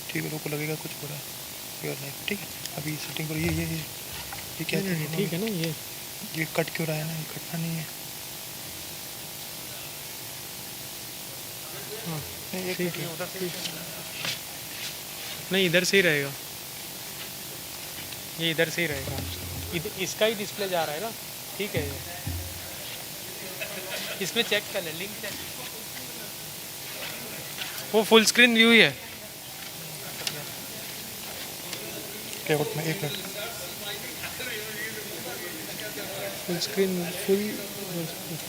ठीक है, रोको लगेगा कुछ पूरा प्योर नहीं। ठीक है, अभी सेटिंग करो। ये क्या ठीक है ना। ये कट क्यों रहा है ना, ये कटना नहीं है। हाँ ठीक है, उधर से नहीं, इधर से ही रहेगा, ये इधर से ही रहेगा, इसका ही डिस्प्ले जा रहा है ना। ठीक है, ये इसमें चेक कर ले, लिंक चेक, वो फुल स्क्रीन व्यू ही है। क्या में 1 मिनट फुल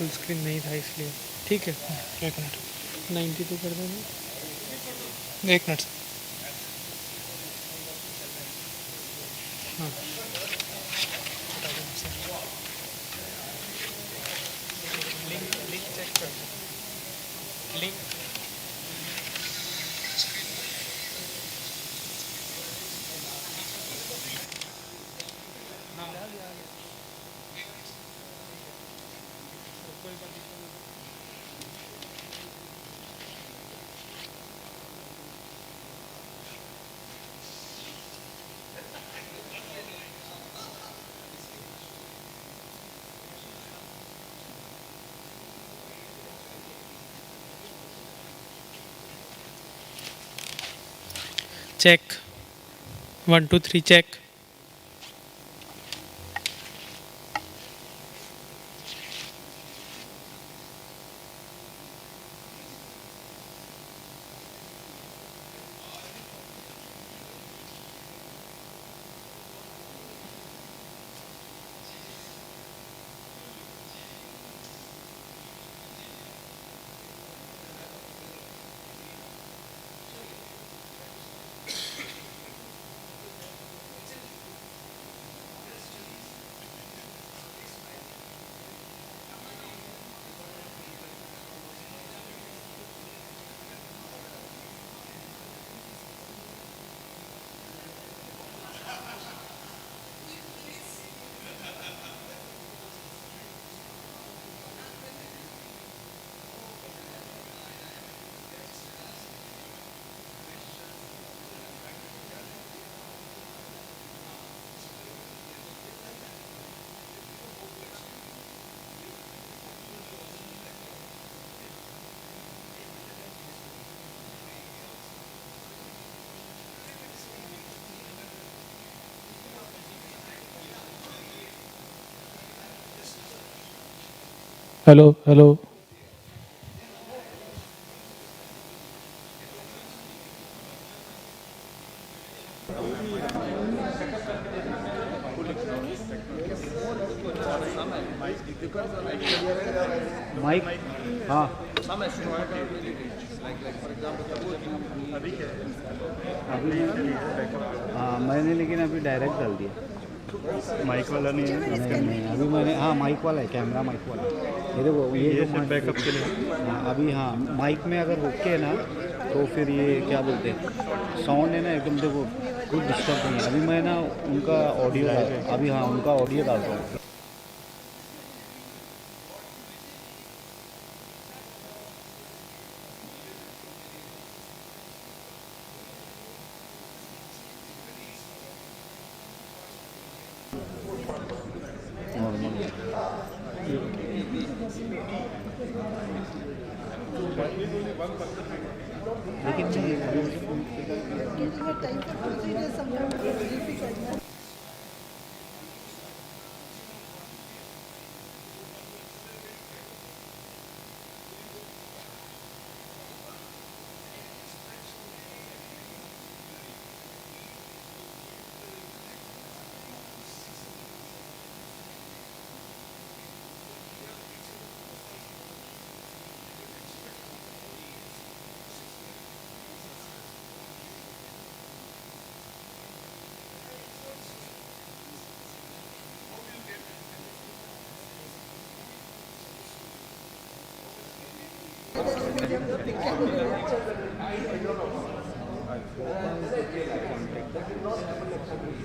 स्क्रीन नहीं था इसलिए। ठीक है, 1 मिनट 92 कर देना। 1 मिनट। हाँ, लिंक चेक कर, link check 1 2 3 check. Hello hello, mic. हाँ अभी हाँ मैंने, लेकिन अभी डायरेक्ट डाल दिया। माइक वाला नहीं है नहीं अभी मैंने, हाँ माइक वाला है, कैमरा माइक वाला। ये देखो, ये जो बैकअप के लिए। हाँ अभी, हाँ माइक में अगर रुक के ना तो फिर ये क्या बोलते हैं, साउंड है ना एकदम, देखो कुछ डिस्टर्ब नहीं है। अभी मैं ना उनका ऑडियो, अभी हाँ उनका ऑडियो डालता हूँ।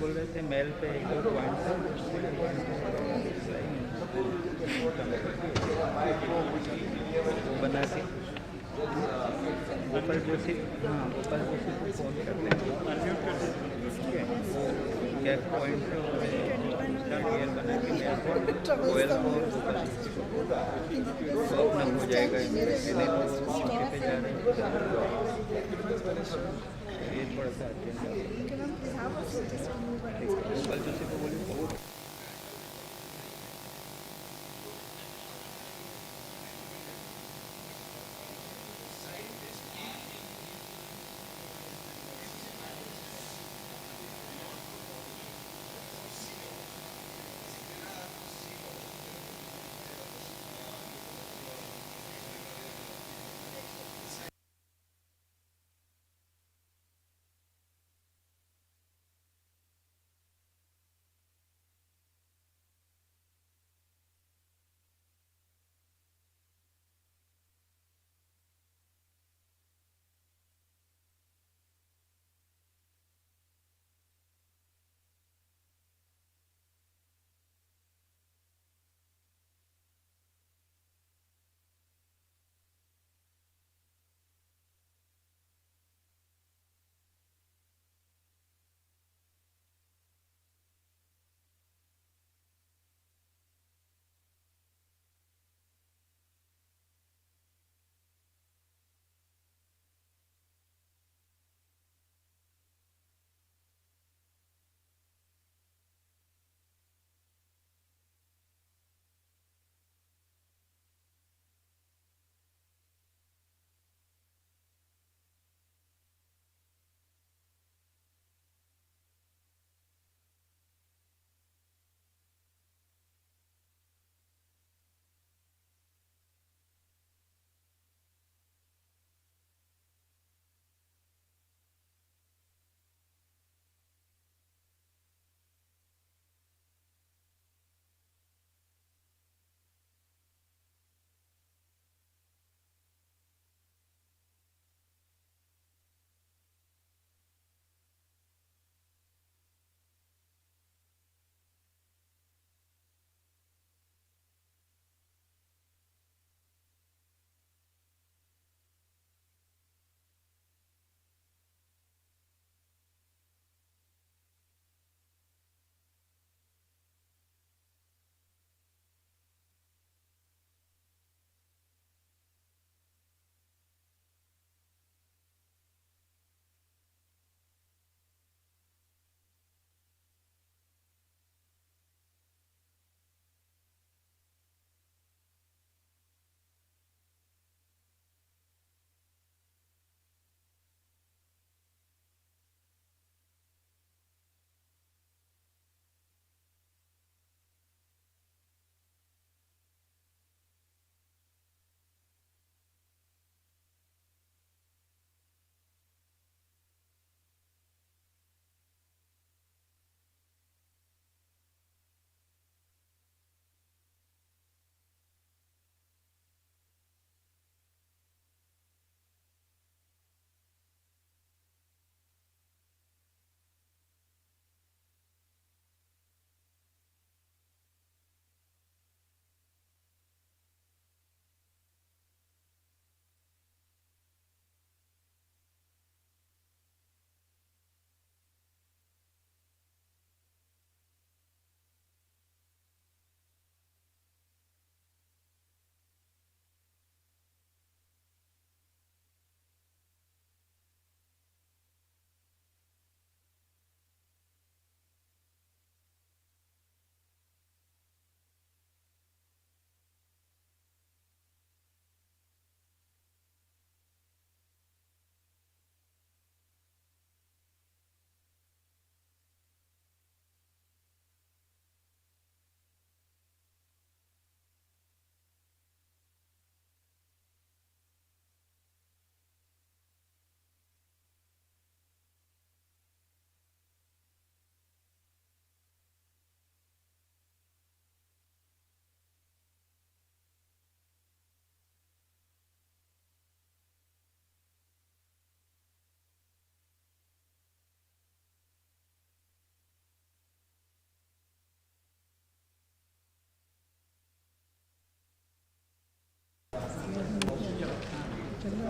बोल रहे थे मेल पे एक दो पॉइंट बना के गोपाल जोशी, हाँ गोपाल जोशी को फोन करते हैं, ठीक है, वो क्या पॉइंट उसका क्लियर बना के मेरे को कोयल को और गोपाल जोशी को तो अपना हो जाएगा, नहीं तो नीचे पे जा रहे हैं ये थोड़ा सा अर्जेंट है। गोपाल जोशी को बोलिए।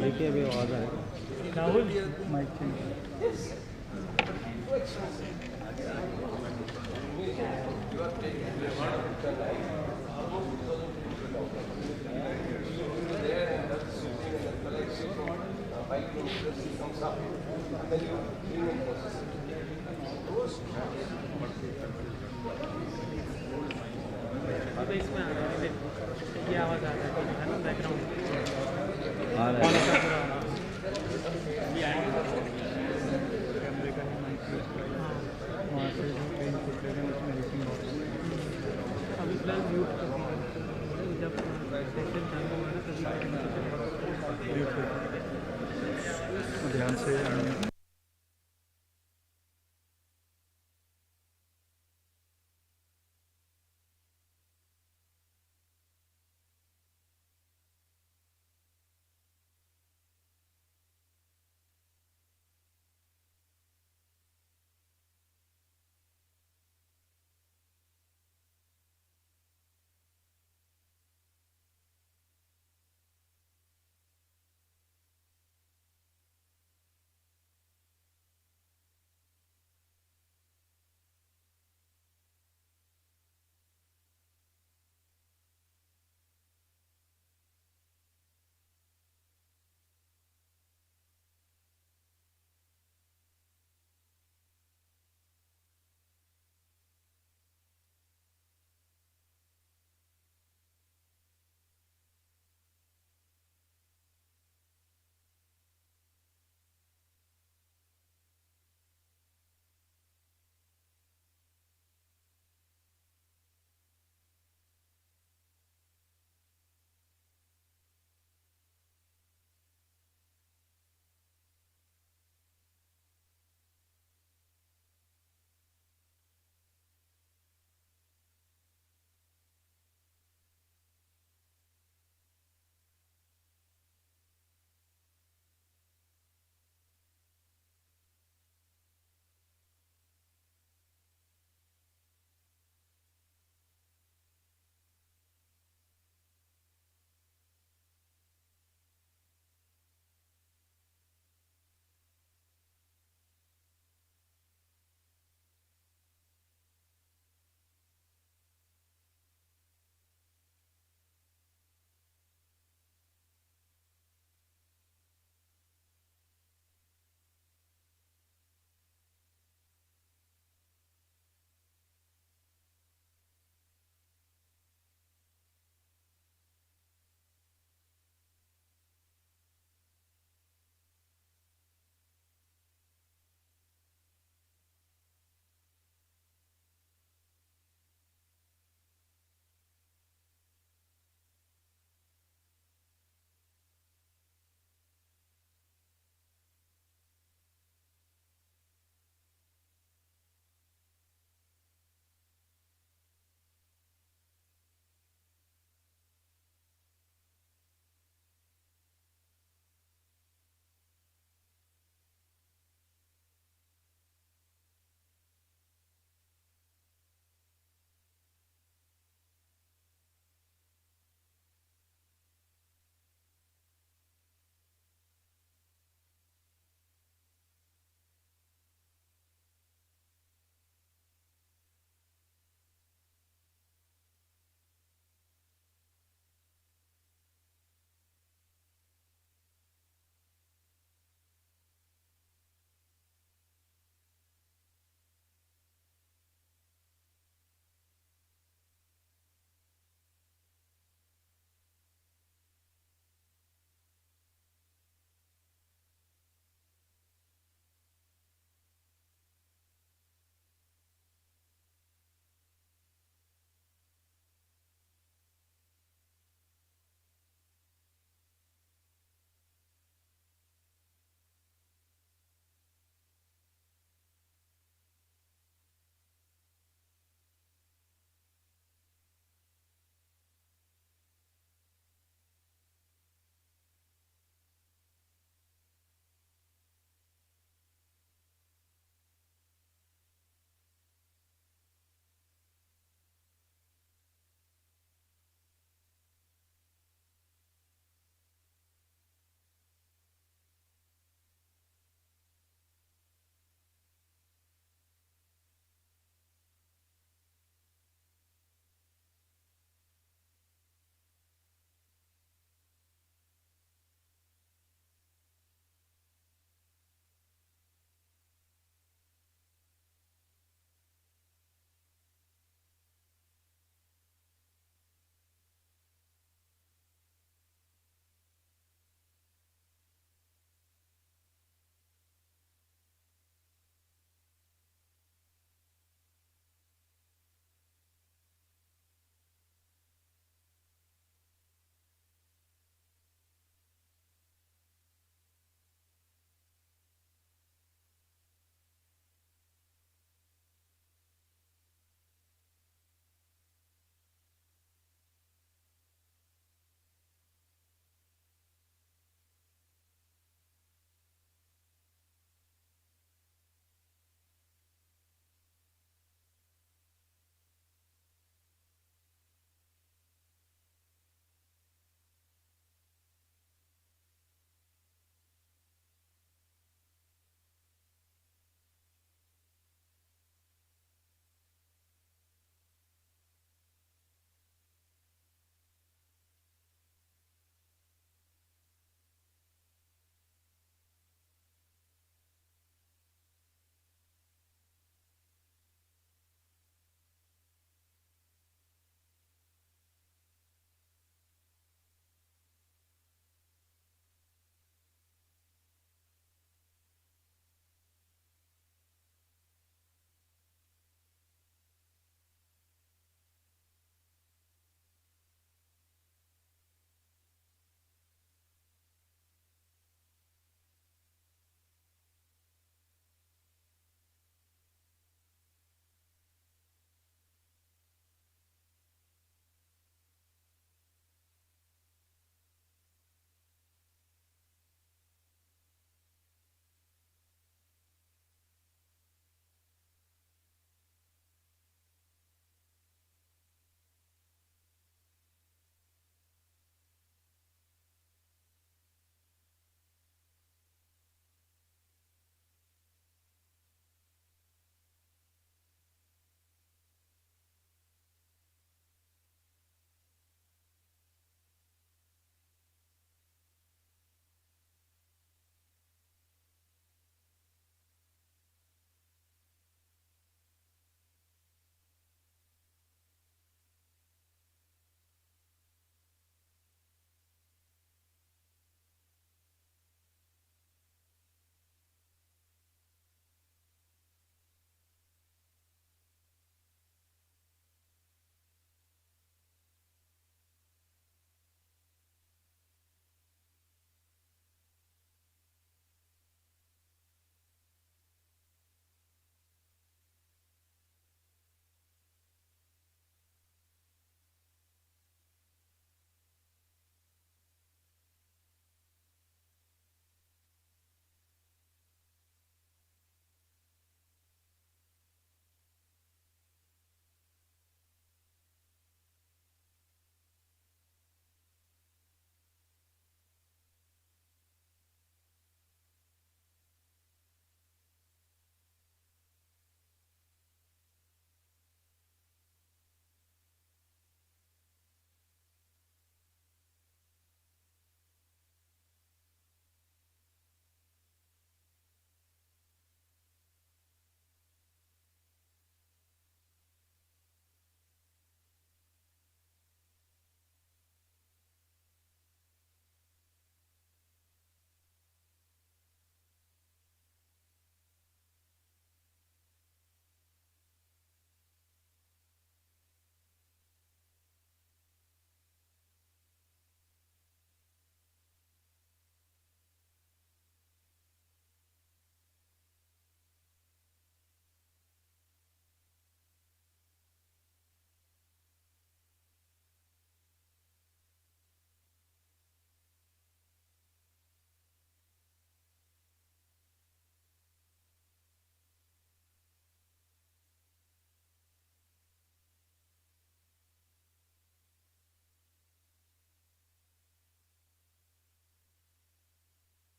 देखिए अभी आवाज़ आएगा। Rahul mic change. अब इसमें आ रहा है, ये आवाज़ आ रहा है ना बैकग्राउंड आ रहा है। कैमरे का नहीं माइक यूज़ कर रहा है। वहाँ से जो ट्रेन फुट ले रहे हैं उसमें रीपिंग हो रही है। अभी फिलहाल म्यूट कर दिया, जब सेशन चालू होगा तभी म्यूट कर ध्यान से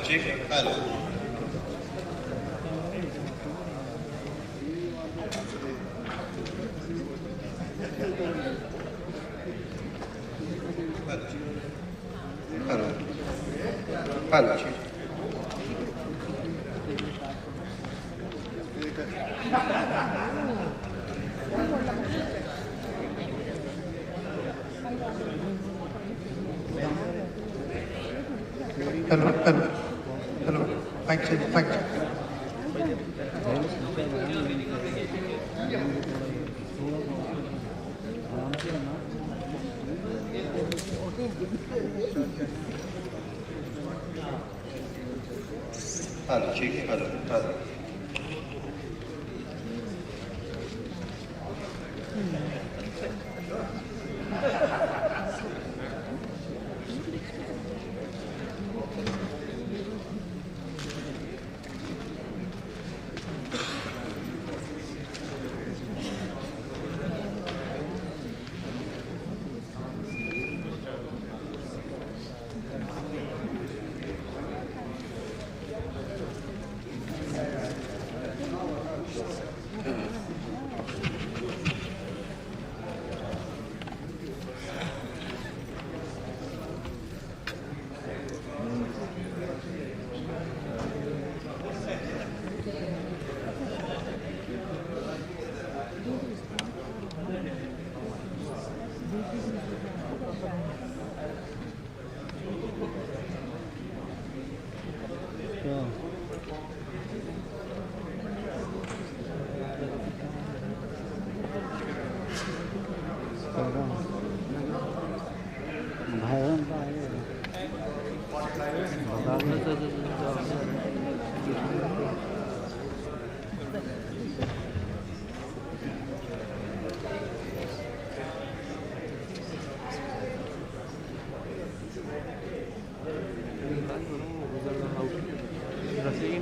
check, hello. Hello. Hello. Hello, hello, hello. Mic check, mic check. Hello, check, hello, hello.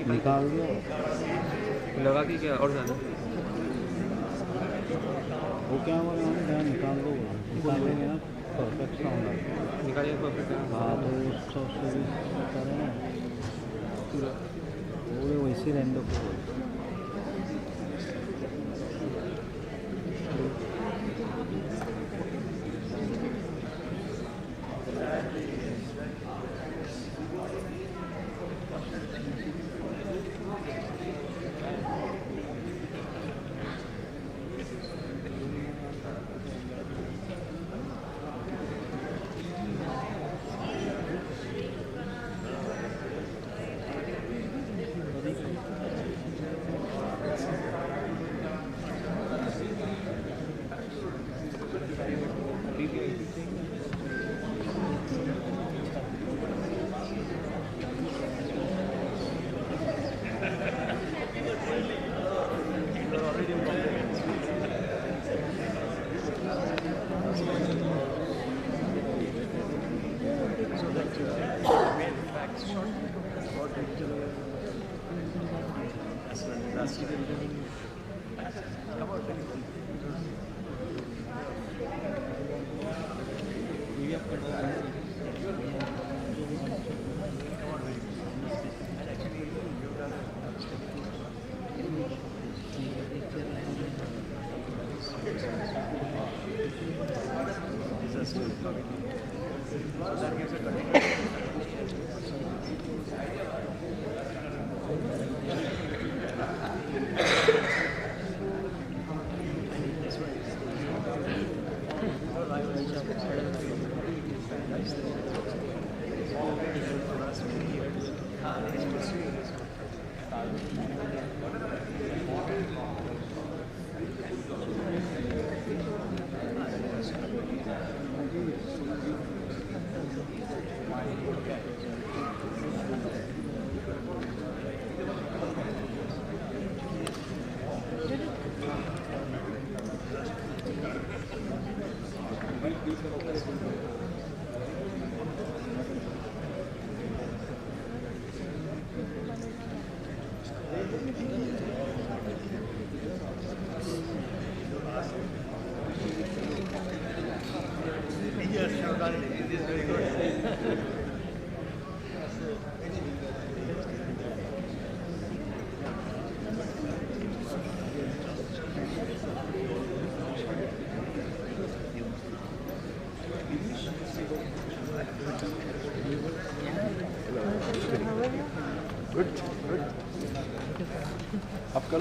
निकाल दो लगा के क्या और जाना वो क्या बोल रहा हूँ निकाल दो निकालेंगे ना परफेक्ट साउंड आएगा निकालिए परफेक्ट। हाँ तो 120 करें ना पूरे वैसे रहने दो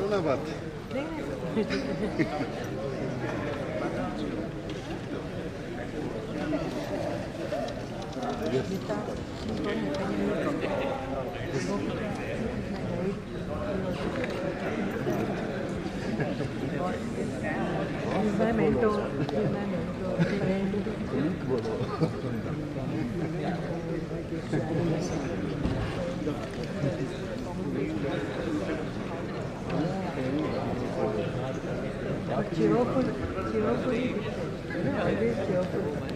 करो ना बात He's my mentor. He's my mentor. But cheerful, always cheerful.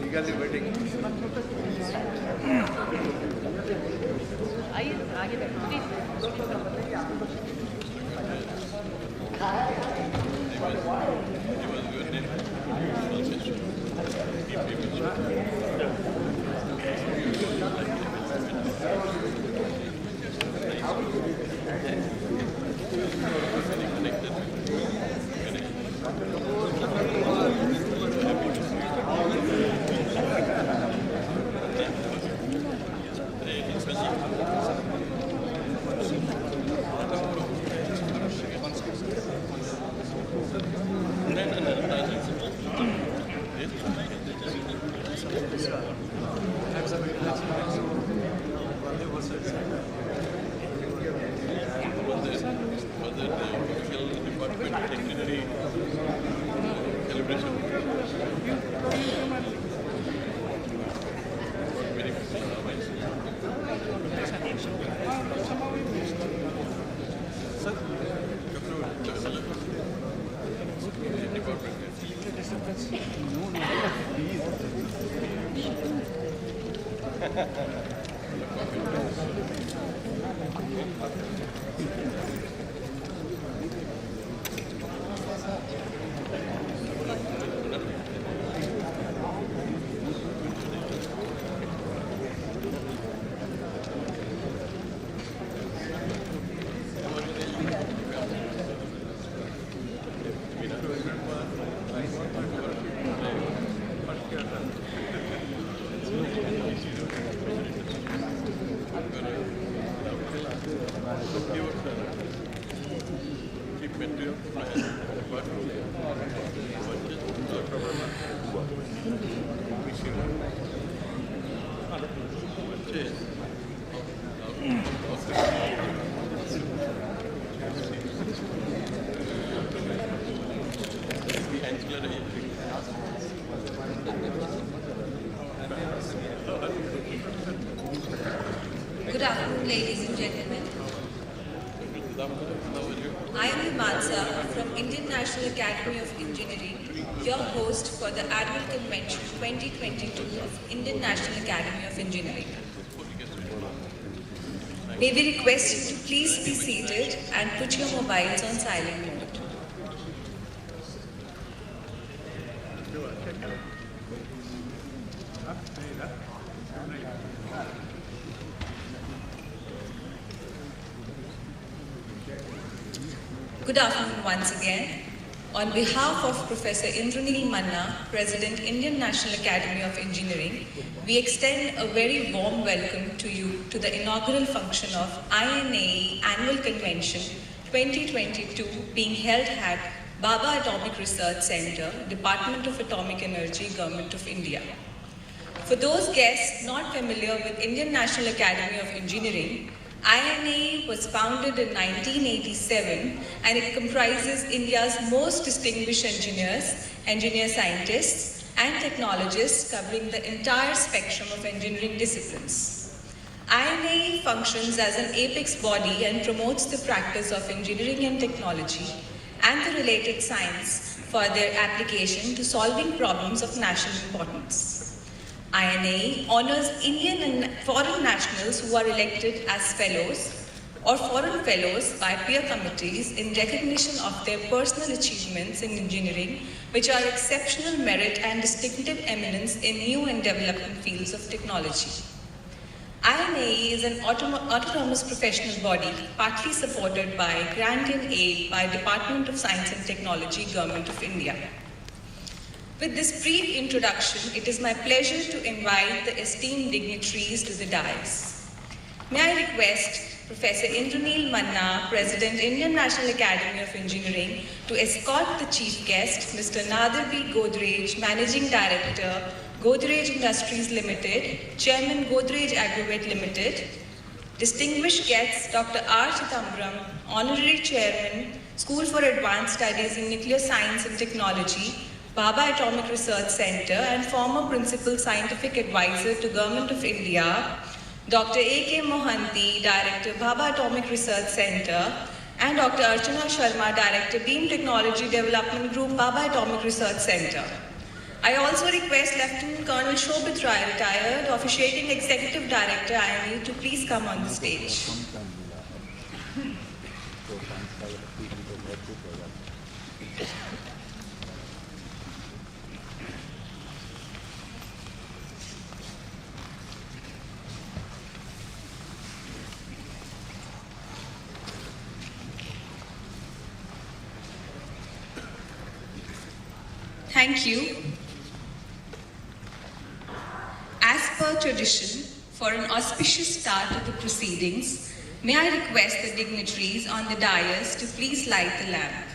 legally waiting. Good afternoon, ladies and gentlemen. I am Himansa from Indian National Academy of Engineering, your host for the Annual Convention 2022 of Indian National Academy of Engineering. May we request you to please be seated and put your mobiles on silent mode. Good afternoon once again. On behalf of Professor Indranil Manna, President, Indian National Academy of Engineering, we extend a very warm welcome to you to the inaugural function of INAE Annual Convention 2022 being held at Baba Atomic Research Center, Department of Atomic Energy, Government of India. For those guests not familiar with Indian National Academy of Engineering, INAE was founded in 1987 and it comprises India's most distinguished engineers, engineer scientists and technologists covering the entire spectrum of engineering disciplines. INAE functions as an apex body and promotes the practice of engineering and technology and the related science for their application to solving problems of national importance. INAE honors Indian and foreign nationals who are elected as fellows or foreign fellows by peer committees in recognition of their personal achievements in engineering, which are exceptional merit and distinctive eminence in new and developing fields of technology. INAE is an autonomous professional body partly supported by grant and aid by Department of Science and Technology, Government of India. With this brief introduction, it is my pleasure to invite the esteemed dignitaries to the dais. May I request Professor Indranil Manna, President, Indian National Academy of Engineering, to escort the chief guest, Mr. Nadir B. Godrej, Managing Director, Godrej Industries Limited, Chairman Godrej Aggregate Limited, distinguished guests Dr. R. Chidambaram, Honorary Chairman, School for Advanced Studies in Nuclear Science and Technology, Bhabha Atomic Research Center, and former Principal Scientific Advisor to Government of India, Dr. A.K. Mohanty, Director, Bhabha Atomic Research Center, and Dr. Archana Sharma, Director, Beam Technology Development Group, Bhabha Atomic Research Center. I also request Lieutenant Colonel Shobhit Rai, retired, Officiating Executive Director, INAE, to please come on the stage. Thank you. As per tradition, for an auspicious start of the proceedings, may I request the dignitaries on the dais to please light the lamp.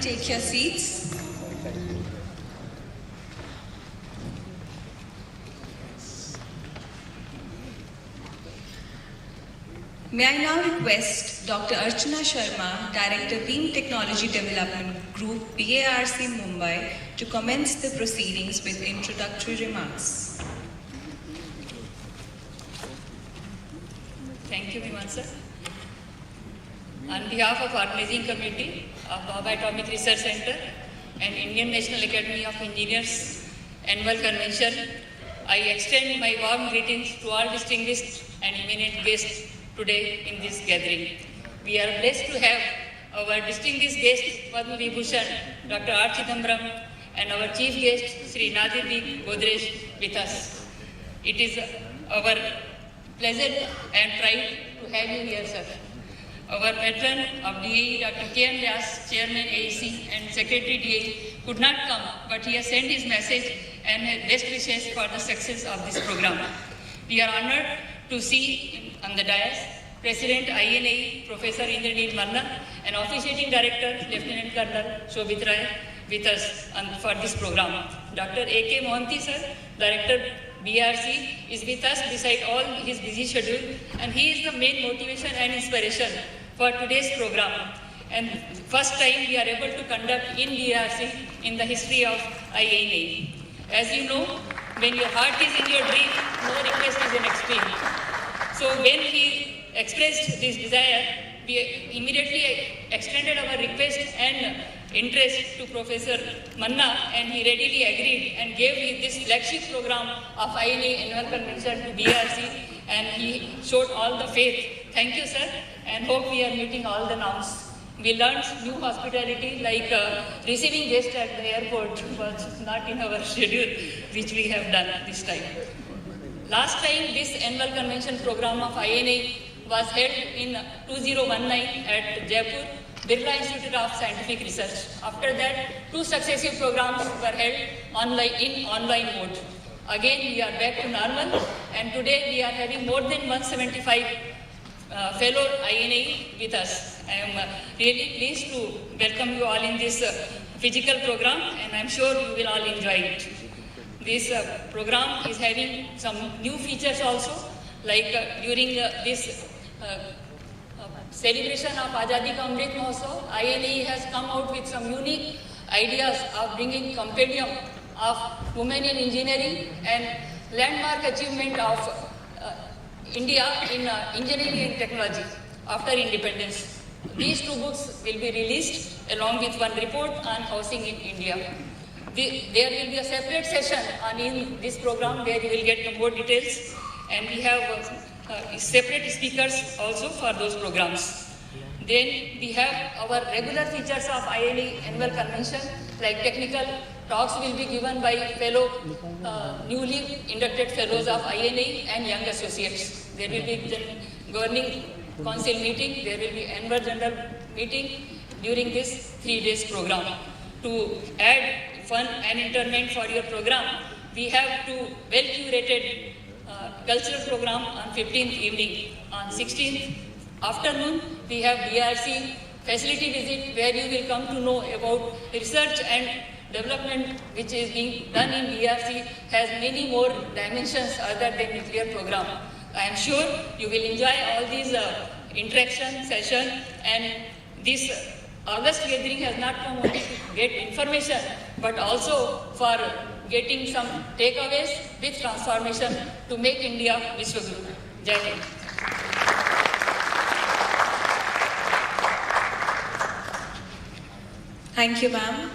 Take your seats. May I now request Dr. Archana Sharma, Director, Beam Technology Development Group, BARC, Mumbai, to commence the proceedings with introductory remarks. Thank you, Viman sir. On behalf of Organizing Committee of Bhabha Atomic Research Center and Indian National Academy of Engineers Annual Convention, I extend my warm greetings to all distinguished and eminent guests today in this gathering. We are blessed to have our distinguished guest, Padma Vibhushan, Dr. R. Chidambaram, and our chief guest, Sri Nadir B. Godrej, with us. It is our pleasure and pride to have you here, sir. Our patron of DAE, Dr. K.M. Vyas, Chairman AEC and Secretary DAE, could not come, but he has sent his message and his best wishes for the success of this program. We are honored to see on the dais President INAE, Professor Indranil Manna, and Officiating Director, Lieutenant Colonel Shobhit Rai, with us for this program. Dr. A.K. Mohanty, sir, Director BRC, is with us beside all his busy schedule, and he is the main motivation and inspiration for today's program. And first time we are able to conduct in BRC in the history of INAE. As you know, when your heart is in your dream, no request is an extreme. So when he expressed this desire, we immediately extended our request and interest to Professor Manna, and he readily agreed and gave this flagship program of INAE Annual Convention to BRC, and he showed all the faith. Thank you, sir, and hope we are meeting all the norms. We learned new hospitality, like receiving guests at the airport was not in our schedule, which we have done this time. Last time this annual convention program of INAE was held in 2019 at Jaipur, Birla Institute of Scientific Research. After that, 2 successive programs were held in online mode. Again, we are back to normal, and today we are having more than 175 fellow INAE with us. I am really pleased to welcome you all in this physical program, and I am sure you will all enjoy it. This program is having some new features also, like during this celebration of Azadi Ka Amrit Mahotsav, INAE has come out with some unique ideas of bringing compendium of women in engineering and landmark achievement of India in engineering and technology after independence. These 2 books will be released along with 1 report on housing in India. There will be a separate session in this program where you will get more details, and we have separate speakers also for those programs. Then we have our regular features of INAE annual convention, like technical talks will be given by fellow newly inducted fellows of INAE and young associates. There will be governing council meeting, there will be annual general meeting during this 3 days program. To add fun and entertainment for your program, we have 2 well-curated cultural program on 15th evening. On 16th afternoon, we have BARC facility visit, where you will come to know about research and development which is being done in BARC has many more dimensions other than nuclear program. I am sure you will enjoy all these interaction session, and this August gathering has not come only to get information but also for getting some takeaways with transformation to make India Vishwaguru. Jai Hind. Thank you, ma'am.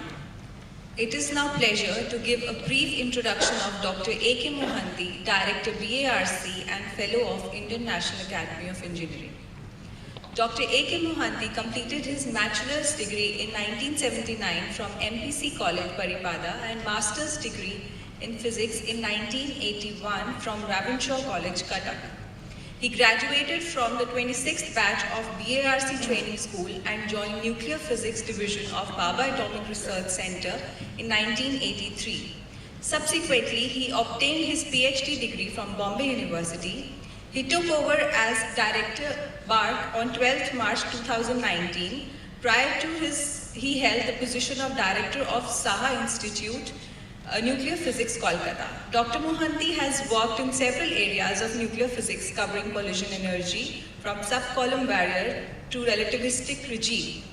It is now pleasure to give a brief introduction of Dr. A.K. Mohanty, Director BARC and Fellow of Indian National Academy of Engineering. Dr. A.K. Mohanty completed his bachelor's degree in 1979 from MPC College, Baripada, and master's degree in physics in 1981 from Ravenshaw College, Cuttack. He graduated from the 26th batch of BARC Training School and joined Nuclear Physics Division of Bhabha Atomic Research Center in 1983. Subsequently, he obtained his PhD degree from Bombay University. He took over as Director BARC on 12th March 2019. Prior to he held the position of Director of Saha Institute, Nuclear Physics, Kolkata. Dr. Mohanty has worked in several areas of nuclear physics covering collision energy, from subcolumn barrier to relativistic regime.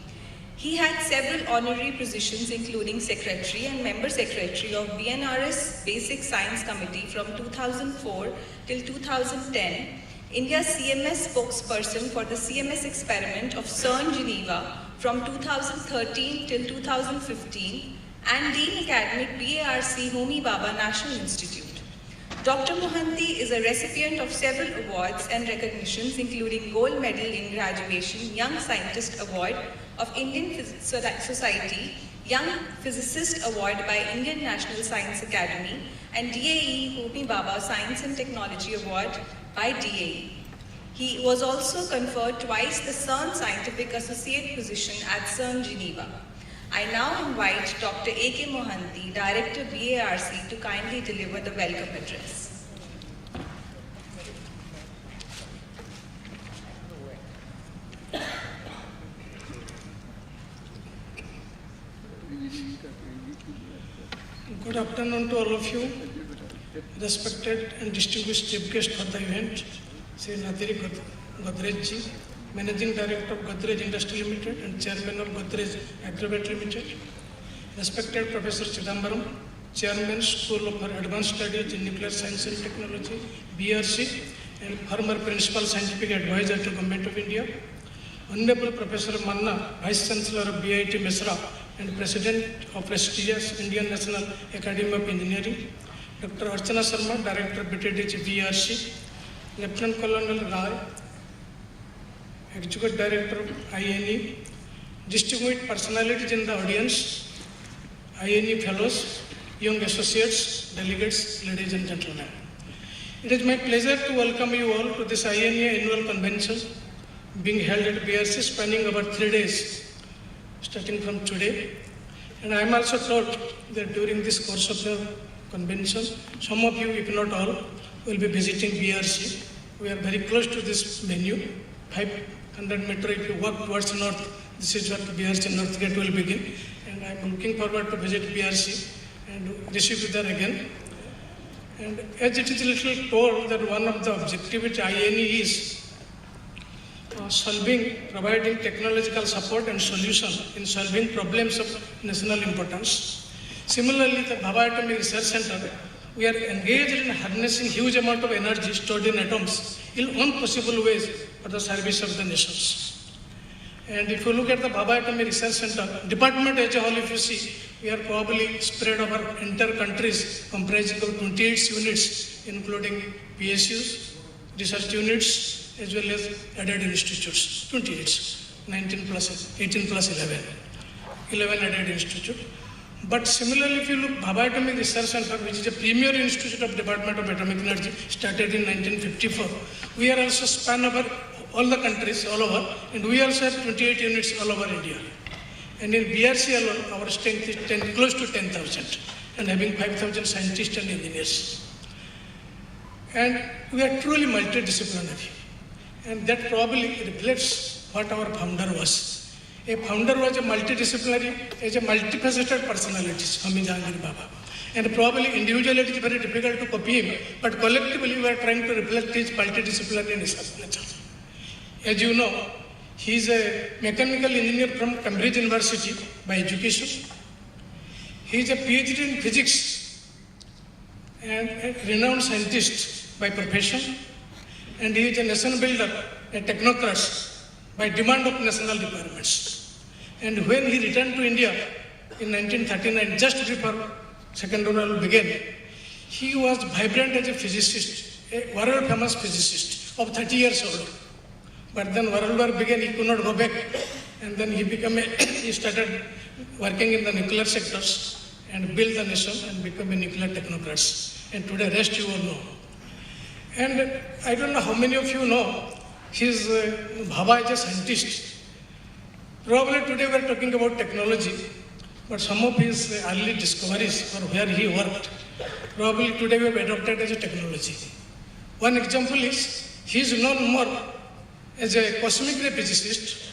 He had several honorary positions including Secretary and Member Secretary of BNRS Basic Science Committee from 2004 till 2010, India's CMS spokesperson for the CMS experiment of CERN Geneva from 2013 till 2015, and Dean Academic BARC Homi Bhabha National Institute. Dr. Mohanty is a recipient of several awards and recognitions, including Gold Medal in Graduation, Young Scientist Award of Indian Society, Young Physicist Award by Indian National Science Academy, and DAE Homi Bhabha Science and Technology Award by DAE. He was also conferred twice the CERN Scientific Associate position at CERN Geneva. I now invite Dr. A.K. Mohanty, Director BARC, to kindly deliver the welcome address. Good afternoon to all of you, respected and distinguished chief guest for the event, Sri Natiri Godrej ji, Managing Director of Godrej Industry Limited and Chairman of Godrej Aggregate Limited, respected Professor Chidambaram, Chairman School of Advanced Studies in Nuclear Science and Technology, BARC, and former Principal Scientific Advisor to Government of India, Honorable Professor Manna, Vice Chancellor of BIT Mesra and President of prestigious Indian National Academy of Engineering, Dr. Archana Sharma, Director BTDC BARC, Lieutenant Colonel Rai, Executive Director of INAE, distinguished personalities in the audience, INAE Fellows, young associates, delegates, ladies and gentlemen. It is my pleasure to welcome you all to this INAE annual convention being held at BARC, spanning over 3 days, starting from today. And I am also told that during this course of the convention, some of you, if not all, will be visiting BARC. We are very close to this venue, 500 meters if you walk towards north. This is what BARC North Gate will begin. And I am looking forward to visit BARC and receive you there again. And as it is a little told that one of the objectives which INAE is providing technological support and solution in solving problems of national importance. Similarly, the Bhabha Atomic Research Center, we are engaged in harnessing huge amount of energy stored in atoms in unpossible ways for the service of the nations. And if you look at the Bhabha Atomic Research Center, department as a whole, if you see, we are probably spread over entire countries comprising of 28 units, including PSUs, research units, as well as added institutes, 28, 19 plus 18 plus 11 added institute. But similarly, if you look, Bhabha Atomic Research Center, which is a premier institute of Department of Atomic Energy, started in 1954. We are also span over all the countries all over, and we also have 28 units all over India. And in BRC alone, our strength is close to 10,000, and having 5,000 scientists and engineers. And we are truly multidisciplinary, and that probably reflects what our founder was. A founder was a multidisciplinary, as a multifaceted personality, Swami Jahangir Baba. And probably individually it is very difficult to copy him, but collectively we are trying to reflect his multidisciplinary nature. As you know, he is a mechanical engineer from Cambridge University by education. He is a PhD in physics and a renowned scientist by profession. And he is a nation builder, a technocrat by demand of national requirements. And when he returned to India in 1939, just before Second World War began, he was vibrant as a physicist, a world famous physicist of 30 years old. But then World War began, he could not go back, and then he started working in the nuclear sectors and built the nation and become a nuclear technocrat. And today, rest you all know. And I don't know how many of you know, his Bhabha is a scientist. Probably today we are talking about technology, but some of his early discoveries or where he worked, probably today we have adopted as a technology. One example is, he is known more as a cosmic ray physicist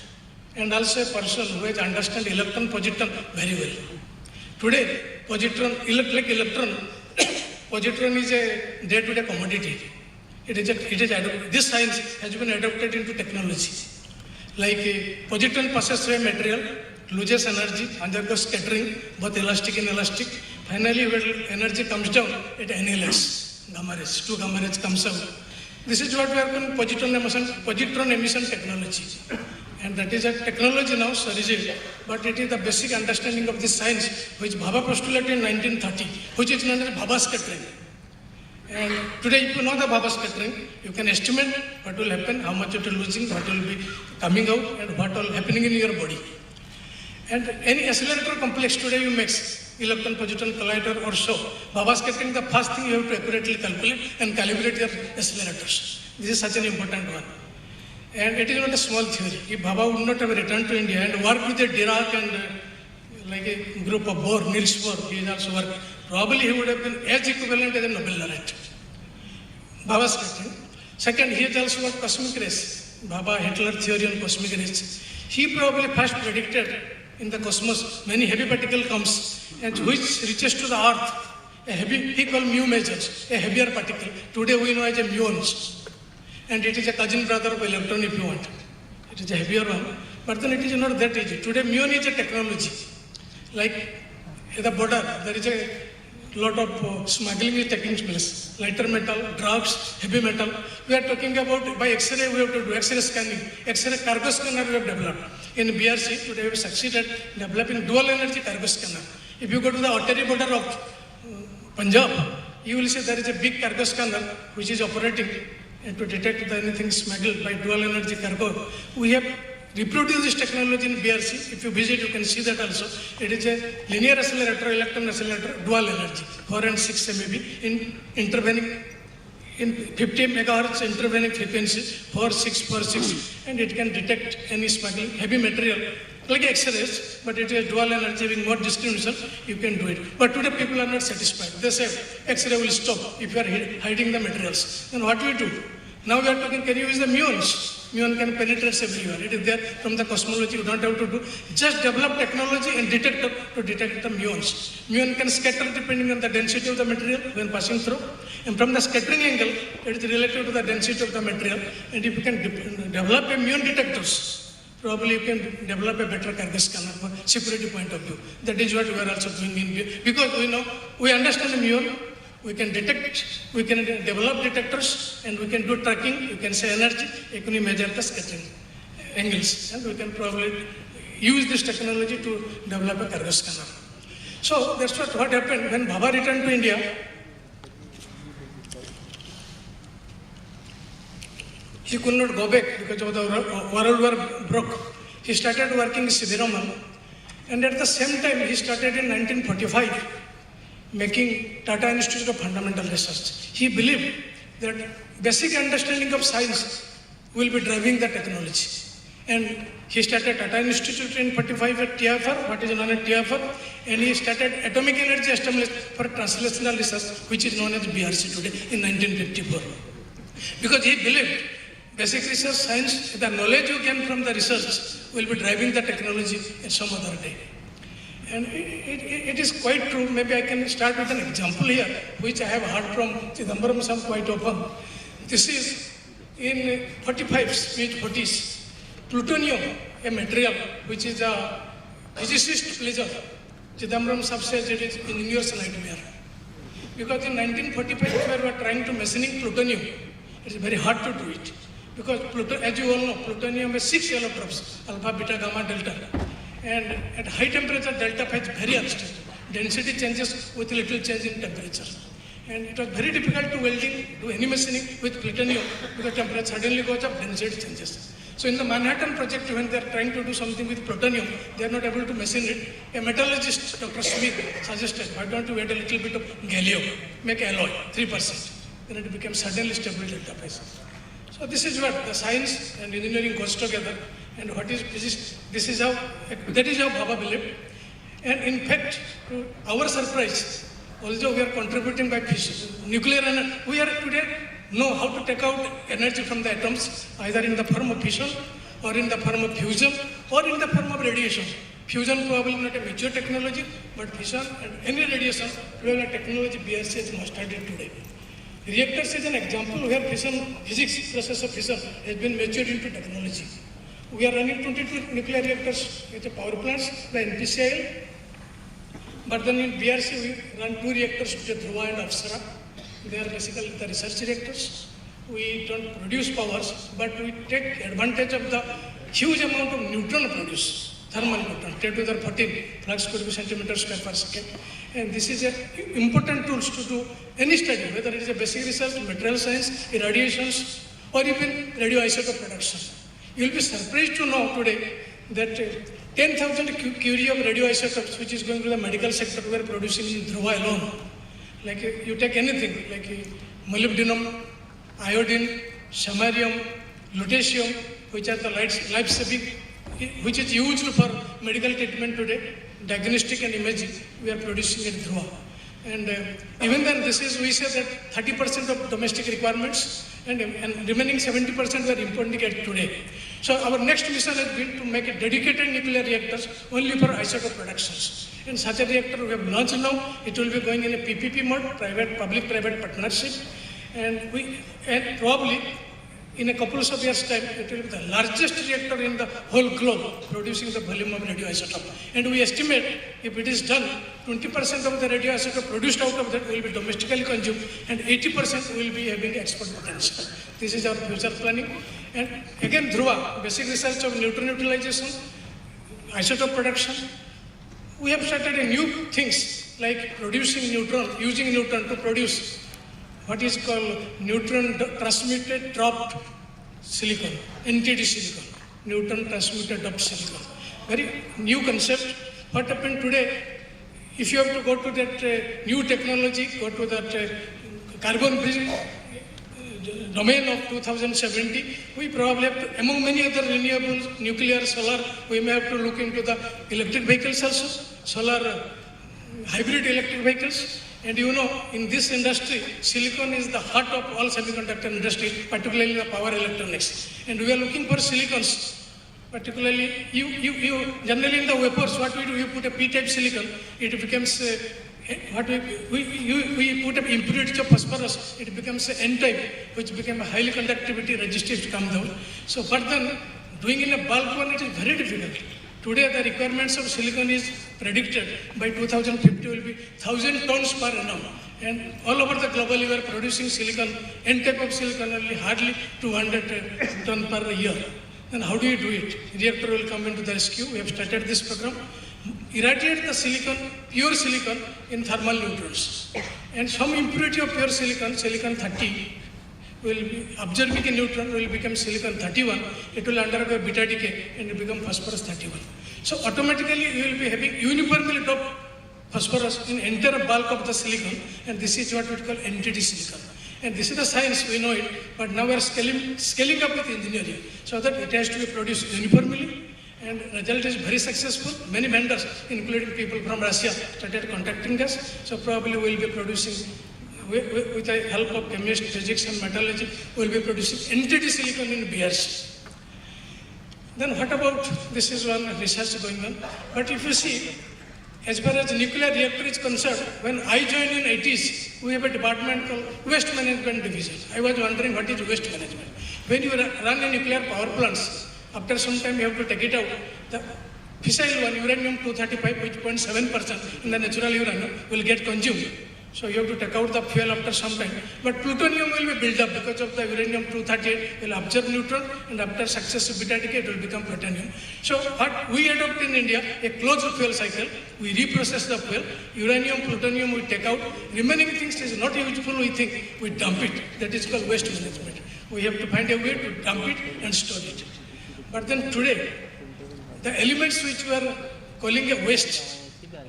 and also a person who has understood electron positron very well. Today, positron is a day-to-day commodity. This science has been adopted into technology. Like a positron passes through a material, loses energy, undergoes scattering, both elastic and inelastic. Finally, when energy comes down, it annihilates. Gamma rays, two gamma rays comes out. This is what we are calling positron emission technology. And that is a technology now, but it is the basic understanding of this science which Bhabha postulated in 1930, which is known as Bhabha scattering. And today, if you know the Bhabha scattering, you can estimate what will happen, how much it will losing, what will be coming out, and what will happening in your body. And any accelerator complex today you mix, electron positron collider or so, Bhabha scattering, the first thing you have to accurately calculate and calibrate your accelerators. This is such an important one. And it is not a small theory. If Bhabha would not have returned to India and worked with a Dirac and like a group of Bohr, Niels Bohr, he has also worked, probably he would have been as equivalent as a Nobel laureate. Bhabha scattering. Second, he has also got cosmic rays. Bhabha Hitler theory on cosmic rays. He probably first predicted in the cosmos many heavy particle comes and which reaches to the earth. A heavy, he called mu measures, a heavier particle. Today we know as a muons. And it is a cousin brother of electron if you want. It is a heavier one, but then it is not that easy. Today muon is a technology. Like at the border, there is a lot of smuggling is taking place. Lighter metal, drugs, heavy metal. We are talking about by X-ray we have to do X-ray scanning. X-ray cargo scanner we have developed. In BRC today we have succeeded developing dual energy cargo scanner. If you go to the artery border of Punjab, you will see there is a big cargo scanner which is operating and to detect anything smuggled by dual energy cargo. We have reproduced this technology in BRC. If you visit, you can see that also. It is a linear accelerator, electron accelerator, dual energy, 4 and 6 MeV in intervening in 50 megahertz intervening frequency, 4, 6, and it can detect any smuggling, heavy material, like X-rays, but it is dual energy having more discrimination, you can do it. But today people are not satisfied. They say X-ray will stop if you are hiding the materials. Then what do we do? Now we are talking, can you use the muons? muon can penetrate everywhere. It is there from the cosmology. You don't have to do, just develop technology and detector to detect the muons. Muon can scatter depending on the density of the material when passing through. And from the scattering angle, it is related to the density of the material. And if you can develop a muon detectors, probably you can develop a better cargo scanner for security point of view. That is what we are also doing because we understand the muon, we can detect, we can develop detectors, and we can do tracking, you can say energy, you can measure the scattering angles, and we can probably use this technology to develop a cargo scanner. So that's what happened when Baba returned to India. He could not go back because of the World War broke. He started working in Chidambaram, and at the same time he started in 1945 making Tata Institute of Fundamental Research. He believed that basic understanding of science will be driving the technology. And he started Tata Institute in 1945 at TFR, what is known as TFR, and he started Atomic Energy Establishment for Translational Research, which is known as BARC today in 1954. Because he believed basic research science, the knowledge you gain from the research will be driving the technology in some other day. And it is quite true. Maybe I can start with an example here, which I have heard from Chidambaram Sam quite often. This is in 45 speech 40s. Plutonium, a material which is a physicist pleasure. Chidambaram Sam says it is an universal nightmare. Because in 1945, we were trying to machining plutonium. It is very hard to do it. Because, as you all know, plutonium has 6 allotropes, alpha, beta, gamma, delta. And at high temperature, delta is very unstable. Density changes with little change in temperature. And it was very difficult to do any machining with plutonium because temperature suddenly goes up, density changes. So in the Manhattan project, when they are trying to do something with plutonium, they are not able to machine it. A metallurgist, Dr. Smith, suggested, why don't you add a little bit of gallium, make alloy, 3%. Then it becomes suddenly stable delta phase. So this is what the science and engineering goes together. And what is physics? That is how Baba believed. And in fact, to our surprise, although we are contributing by nuclear energy, we are today know how to take out energy from the atoms, either in the form of fission, or in the form of fusion, or in the form of radiation. Fusion probably not a mature technology, but fission and any radiation, probably a technology BARC has mastered it today. Reactors is an example where fission, physics process of fission has been matured into technology. We are running 22 nuclear reactors with the power plants by NPCIL. But then in BRC, we run 2 reactors with Dhruva and Apsara. They are basically the research reactors. We don't produce powers, but we take advantage of the huge amount of neutron produced, thermal neutron, 10 to the 14 flux could be centimeters square per second. And this is an important tool to do any study, whether it is a basic research, material science, irradiations, or even radioisotope production. You will be surprised to know today that 10,000 curie of radioisotopes, which is going to the medical sector, we are producing in Dhruva alone. Like you take anything, like molybdenum, iodine, samarium, lutetium, which are the life-saving, which is used for medical treatment today, diagnostic and imaging, we are producing in Dhruva. And even then, we say that 30% of domestic requirements and remaining 70% we are importing it today. So our next mission has been to make a dedicated nuclear reactors only for isotope productions. And such a reactor we have launched now. It will be going in a PPP mode, public-private partnership. And probably in a couple of years' time, it will be the largest reactor in the whole globe, producing the volume of radioisotope. And we estimate, if it is done, 20% of the radioisotope produced out of that will be domestically consumed, and 80% will be having export potential. This is our future planning. And again, Dhruva, basic research of neutron utilization, isotope production. We have started a new things like producing neutron, using neutron to produce what is called neutron transmitted dropped silicon, NTD silicon, neutron transmitted dropped silicon. Very new concept. What happened today, if you have to go to that new technology, go to that carbon bridge domain of 2070, we probably have to, among many other renewables, nuclear, solar, we may have to look into the electric vehicles also, solar hybrid electric vehicles. And you know, in this industry, silicon is the heart of all semiconductor industry, particularly the power electronics. And we are looking for silicons. Particularly, you generally in the wafers, what we do, you put a P-type silicon, it becomes we put an impurity of phosphorus, it becomes an N-type, which became a highly conductivity resistive to come down. So, but then doing in a bulk one, it is very difficult. Today, the requirements of silicon is predicted by 2050 will be 1,000 tons per annum. And all over the global, we are producing silicon, N-type of silicon only hardly 200 tons per year. Then how do you do it? Reactor will come into the rescue. We have started this program. Irradiate the silicon, pure silicon in thermal neutrons. And some impurity of pure silicon, silicon 30, will be absorbing a neutron, will become silicon 31. It will undergo beta decay and it become phosphorus 31. So automatically you will be having uniformly top phosphorus in entire bulk of the silicon, and this is what we call NTD silicon. And this is the science, we know it, but now we are scaling up with engineering so that it has to be produced uniformly, and result is very successful. Many vendors, including people from Russia, started contacting us. So probably we will be producing, with the help of chemistry, physics and metallurgy, we will be producing NTD silicon in BARC. Then what about, this is one research going on, but if you see, as far as nuclear reactor is concerned, when I joined in 80s, we have a department called Waste Management Division. I was wondering what is waste management. When you run a nuclear power plants, after some time you have to take it out. The fissile one, uranium-235, which 0.7% in the natural uranium, will get consumed. So you have to take out the fuel after some time. But plutonium will be built up because of the uranium-238 will absorb neutron, and after successive beta decay it will become plutonium. So what we adopt in India, a closed fuel cycle, we reprocess the fuel, uranium, plutonium we take out, remaining things is not useful, we think, we dump it. That is called waste management. We have to find a way to dump it and store it. But then today, the elements which we are calling a waste,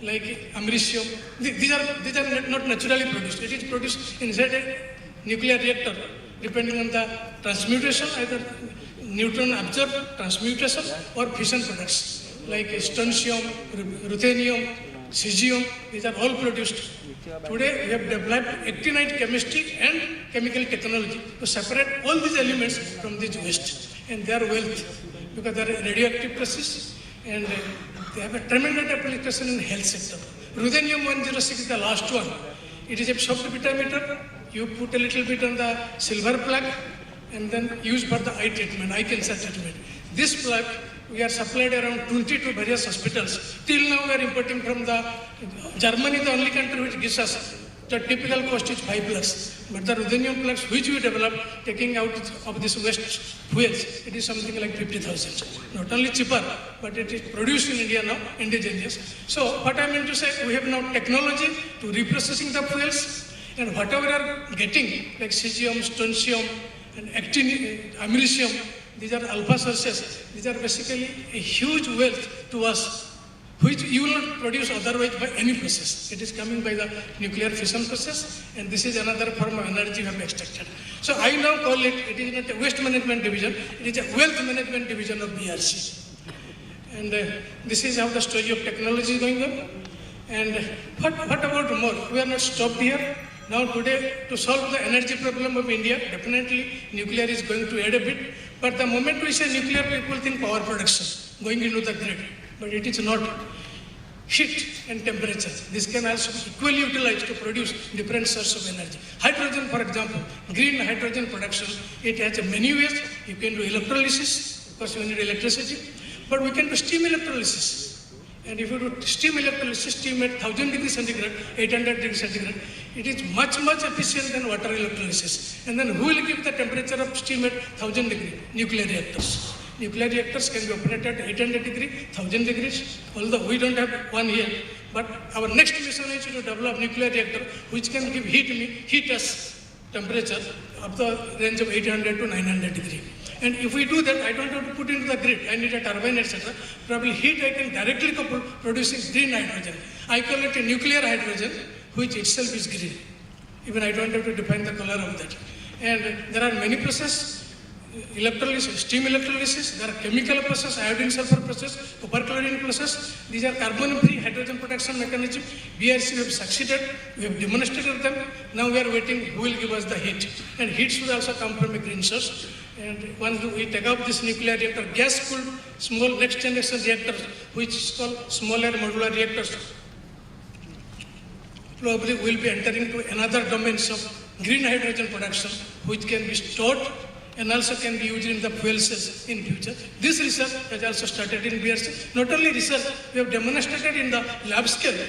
like americium, these are not naturally produced. It is produced inside a nuclear reactor, depending on the transmutation, either neutron absorbed transmutation or fission products, like strontium, ruthenium, cesium, these are all produced. Today we have developed actinide chemistry and chemical technology to separate all these elements from this waste, and they are wealth because they are radioactive process, and they have a tremendous application in health sector. Ruthenium-106 is the last one. It is a soft beta emitter. You put a little bit on the silver plug and then use for the eye treatment, eye cancer treatment. This plug we are supplied around 20 to various hospitals. Till now we are importing from the Germany, the only country which gives us. The typical cost is 5 lakhs. But the ruthenium plugs which we developed, taking out of this waste fuels, it is something like 50,000. Not only cheaper, but it is produced in India now, indigenous. So what I mean to say, we have now technology to reprocessing the fuels, and whatever we are getting, like cesium, strontium, and americium, these are alpha sources. These are basically a huge wealth to us, which you will not produce otherwise by any process. It is coming by the nuclear fission process, and this is another form of energy we have extracted. So I now call it, it is not a waste management division, it is a wealth management division of BRC. And this is how the story of technology is going on. And what about more? We are not stopped here. Now today, to solve the energy problem of India, definitely nuclear is going to add a bit. But the moment we say nuclear, people think power production, going into the grid. But it is not. Heat and temperature, this can also be equally utilized to produce different sources of energy. Hydrogen, for example, green hydrogen production, it has many ways. You can do electrolysis, of course you need electricity, but we can do steam electrolysis. And if you do steam electrolysis, steam at 1000 degrees centigrade, 800 degrees centigrade, it is much efficient than water electrolysis. And then who will give the temperature of steam at 1000 degrees? Nuclear reactors. Nuclear reactors can be operated at 800 degrees, 1000 degrees, although we don't have one here. But our next mission is to develop nuclear reactor which can give heat us temperature of the range of 800 to 900 degrees. And if we do that, I don't have to put into the grid. I need a turbine, etc. Probably heat I can directly couple producing green hydrogen. I call it a nuclear hydrogen, which itself is green. Even I don't have to define the color of that. And there are many processes. electrolysis, steam electrolysis, there are chemical process, iodine sulfur process, copper chlorine process. These are carbon-free hydrogen production mechanism. BRC, we have succeeded, we have demonstrated them. Now we are waiting who will give us the heat. And heat should also come from a green source. And once we take up this nuclear reactor, gas-cooled small next generation reactors, which is called smaller modular reactors, probably will be entering to another domains of green hydrogen production, which can be stored and also can be used in the fuel cells in future. This research has also started in BRC. Not only research, we have demonstrated in the lab scale.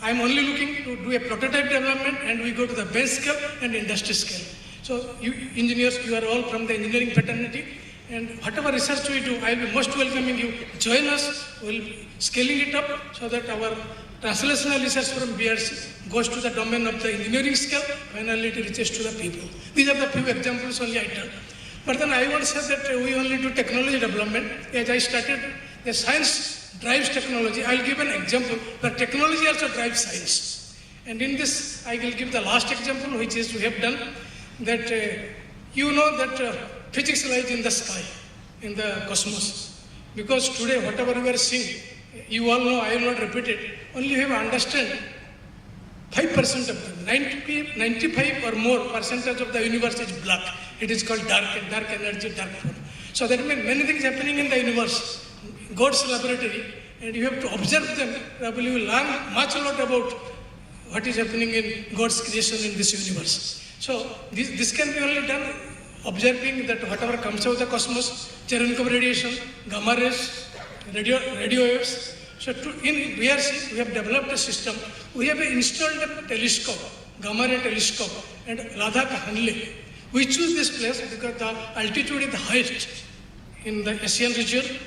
I am only looking to do a prototype development, and we go to the bench scale and industry scale. So you engineers, you are all from the engineering fraternity, and whatever research we do, I will be most welcoming you. Join us, we will be scaling it up so that our translational research from BRC goes to the domain of the engineering scale, finally it reaches to the people. These are the few examples only I tell. But then I want to say that we only do technology development. As I started, the science drives technology. I'll give an example, but technology also drives science. And in this, I will give the last example, which is we have done that you know that physics lies in the sky, in the cosmos. Because today, whatever we are seeing, you all know, I will not repeat it, only you have to understand 5% of them, 95 or more percentage of the universe is black. It is called dark energy, dark form. So that means many things happening in the universe, God's laboratory, and you have to observe them. Probably you will learn much a lot about what is happening in God's creation in this universe. So this can be only done observing that whatever comes out of the cosmos, Cherenkov radiation, gamma rays, radio waves. So in BRC, we have developed a system. We have installed a telescope, gamma ray telescope, and Ladakh Hanle. We choose this place because the altitude is the highest in the Asian region,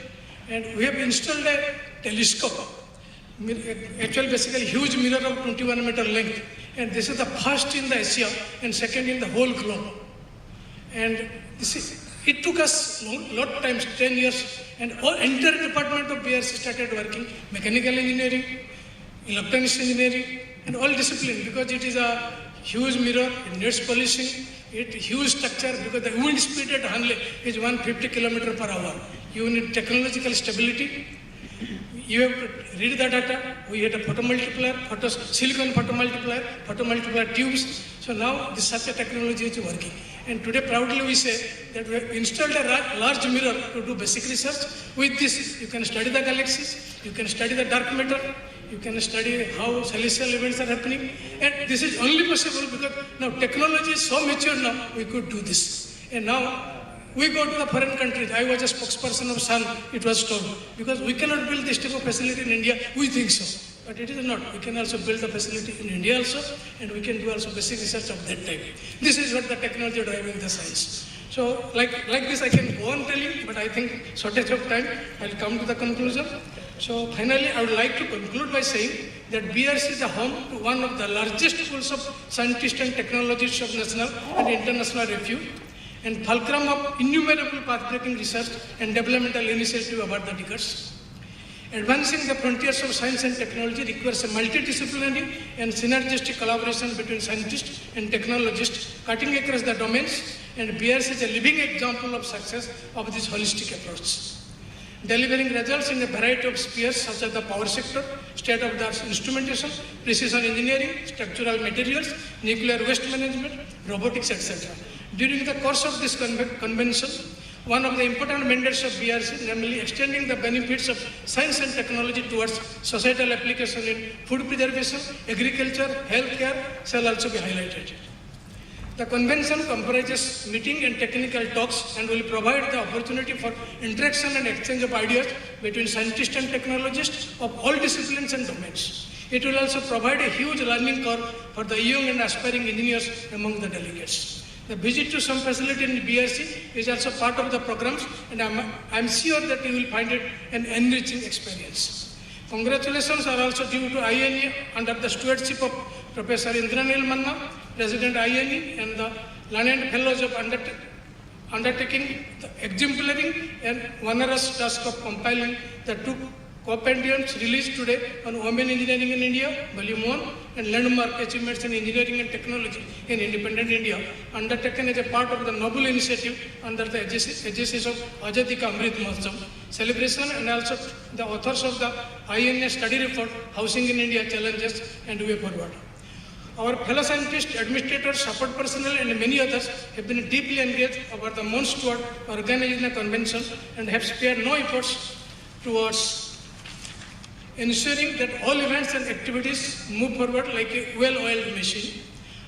and we have installed a telescope. Actually, basically, huge mirror of 21-meter length, and this is the first in the Asia and second in the whole globe. And it took us a lot of times, 10 years, and all entire department of BRC started working, mechanical engineering, electronics engineering, and all discipline, because it is a huge mirror, it needs polishing, it huge structure, because the wind speed at Hanle is 150 km per hour. You need technological stability. You have to read the data. We had a photomultiplier, silicon photomultiplier tubes. So now this such a technology is working. And today proudly we say that we have installed a large mirror to do basic research. With this, you can study the galaxies, you can study the dark matter, you can study how celestial events are happening. And this is only possible because now technology is so mature now, we could do this. And now we go to the foreign countries. I was a spokesperson of Sun, it was told. Because we cannot build this type of facility in India, we think so. But it is not. We can also build a facility in India also, and we can do also basic research of that type. This is what the technology driving the science. So like this I can go on telling, but I think shortage of time, I'll come to the conclusion. So finally, I would like to conclude by saying that BRC is the home to one of the largest pools of scientists and technologists of national and international repute, and fulcrum of innumerable path-breaking research and developmental initiatives over the decades. Advancing the frontiers of science and technology requires a multidisciplinary and synergistic collaboration between scientists and technologists cutting across the domains, and BRC is a living example of success of this holistic approach. Delivering results in a variety of spheres such as the power sector, state-of-the-art instrumentation, precision engineering, structural materials, nuclear waste management, robotics, etc. During the course of this convention, one of the important mandates of BRC, namely extending the benefits of science and technology towards societal application in food preservation, agriculture, healthcare, shall also be highlighted. The convention comprises meeting and technical talks and will provide the opportunity for interaction and exchange of ideas between scientists and technologists of all disciplines and domains. It will also provide a huge learning curve for the young and aspiring engineers among the delegates. The visit to some facility in BRC is also part of the programs, and I'm sure that you will find it an enriching experience. Congratulations are also due to INAE under the stewardship of Professor Indranil Manna, President INAE, and the learned fellows of undertaking the exemplary and onerous task of compiling the compendiums released today on Women Engineering in India, Volume 1, and Landmark Achievements in Engineering and Technology in Independent India, undertaken as a part of the noble initiative under the aegis of Azadi Ka Amrit Mahotsav celebration, and also the authors of the INAE study report, Housing in India Challenges and Way Forward. Our fellow scientists, administrators, support personnel, and many others have been deeply engaged over the months toward organizing the convention and have spared no efforts towards ensuring that all events and activities move forward like a well-oiled machine.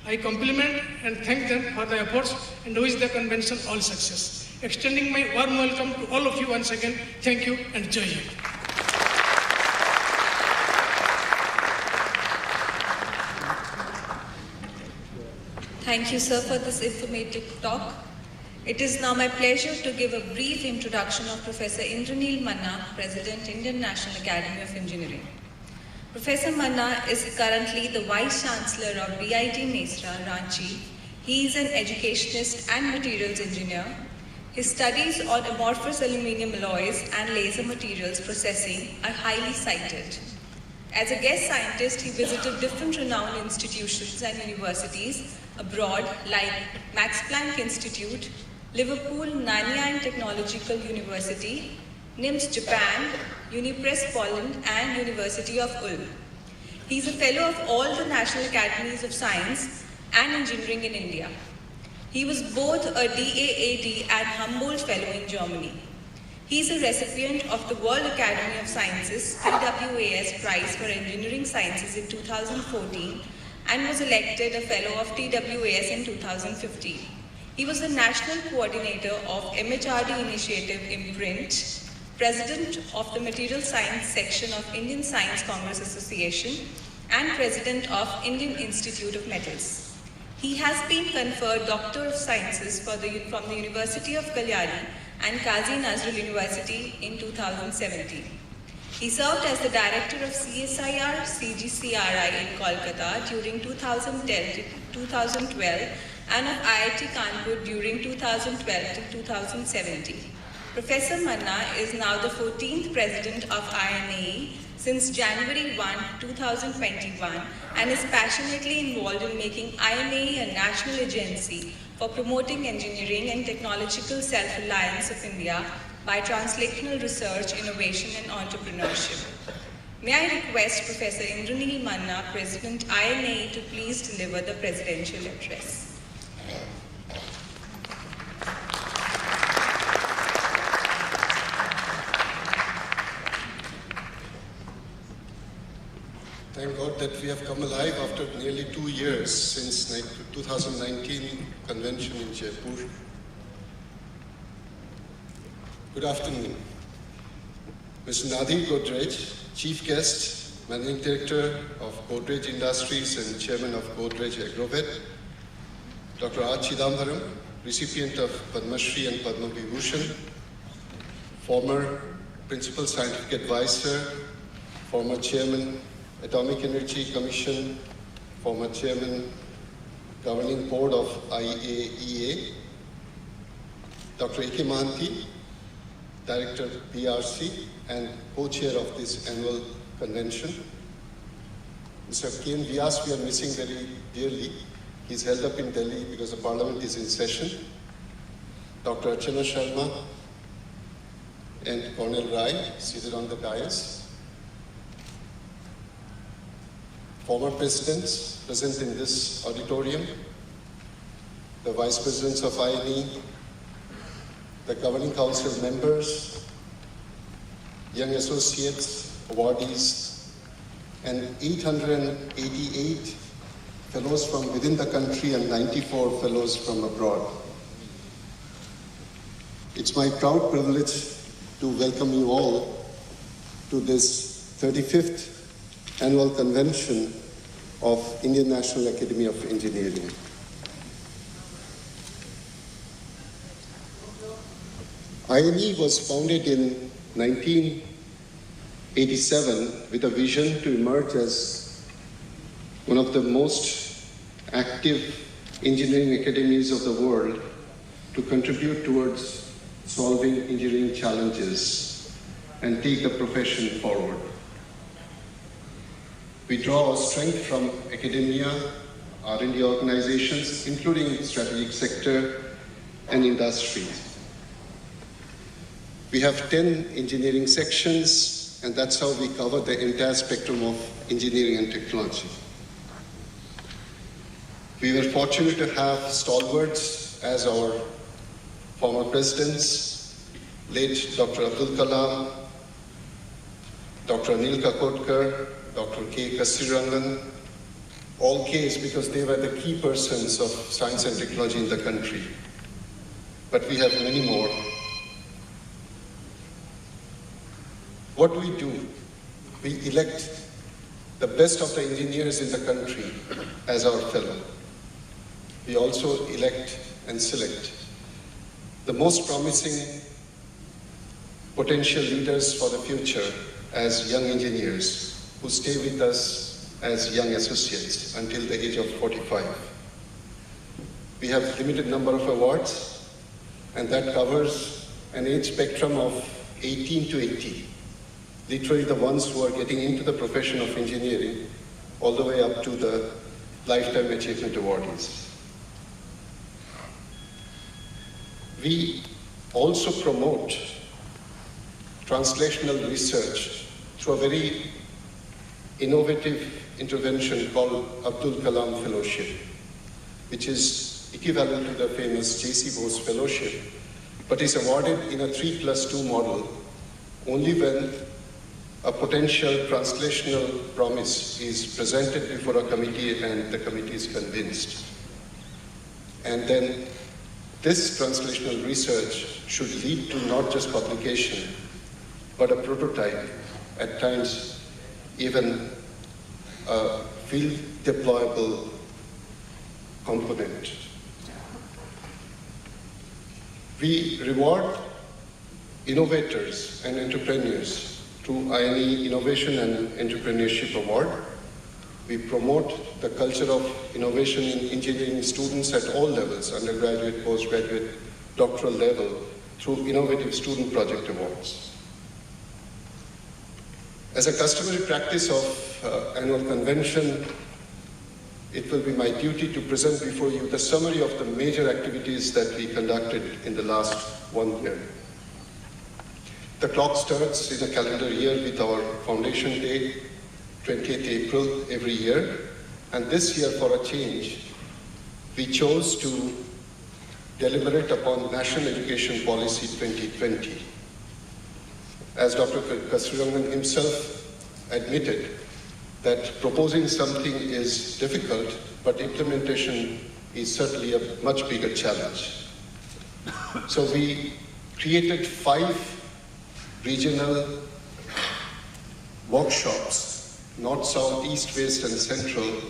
I compliment and thank them for the efforts and wish the convention all success. Extending my warm welcome to all of you once again. Thank you and Jai Hind. Thank you, sir, for this informative talk. It is now my pleasure to give a brief introduction of Professor Indraneel Manna, President, Indian National Academy of Engineering. Professor Manna is currently the Vice Chancellor of BIT Mesra, Ranchi. He is an educationist and materials engineer. His studies on amorphous aluminium alloys and laser materials processing are highly cited. As a guest scientist, he visited different renowned institutions and universities abroad like Max Planck Institute, Liverpool Nanyang Technological University, NIMS Japan, Unipress Poland, and University of Ulm. He is a fellow of all the National Academies of Science and Engineering in India. He was both a DAAD and Humboldt Fellow in Germany. He is a recipient of the World Academy of Sciences TWAS Prize for Engineering Sciences in 2014 and was elected a Fellow of TWAS in 2015. He was the National Coordinator of MHRD Initiative Imprint, President of the Material Science Section of Indian Science Congress Association, and President of Indian Institute of Metals. He has been conferred Doctor of Sciences from the University of Kalyani and Kazi Nazrul University in 2017. He served as the Director of CSIR CGCRI in Kolkata during 2010 to 2012 and of IIT Kanpur during 2012 to 2017. Professor Manna is now the 14th President of INAE since January 1, 2021 and is passionately involved in making INAE a national agency for promoting engineering and technological self-reliance of India by translational research, innovation and entrepreneurship. May I request Professor Indraneel Manna, President INAE, to please deliver the presidential address. Thank God that we have come alive after nearly 2 years since 2019 convention in Jaipur. Good afternoon. Mr. Nadir Godrej, Chief Guest, Managing Director of Godrej Industries and Chairman of Godrej Agrovet, Dr. R. Chidambaram, recipient of Padma Shri and Padma Vibhushan, former Principal Scientific Advisor, former Chairman, Atomic Energy Commission, former Chairman, Governing Board of IAEA, Dr. A.K. Mahanti, Director BARC and co-chair of this annual convention. Mr. K.N. Vyas, we are missing very dearly. He's held up in Delhi because the Parliament is in session. Dr. Archana Sharma and Cornel Rai, seated on the dais. Former presidents present in this auditorium, the vice presidents of INAE, the governing council members, young associates, awardees, and 888 fellows from within the country and 94 fellows from abroad. It's my proud privilege to welcome you all to this 35th annual convention of Indian National Academy of Engineering. INAE was founded in 1987 with a vision to emerge as one of the most active engineering academies of the world to contribute towards solving engineering challenges and take the profession forward. We draw our strength from academia, R&D organizations, including strategic sector and industries. We have 10 engineering sections, and that's how we cover the entire spectrum of engineering and technology. We were fortunate to have stalwarts as our former presidents, late Dr. Abdul Kalam, Dr. Anil Kakotkar, Dr. K. Kasturirangan, all Ks because they were the key persons of science and technology in the country. But we have many more. What we do, we elect the best of the engineers in the country as our fellow. We also elect and select the most promising potential leaders for the future as young engineers who stay with us as young associates until the age of 45. We have a limited number of awards, and that covers an age spectrum of 18 to 80. Literally the ones who are getting into the profession of engineering, all the way up to the Lifetime Achievement Awardees. We also promote translational research through a very innovative intervention called Abdul Kalam Fellowship, which is equivalent to the famous J.C. Bose Fellowship, but is awarded in a 3+2 model only when a potential translational promise is presented before a committee and the committee is convinced. And then this translational research should lead to not just publication, but a prototype, at times even a field deployable component. We reward innovators and entrepreneurs through INAE Innovation and Entrepreneurship Award. We promote the culture of innovation in engineering students at all levels, undergraduate, postgraduate, doctoral level, through innovative student project awards. As a customary practice of annual convention, it will be my duty to present before you the summary of the major activities that we conducted in the last 1 year. The clock starts in a calendar year with our Foundation Day, 20th April every year, and this year, for a change, we chose to deliberate upon National Education Policy 2020. As Dr. Kasturirangan himself admitted, that proposing something is difficult, but implementation is certainly a much bigger challenge. So we created 5 regional workshops, North, South, East, West, and Central,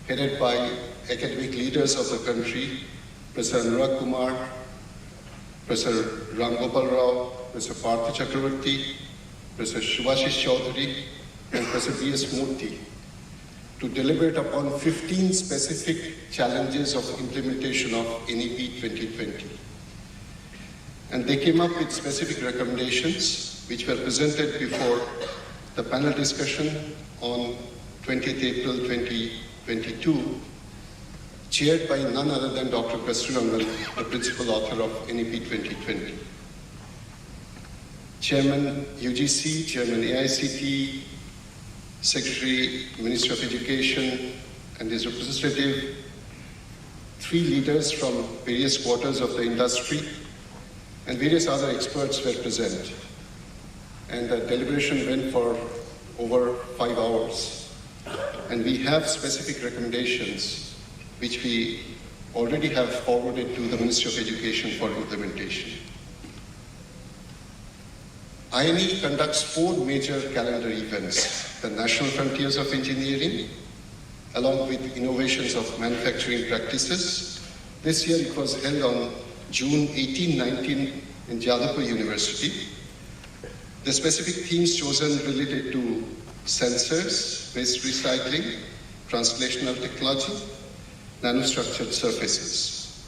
headed by academic leaders of the country, Professor Anurag Kumar, Professor Ram Gopal Rao, Professor Partha Chakravarti, Professor Shubhashish Chaudhary, and Professor B.S. Murthy, to deliberate upon 15 specific challenges of implementation of NEP 2020. And they came up with specific recommendations which were presented before the panel discussion on 20th April 2022, chaired by none other than Dr. Kasturirangan, the principal author of NEP 2020. Chairman UGC, Chairman AICT, Secretary, Minister of Education, and his representative, 3 leaders from various quarters of the industry, and various other experts were present. And the deliberation went for over 5 hours. And we have specific recommendations which we already have forwarded to the Ministry of Education for implementation. INAE conducts 4 major calendar events: the National Frontiers of Engineering, along with Innovations of Manufacturing Practices. This year it was held on June 18-19 in Jadavpur University. The specific themes chosen related to sensors, waste recycling, translational technology, nanostructured surfaces.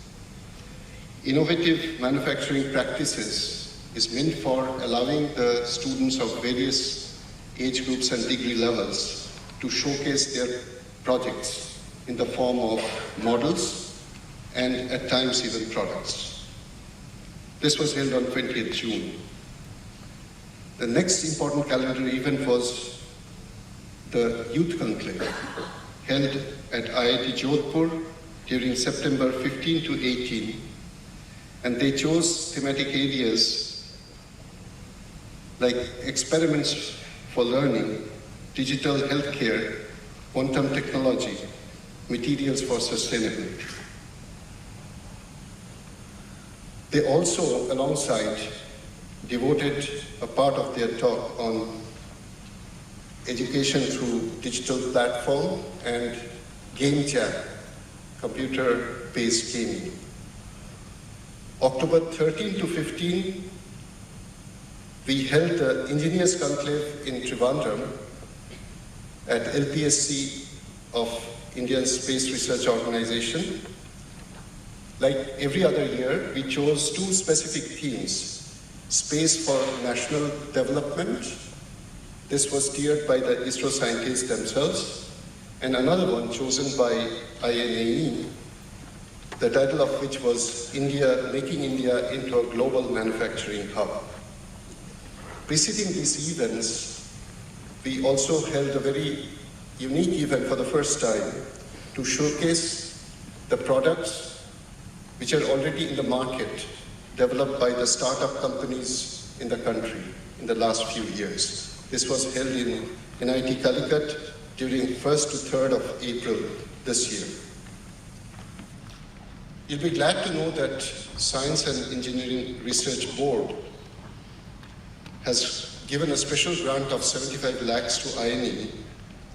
Innovative manufacturing practices is meant for allowing the students of various age groups and degree levels to showcase their projects in the form of models and at times even products. This was held on 20th June. The next important calendar event was the Youth Conclave, held at IIT Jodhpur during September 15 to 18, and they chose thematic areas like experiments for learning, digital healthcare, quantum technology, materials for sustainability. They also, alongside, devoted a part of their talk on education through digital platform and Game Jam, computer-based gaming. October 13 to 15, we held the Engineers Conclave in Trivandrum at LPSC of Indian Space Research Organization. Like every other year, we chose two specific themes: space for national development. This was steered by the ISRO scientists themselves, and another one chosen by INAE, the title of which was Making India into a Global Manufacturing Hub. Preceding these events, we also held a very unique event for the first time to showcase the products which are already in the market, developed by the startup companies in the country in the last few years. This was held in NIT Calicut during 1st to 3rd of April this year. You'll be glad to know that Science and Engineering Research Board has given a special grant of 75 lakhs to INAE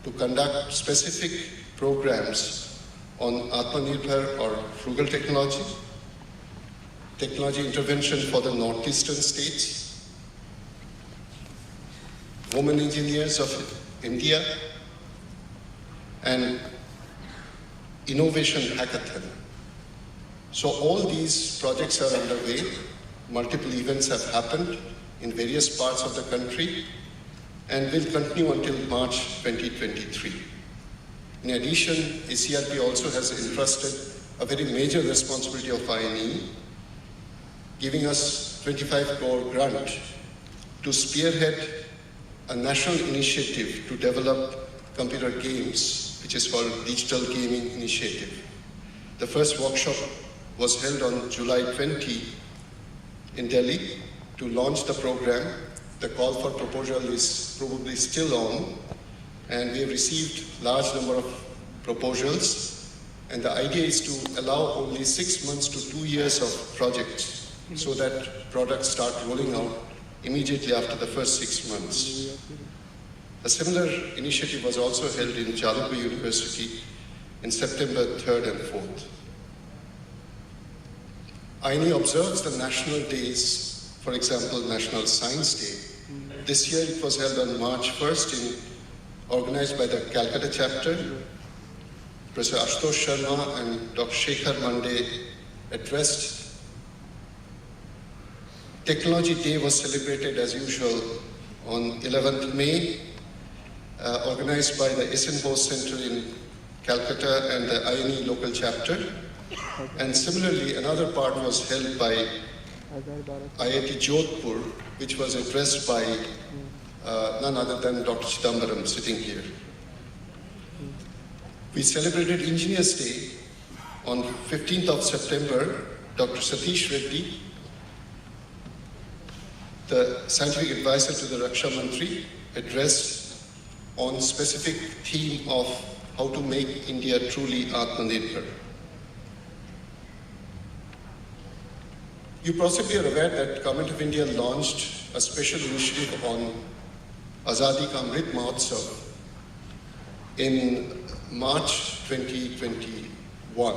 to conduct specific programs on Atmanirbhar or frugal technology, technology intervention for the northeastern states, women engineers of India, and innovation hackathon. So all these projects are underway. Multiple events have happened in various parts of the country and will continue until March 2023. In addition, ACRP also has entrusted a very major responsibility of INAE, giving us 25 crore grant to spearhead a national initiative to develop computer games, which is called Digital Gaming Initiative. The first workshop was held on July 20 in Delhi to launch the program. The call for proposal is probably still on, and we have received large number of proposals, and the idea is to allow only 6 months to 2 years of projects so that products start rolling out immediately after the first 6 months. A similar initiative was also held in Jalapur University in September 3rd and 4th. INAE observes the national days, for example, National Science Day. This year it was held on March 1st, organized by the Calcutta chapter. Professor Ashutosh Sharma and Dr. Shekhar Mande addressed. Technology Day was celebrated as usual on 11th May, organized by the SN Bose Center in Calcutta and the INAE local chapter. And similarly, another part was held by IIT Jodhpur, which was addressed by none other than Dr. Chidambaram sitting here. We celebrated Engineers Day on 15th of September. Dr. Satish Reddy, the scientific advisor to the Raksha Mantri, addressed on specific theme of how to make India truly Atmanirbhar. You possibly are aware that Government of India launched a special initiative on Azadi Ka Amrit Mahotsav in March 2021.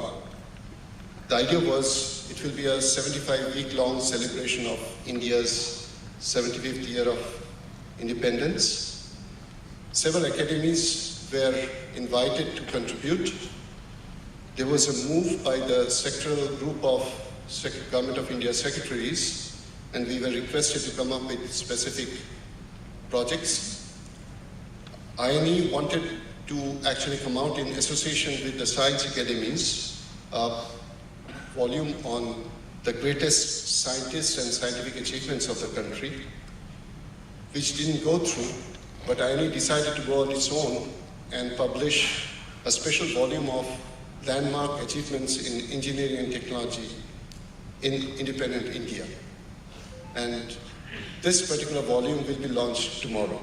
The idea was it will be a 75-week-long celebration of India's 75th year of independence. Several academies were invited to contribute. There was a move by the sectoral group of Government of India secretaries and we were requested to come up with specific projects. INAE wanted to actually come out in association with the science academies, a volume on the greatest scientists and scientific achievements of the country, which didn't go through, but INAE decided to go on its own and publish a special volume of landmark achievements in engineering and technology in independent India. And this particular volume will be launched tomorrow.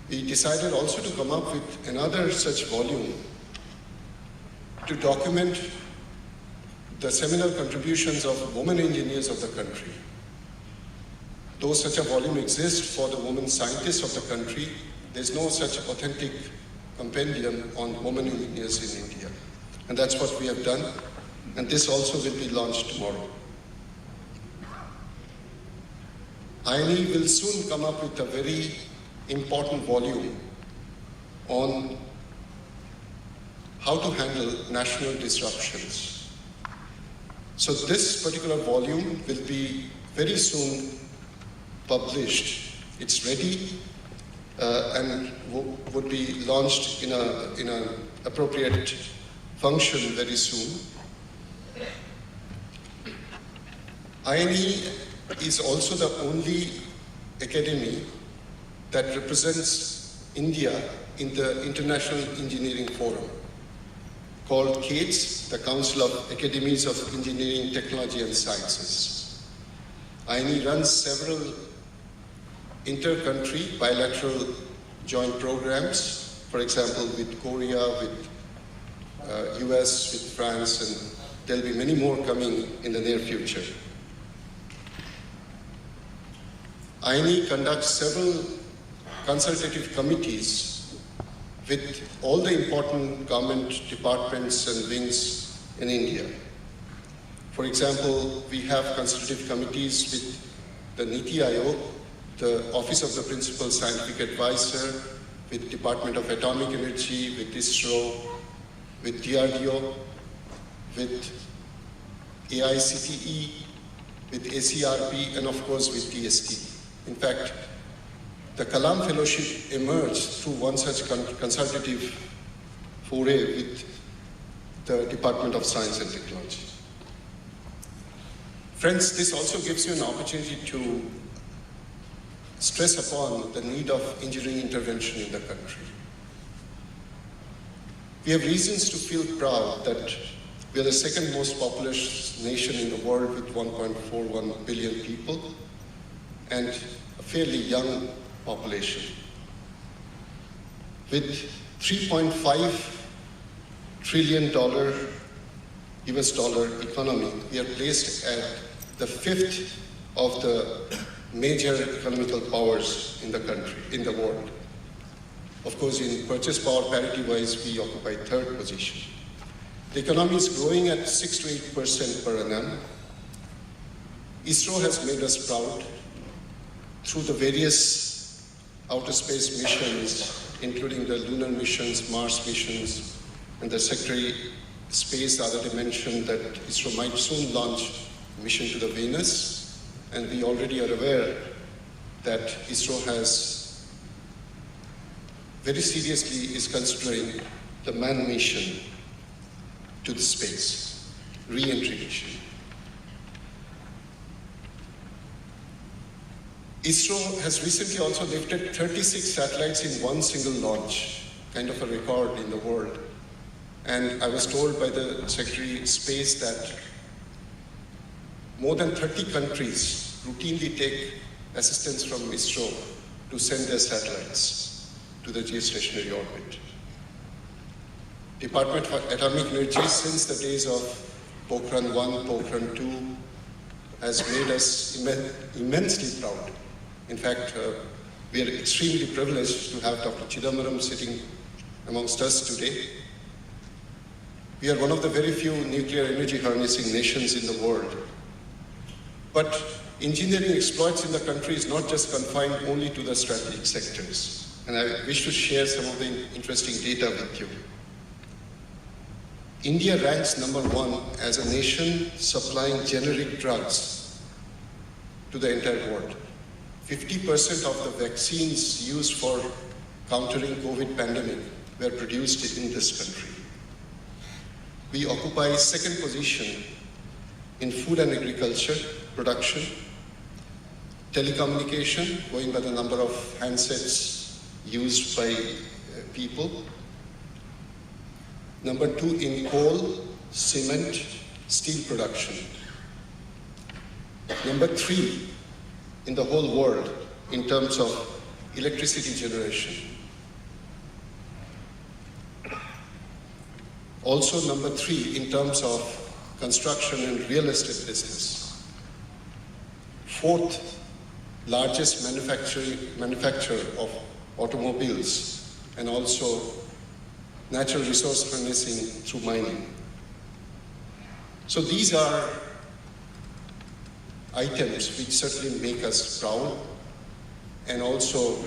We decided also to come up with another such volume to document the seminal contributions of women engineers of the country. Though such a volume exists for the women scientists of the country, there's no such authentic compendium on women engineers in India. And that's what we have done, and this also will be launched tomorrow. INAE will soon come up with a very important volume on how to handle national disruptions. So this particular volume will be very soon published. It's ready and would be launched in an appropriate function very soon. INAE is also the only academy that represents India in the International Engineering Forum, called CATES, the Council of Academies of Engineering, Technology and Sciences. INAE runs several inter-country bilateral joint programs, for example, with Korea, with US, with France, and there'll be many more coming in the near future. INAE conducts several consultative committees with all the important government departments and wings in India. For example, we have consultative committees with the NITI Aayog, the Office of the Principal Scientific Advisor, with Department of Atomic Energy, with ISRO, with DRDO, with AICTE, with ACRP, and of course with TST. In fact, the Kalam Fellowship emerged through one such consultative foray with the Department of Science and Technology. Friends, this also gives you an opportunity to stress upon the need of engineering intervention in the country. We have reasons to feel proud that we are the second most populous nation in the world with 1.41 billion people and a fairly young population. With $3.5 trillion US dollar economy, we are placed at the 5th of the major economical powers in the country, in the world. Of course, in purchase power parity wise, we occupy 3rd position. The economy is growing at 6 to 8% per annum. ISRO has made us proud through the various outer space missions, including the lunar missions, Mars missions, and the Secretary Space the other day mentioned that ISRO might soon launch a mission to the Venus. And we already are aware that ISRO has very seriously is considering the manned mission to the space, re-entry mission. ISRO has recently also lifted 36 satellites in one single launch, kind of a record in the world. And I was told by the Secretary of Space that more than 30 countries routinely take assistance from ISRO to send their satellites to the geostationary orbit. Department of Atomic Energy, since the days of Pokhran 1, Pokhran 2, has made us immensely proud. In fact, we are extremely privileged to have Dr. Chidambaram sitting amongst us today. We are one of the very few nuclear energy harnessing nations in the world. But engineering exploits in the country is not just confined only to the strategic sectors. And I wish to share some of the interesting data with you. India ranks #1 as a nation supplying generic drugs to the entire world. 50% of the vaccines used for countering COVID pandemic were produced in this country. We occupy second position in food and agriculture production, telecommunication, going by the number of handsets used by people. Number 2 in coal, cement, steel production. Number 3 in the whole world in terms of electricity generation. Also number 3 in terms of construction and real estate business. 4th largest manufacturer of automobiles and also natural resource harnessing through mining. So these are items which certainly make us proud and also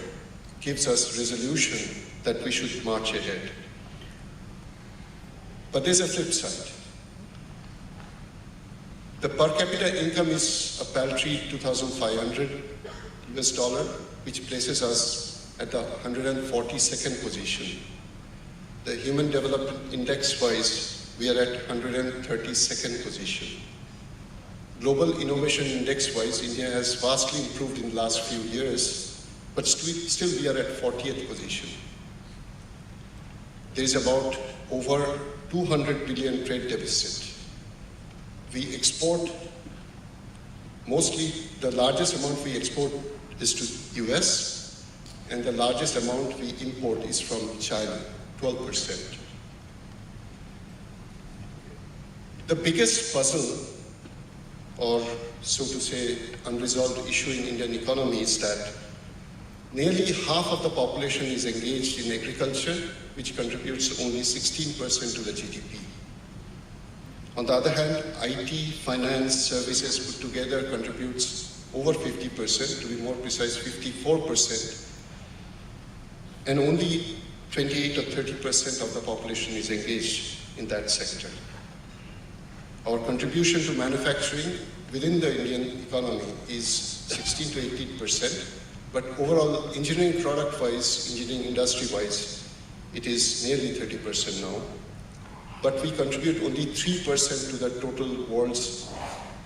gives us resolution that we should march ahead. But there's a flip side. The per capita income is a paltry $2,500 US, which places us at the 142nd position. The Human Development Index-wise, we are at 132nd position. Global Innovation Index-wise, India has vastly improved in the last few years, but still we are at 40th position. There is about over 200 billion trade deficit. We export, mostly the largest amount we export is to US, and the largest amount we import is from China, 12%. The biggest puzzle, or so to say, unresolved issue in Indian economy is that nearly half of the population is engaged in agriculture, which contributes only 16% to the GDP. On the other hand, IT, finance, services put together contributes over 50%, to be more precise, 54%, and only 28 or 30% of the population is engaged in that sector. Our contribution to manufacturing within the Indian economy is 16 to 18%, but overall engineering product-wise, engineering industry-wise, it is nearly 30% now. But we contribute only 3% to the total world's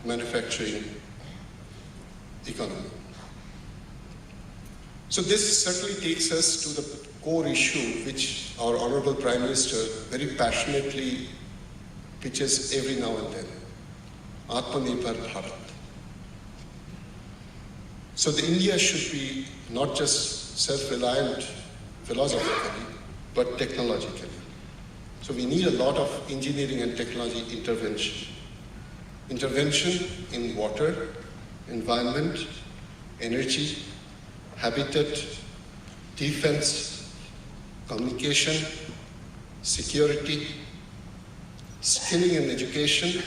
manufacturing economy. So this certainly takes us to the core issue which our Honorable Prime Minister very passionately pitches every now and then, Atmanirbhar Bharat. So the India should be not just self-reliant philosophically, but technologically. So we need a lot of engineering and technology intervention. Intervention in water, environment, energy, habitat, defense, communication, security, skilling and education,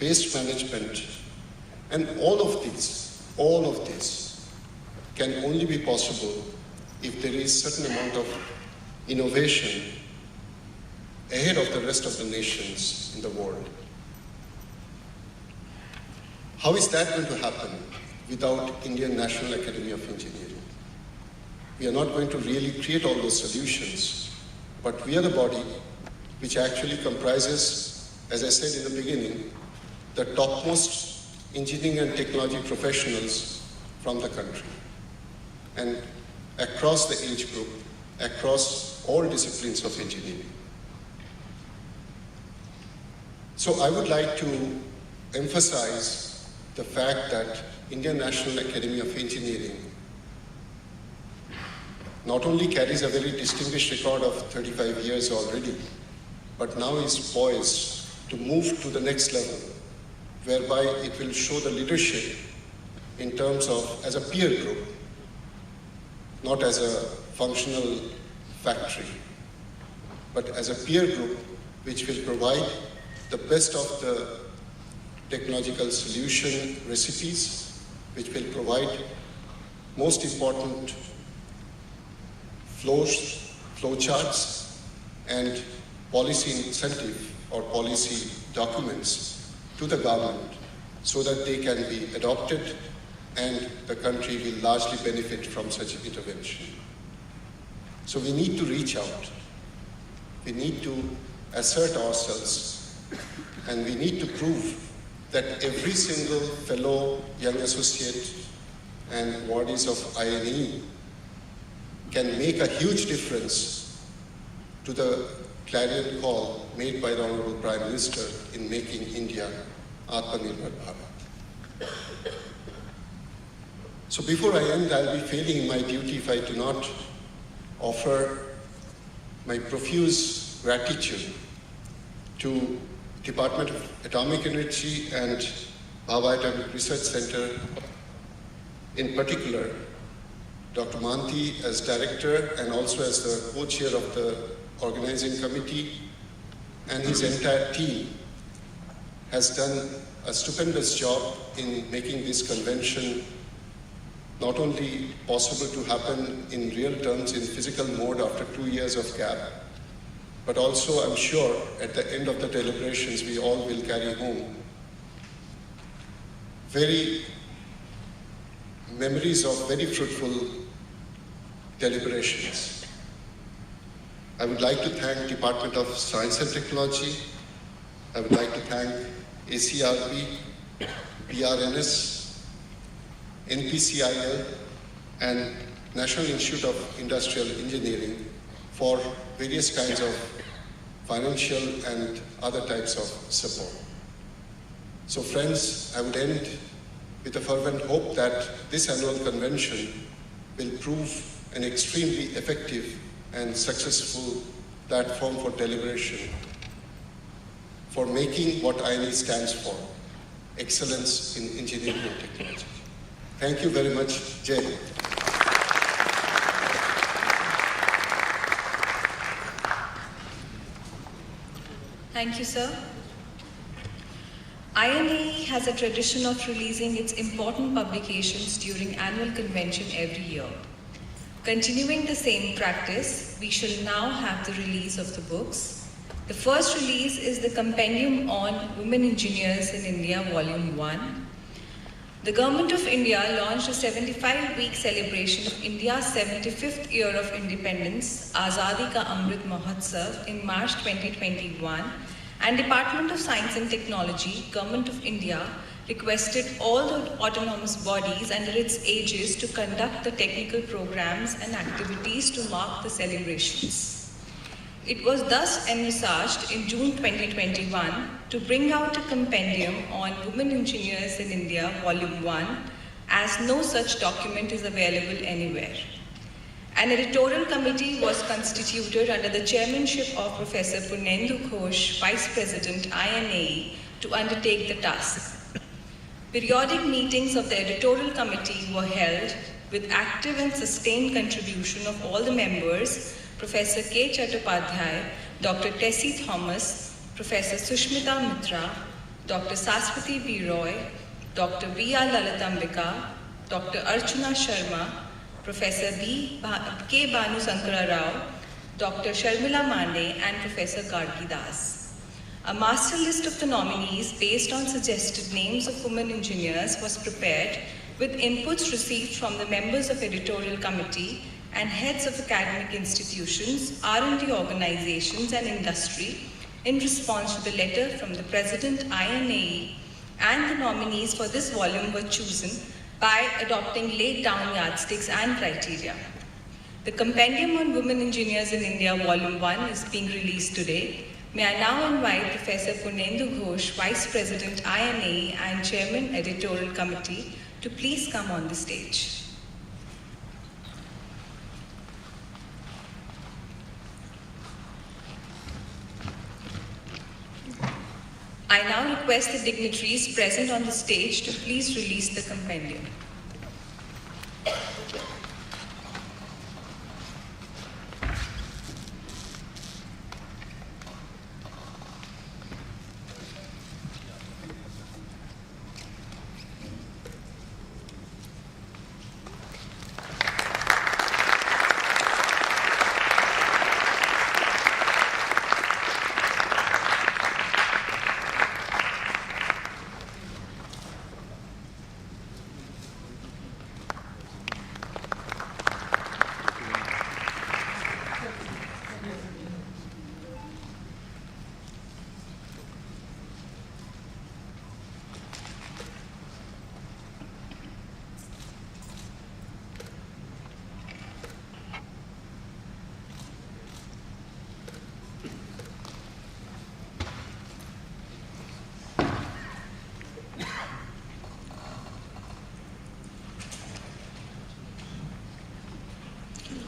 waste management, and all of this can only be possible if there is certain amount of innovation ahead of the rest of the nations in the world. How is that going to happen without Indian National Academy of Engineering? We are not going to really create all those solutions, but we are the body which actually comprises, as I said in the beginning, the topmost engineering and technology professionals from the country. And across the age group, across all disciplines of engineering. So I would like to emphasize the fact that Indian National Academy of Engineering not only carries a very distinguished record of 35 years already, but now is poised to move to the next level, whereby it will show the leadership in terms of, as a peer group, not as a functional factory, but as a peer group which will provide the best of the technological solution recipes, which will provide most important flow charts and policy incentive or policy documents to the government so that they can be adopted and the country will largely benefit from such intervention. So we need to reach out. We need to assert ourselves, and we need to prove that every single fellow young associate and awardees of INAE can make a huge difference to the clarion call made by the Honorable Prime Minister in making India Atmanirbhar Bharat. So before I end, I'll be failing in my duty if I do not offer my profuse gratitude to Department of Atomic Energy and Bhabha Atomic Research Center, in particular, Dr. Manti as director and also as the co-chair of the organizing committee, and his entire team has done a stupendous job in making this convention not only possible to happen in real terms in physical mode after 2 years of gap, but also I'm sure at the end of the deliberations we all will carry home memories of very fruitful deliberations. I would like to thank Department of Science and Technology. I would like to thank ACRB, BRNS, NPCIL, and National Institute of Industrial Engineering for various kinds of financial and other types of support. So friends, I would end with a fervent hope that this annual convention will prove an extremely effective and successful platform for deliberation, for making what INAE stands for, excellence in engineering and technology. Thank you very much. Jai Hind. Thank you, sir. INAE has a tradition of releasing its important publications during annual convention every year. Continuing the same practice, we shall now have the release of the books. The first release is the Compendium on Women Engineers in India, Volume 1. The Government of India launched a 75-week celebration of India's 75th year of independence, Azadi Ka Amrit Mahotsav, in March 2021, and Department of Science and Technology, Government of India, requested all the autonomous bodies under its aegis to conduct the technical programs and activities to mark the celebrations. It was thus envisaged in June 2021 to bring out a compendium on Women Engineers in India, Volume 1, as no such document is available anywhere. An editorial committee was constituted under the chairmanship of Professor Purnendu Ghosh, Vice President, INAE, to undertake the task. Periodic meetings of the editorial committee were held with active and sustained contribution of all the members, Professor K. Chattopadhyay, Dr. Tessie Thomas, Professor Sushmita Mitra, Dr. Saswati B. Roy, Dr. V. R. Lalitambika, Dr. Archana Sharma, Professor K. Banu Sankara Rao, Dr. Sharmila Mande, and Professor Gargi Das. A master list of the nominees based on suggested names of women engineers was prepared with inputs received from the members of editorial committee and heads of academic institutions, R&D organizations and industry in response to the letter from the President INAE, and the nominees for this volume were chosen by adopting laid down yardsticks and criteria. The Compendium on Women Engineers in India Volume 1 is being released today. May I now invite Professor Purnendu Ghosh, Vice President INAE and Chairman Editorial Committee, to please come on the stage. I now request the dignitaries present on the stage to please release the compendium.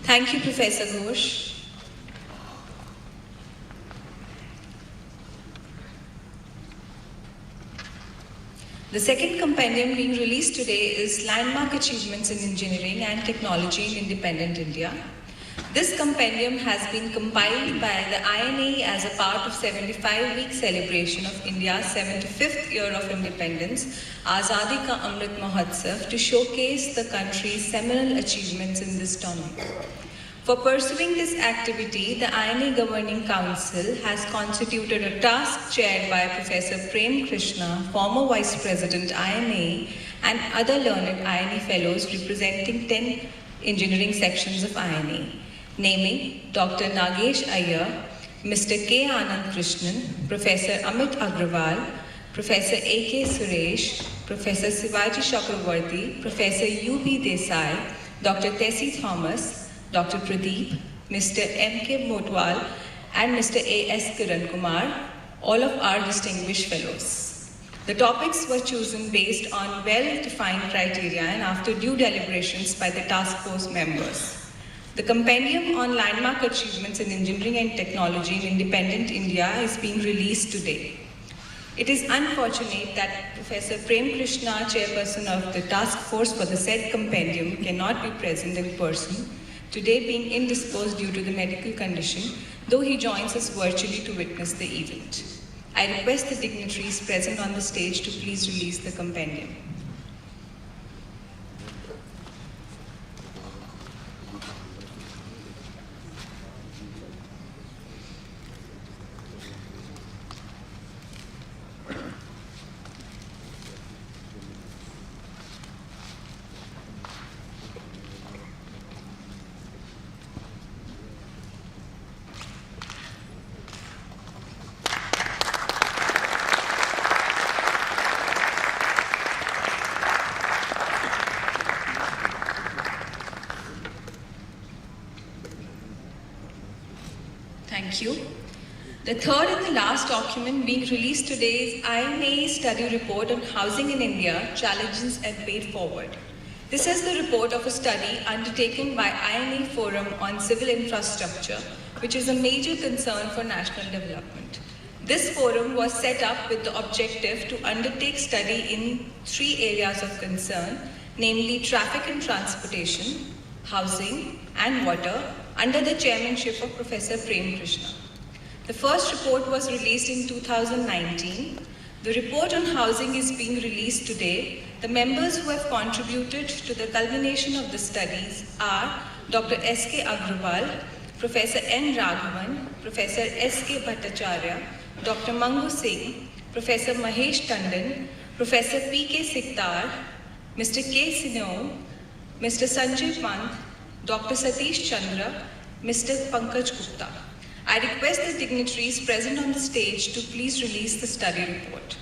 Thank you, Professor Ghosh. The second compendium being released today is Landmark Achievements in Engineering and Technology in Independent India. This compendium has been compiled by the INAE as a part of 75-week celebration of India's 75th year of independence, Azadi Ka Amrit Mahotsav, to showcase the country's seminal achievements in this domain. For pursuing this activity, the INAE Governing Council has constituted a task chaired by Professor Prem Krishna, former Vice President INAE, and other learned INAE Fellows representing 10 engineering sections of INAE, naming Dr. Nagesh Iyer, Mr. K. Anand Krishnan, Professor Amit Agrawal, Professor A.K. Suresh, Professor Sivaji Chakravarti, Professor U.B. Desai, Dr. Tessie Thomas, Dr. Pradeep, Mr. M.K. Motwal, and Mr. A.S. Kiran Kumar, all of our distinguished fellows. The topics were chosen based on well-defined criteria and after due deliberations by the task force members. The compendium on landmark achievements in engineering and technology in independent India is being released today. It is unfortunate that Professor Prem Krishna, chairperson of the task force for the said compendium, cannot be present in person, today being indisposed due to the medical condition, though he joins us virtually to witness the event. I request the dignitaries present on the stage to please release the compendium. Thank you. The third and the last document being released today is INAE Study Report on Housing in India, Challenges and Way Forward. This is the report of a study undertaken by INAE Forum on Civil Infrastructure, which is a major concern for national development. This forum was set up with the objective to undertake study in 3 areas of concern, namely traffic and transportation, housing, and water, under the chairmanship of Professor Prem Krishna. The first report was released in 2019. The report on housing is being released today. The members who have contributed to the culmination of the studies are Dr. S.K. Agrawal, Professor N. Raghavan, Professor S.K. Bhattacharya, Dr. Mangu Singh, Professor Mahesh Tandon, Professor P.K. Siktar, Mr. K. Sineo, Mr. Sanjay Pant, Dr. Satish Chandra, Mr. Pankaj Gupta. I request the dignitaries present on the stage to please release the study report.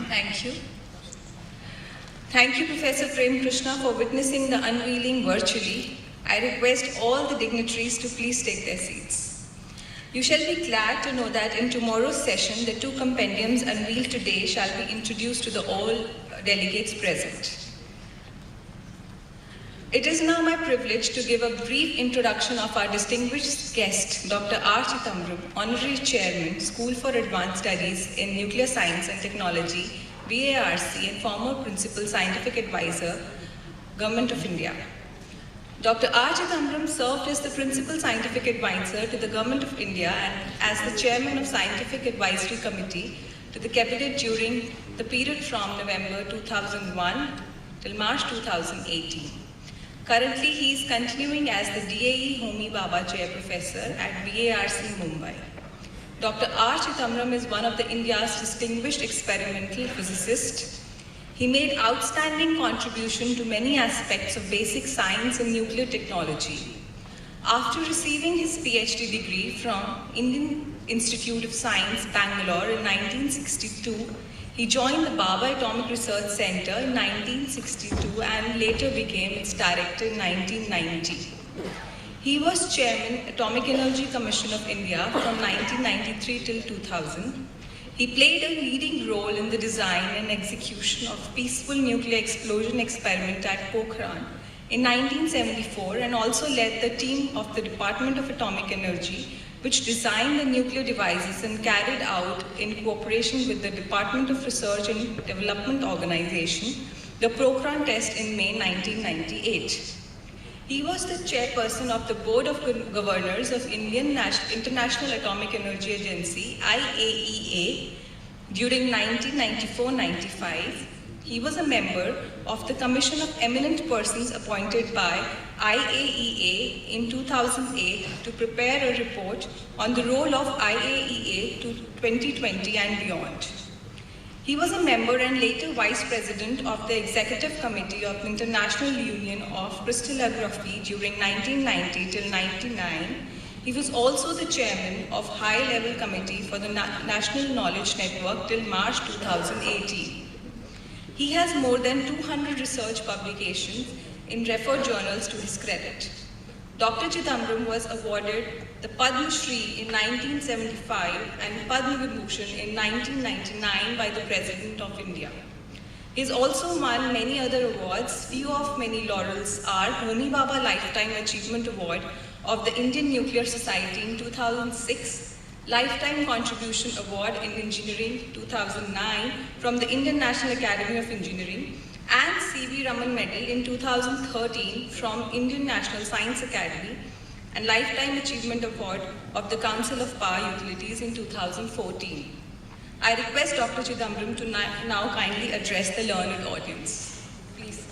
Thank you. Thank you, Professor Prem Krishna, for witnessing the unveiling virtually. I request all the dignitaries to please take their seats. You shall be glad to know that in tomorrow's session, the 2 compendiums unveiled today shall be introduced to the all delegates present. It is now my privilege to give a brief introduction of our distinguished guest, Dr. R. Chidambaram, Honorary Chairman, School for Advanced Studies in Nuclear Science and Technology, BARC, and former Principal Scientific Advisor, Government of India. Dr. R. Chidambaram served as the Principal Scientific Advisor to the Government of India and as the Chairman of Scientific Advisory Committee to the Cabinet during the period from November 2001 till March 2018. Currently, he is continuing as the DAE Homi Bhabha Chair Professor at BARC Mumbai. Dr. R. Chidambaram is one of India's distinguished experimental physicists. He made outstanding contribution to many aspects of basic science and nuclear technology. After receiving his PhD degree from Indian Institute of Science, Bangalore in 1962, he joined the Bhabha Atomic Research Center in 1962 and later became its director in 1990. He was Chairman, Atomic Energy Commission of India from 1993 till 2000. He played a leading role in the design and execution of peaceful nuclear explosion experiment at Pokhran in 1974 and also led the team of the Department of Atomic Energy, which designed the nuclear devices and carried out, in cooperation with the Department of Research and Development Organization, the Pokhran test in May 1998. He was the chairperson of the Board of Governors of International Atomic Energy Agency, IAEA, during 1994-95. He was a member of the Commission of Eminent Persons appointed by IAEA in 2008 to prepare a report on the role of IAEA to 2020 and beyond. He was a member and later vice president of the Executive Committee of the International Union of Crystallography during 1990 till 1999. He was also the chairman of High-Level Committee for the National Knowledge Network till March 2018. He has more than 200 research publications in referred journals to his credit. Dr. Chidambaram was awarded the Padma Shri in 1975 and Padma Vibhushan in 1999 by the President of India. He has also won many other awards. Few of many laurels are Homi Bhabha Lifetime Achievement Award of the Indian Nuclear Society in 2006, Lifetime Contribution Award in Engineering 2009 from the Indian National Academy of Engineering, and C.V. Raman Medal in 2013 from Indian National Science Academy, and Lifetime Achievement Award of the Council of Power Utilities in 2014. I request Dr. Chidambaram to now kindly address the learned audience. Please.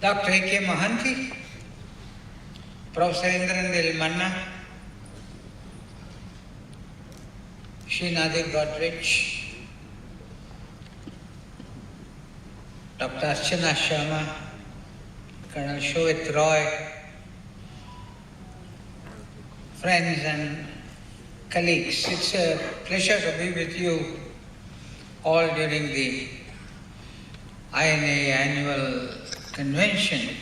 Dr. A.K. Mohanty, Professor Inaugural Manna, Shri Nadir Godrej, Dr. Archana Sharma, Colonel Shovit Roy, friends and colleagues, it's a pleasure to be with you all during the INAE annual convention,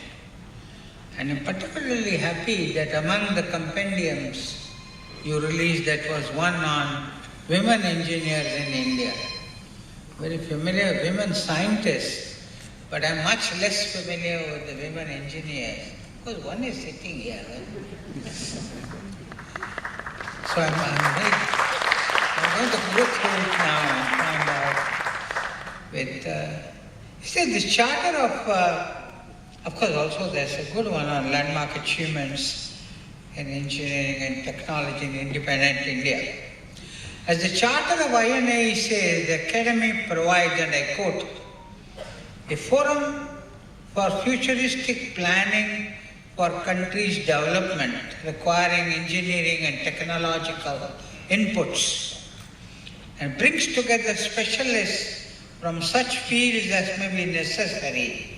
and I'm particularly happy that among the compendiums you released, that was one on women engineers in India. Very familiar with women scientists, but I'm much less familiar with the women engineers, because one is sitting here. So I'm going to go through it now and find out with this charter of course also there's a good one on landmark achievements in engineering and technology in independent India. As the charter of INAE says, the Academy provides, and I quote, a forum for futuristic planning for countries' development requiring engineering and technological inputs, and brings together specialists from such fields as may be necessary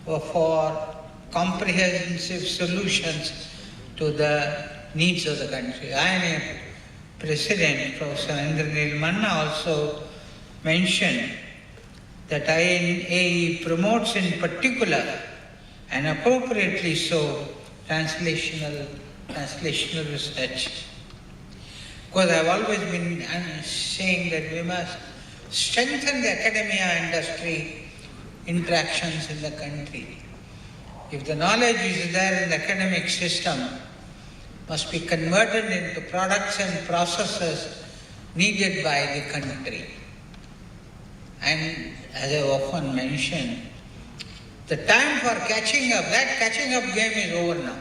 for comprehensive solutions to the needs of the country. INAE President, Professor Inaugural Manna, also mentioned that INAE promotes in particular, and appropriately so, translational research. Because I've always been saying that we must strengthen the academia industry interactions in the country. If the knowledge is there in the academic system, must be converted into products and processes needed by the country. And as I often mention, the time for catching up, that catching up game is over now.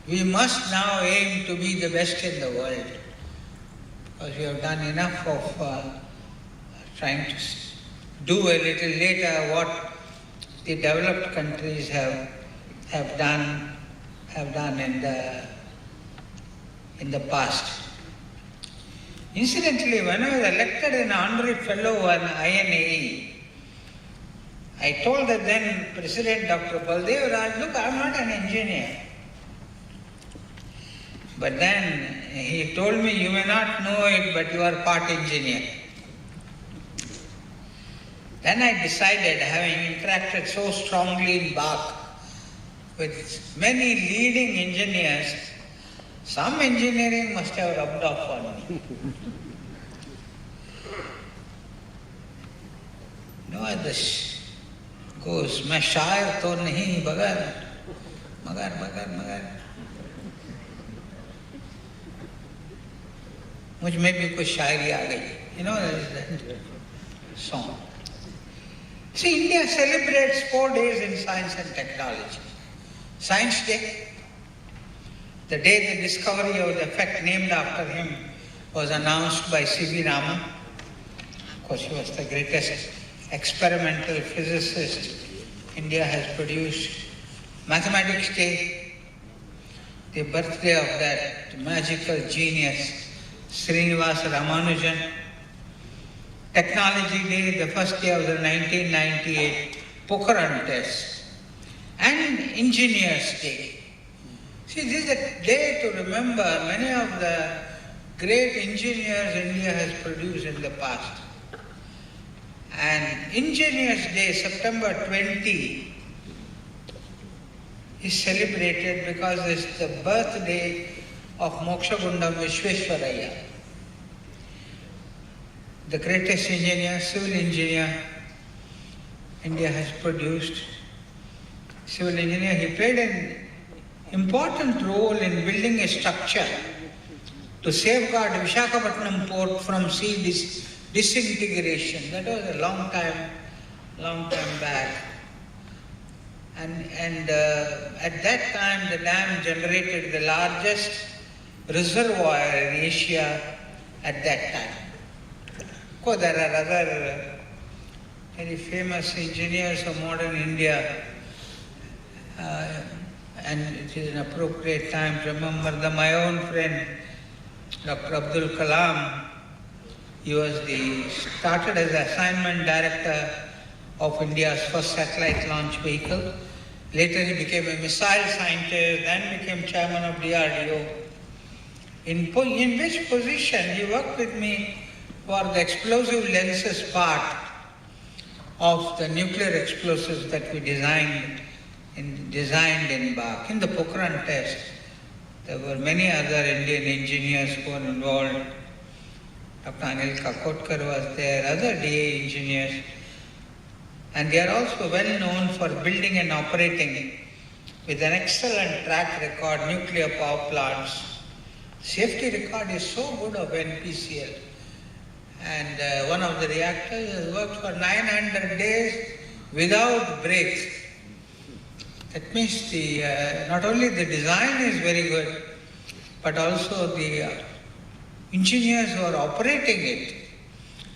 We must now aim to be the best in the world, because we have done enough of trying to do a little later what the developed countries have done in the past. Incidentally, when I was elected an honorary fellow on INAE, I told the then President Dr. Baldev Raj, look, I am not an engineer. But then he told me, you may not know it, but you are part engineer. Then I decided, having interacted so strongly in BARC with many leading engineers, some engineering must have rubbed off on me. No other goes, मैं शायर तो नहीं मगर मुझ में भी कुछ शायरी आ गई. You know that song. See, India celebrates 4 days in science and technology. Science Day, the day the discovery of the effect named after him was announced by C.V. Raman. Of course, he was the greatest experimental physicist India has produced. Mathematics Day, the birthday of that magical genius, Srinivasa Ramanujan. Technology Day, the first day of the 1998 Pokhran test. And Engineers Day. See, this is a day to remember many of the great engineers India has produced in the past. And Engineers Day, September 20, is celebrated because it's the birthday of Mokshagundam Vishweshwaraya, the greatest engineer, civil engineer India has produced. Civil engineer, he played an important role in building a structure to safeguard Visakhapatnam port from sea disintegration. That was a long time back. And at that time the dam generated the largest reservoir in Asia at that time. Of course, there are other very famous engineers of modern India, and it is an appropriate time to remember my own friend, Dr. Abdul Kalam. He started as assignment director of India's first satellite launch vehicle. Later he became a missile scientist, then became chairman of DRDO. In which position he worked with me for the explosive lenses part of the nuclear explosives that we designed in BARC. In the Pokhran test, there were many other Indian engineers who were involved. Dr. Anil Kakotkar was there, other DA engineers. And they are also well known for building and operating with an excellent track record nuclear power plants. Safety record is so good of NPCL. And one of the reactors has worked for 900 days without breaks. That means not only the design is very good, but also the engineers who are operating it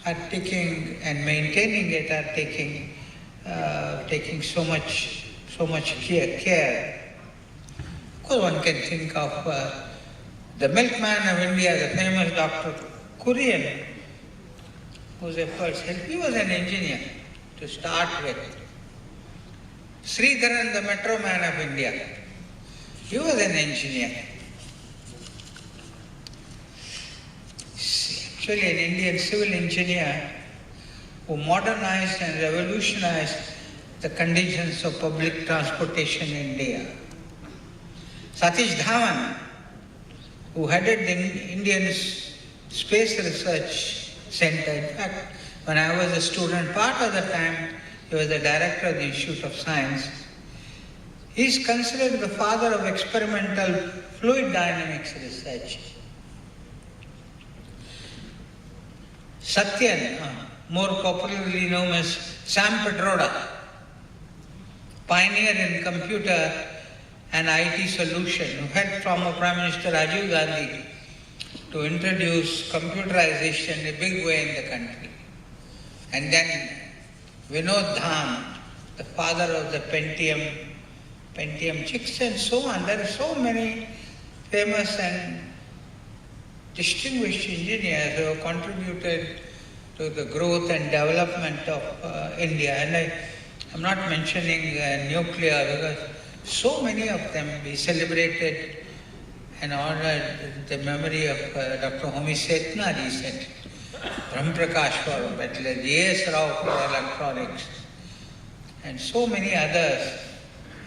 are taking and maintaining it are taking so much care. Of course, one can think of the milkman of India, the famous Dr. Kurian, whose efforts helped. He was an engineer to start with. Sridharan, the metro man of India, he was an engineer. Actually, an Indian civil engineer who modernized and revolutionized the conditions of public transportation in India. Satish Dhawan, who headed the Indian Space Research Center. In fact, when I was a student, part of the time, he was the director of the Institute of Science. He is considered the father of experimental fluid dynamics research. Satyan, more popularly known as Sam Pedroda, pioneer in computer and IT solution, who helped former Prime Minister Rajiv Gandhi to introduce computerization in a big way in the country. And then Vinod Dham, the father of the Pentium chicks and so on. There are so many famous and distinguished engineers who have contributed to the growth and development of India. And I'm not mentioning nuclear because so many of them we celebrated and honored the memory of Dr. Homi Setna recently, Ram Prakash for metal, J.S. Rao for electronics, and so many others.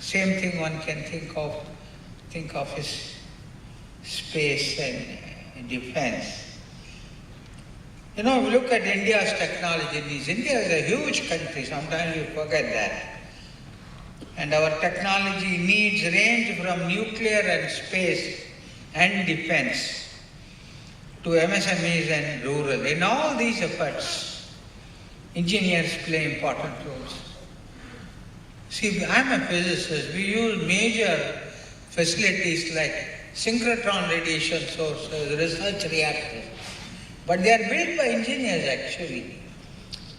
Same thing one can think of is space and defense. You know, we look at India's technology. India is a huge country. Sometimes we forget that. And our technology needs range from nuclear and space and defense to MSMEs and rural. In all these efforts, engineers play important roles. See, I'm a physicist. We use major facilities like synchrotron radiation sources, research reactors. But they are built by engineers actually.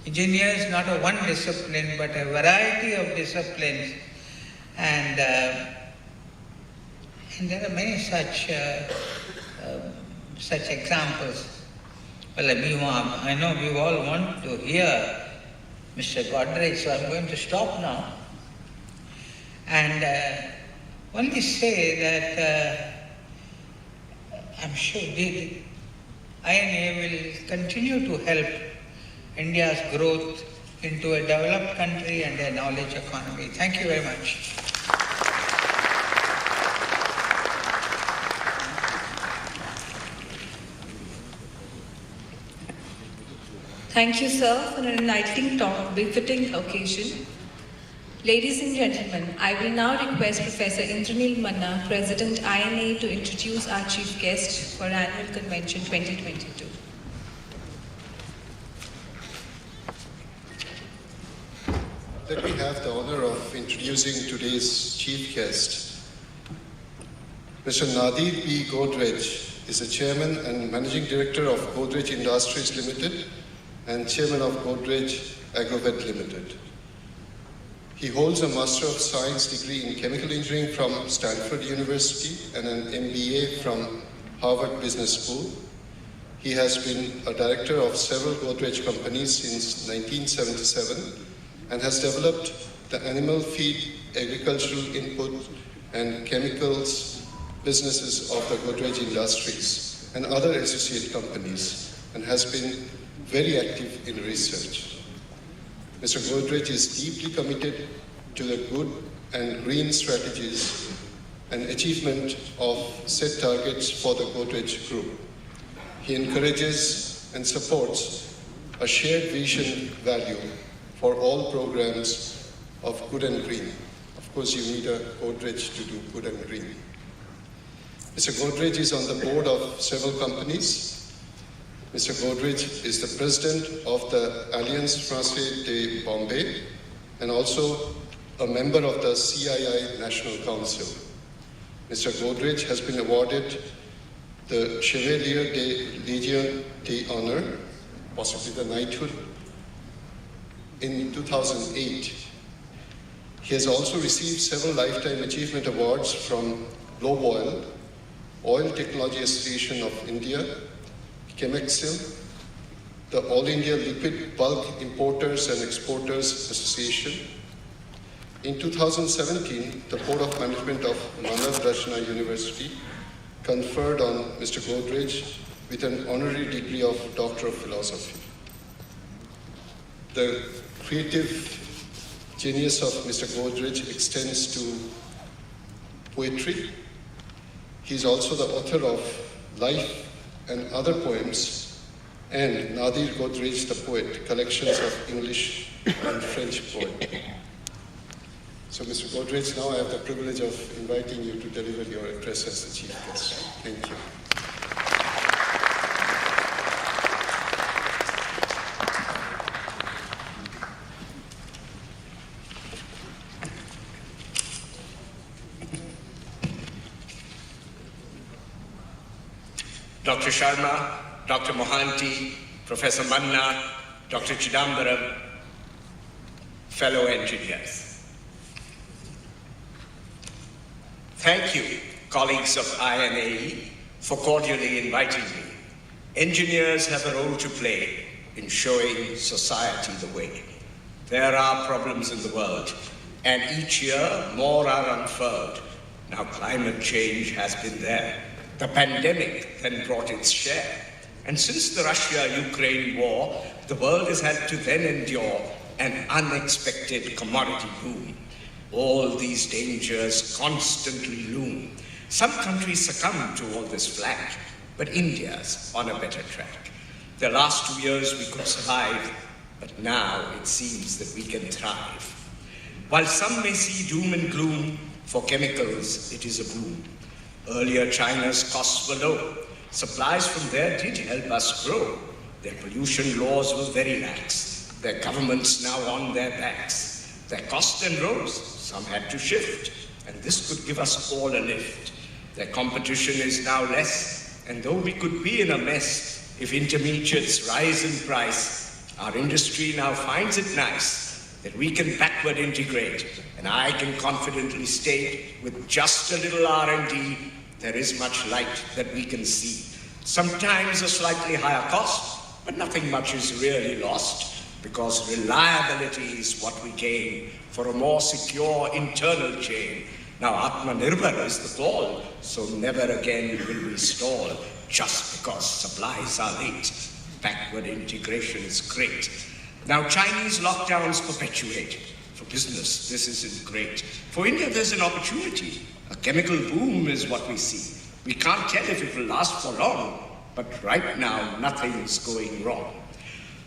Engineers, not a one discipline, but a variety of disciplines. And there are many such examples. Well, I know we all want to hear Mr. Godrej, so I'm going to stop now. And only say that I'm sure the INAE will continue to help India's growth into a developed country and a knowledge economy. Thank you very much. Thank you, sir, for an enlightening talk befitting occasion. Ladies and gentlemen, I will now request Professor Indranil Manna, President INAE, to introduce our chief guest for Annual Convention 2022. Let me have the honor of introducing today's chief guest. Mr. Nadir P. Godrej is the Chairman and Managing Director of Godrej Industries Limited and Chairman of Godrej Agrovet Limited. He holds a Master of Science degree in Chemical Engineering from Stanford University and an MBA from Harvard Business School. He has been a director of several Godrej companies since 1977 and has developed the animal feed, agricultural input, and chemicals businesses of the Godrej Industries and other associate companies, and has been very active in research. Mr. Godrej is deeply committed to the good and green strategies and achievement of set targets for the Godrej Group. He encourages and supports a shared vision value for all programs of good and green. Of course, you need a Godrej to do good and green. Mr. Godrej is on the board of several companies. Mr. Godrej is the president of the Alliance Française de Bombay and also a member of the CII National Council. Mr. Godrej has been awarded the Chevalier de Légion d'Honneur, possibly the knighthood, in 2008. He has also received several Lifetime Achievement Awards from Globe Oil, Oil Technology Association of India, Chemexil, the All India Liquid Bulk Importers and Exporters Association. In 2017, the Board of Management of Manav Rachna University conferred on Mr. Godrej with an honorary degree of Doctor of Philosophy. The creative genius of Mr. Godrej extends to poetry. He is also the author of Life and Other Poems and Nadir Godrej the Poet, collections of English and French poetry. So Mr. Godrej, now I have the privilege of inviting you to deliver your address as the chief guest. Thank you. Dr. Sharma, Dr. Mohanty, Professor Manna, Dr. Chidambaram, fellow engineers. Thank you, colleagues of INAE, for cordially inviting me. Engineers have a role to play in showing society the way. There are problems in the world, and each year more are unfurled. Now climate change has been there. The pandemic then brought its share. And since the Russia-Ukraine war, the world has had to then endure an unexpected commodity boom. All these dangers constantly loom. Some countries succumb to all this flak, but India's on a better track. The last 2 years we could survive, but now it seems that we can thrive. While some may see doom and gloom, for chemicals it is a boom. Earlier China's costs were low. Supplies from there did help us grow. Their pollution laws were very lax. Their governments now on their backs. Their cost then rose. Some had to shift, and this could give us all a lift. Their competition is now less, and though we could be in a mess if intermediates rise in price, our industry now finds it nice that we can backward integrate, and I can confidently state with just a little R&D, there is much light that we can see. Sometimes a slightly higher cost, but nothing much is really lost, because reliability is what we gain for a more secure internal chain. Now Atmanirbhar is the call, so never again will we stall just because supplies are late. Backward integration is great. Now Chinese lockdowns perpetuate. For business, this isn't great. For India, there's an opportunity. A chemical boom is what we see. We can't tell if it will last for long, but right now, nothing's going wrong.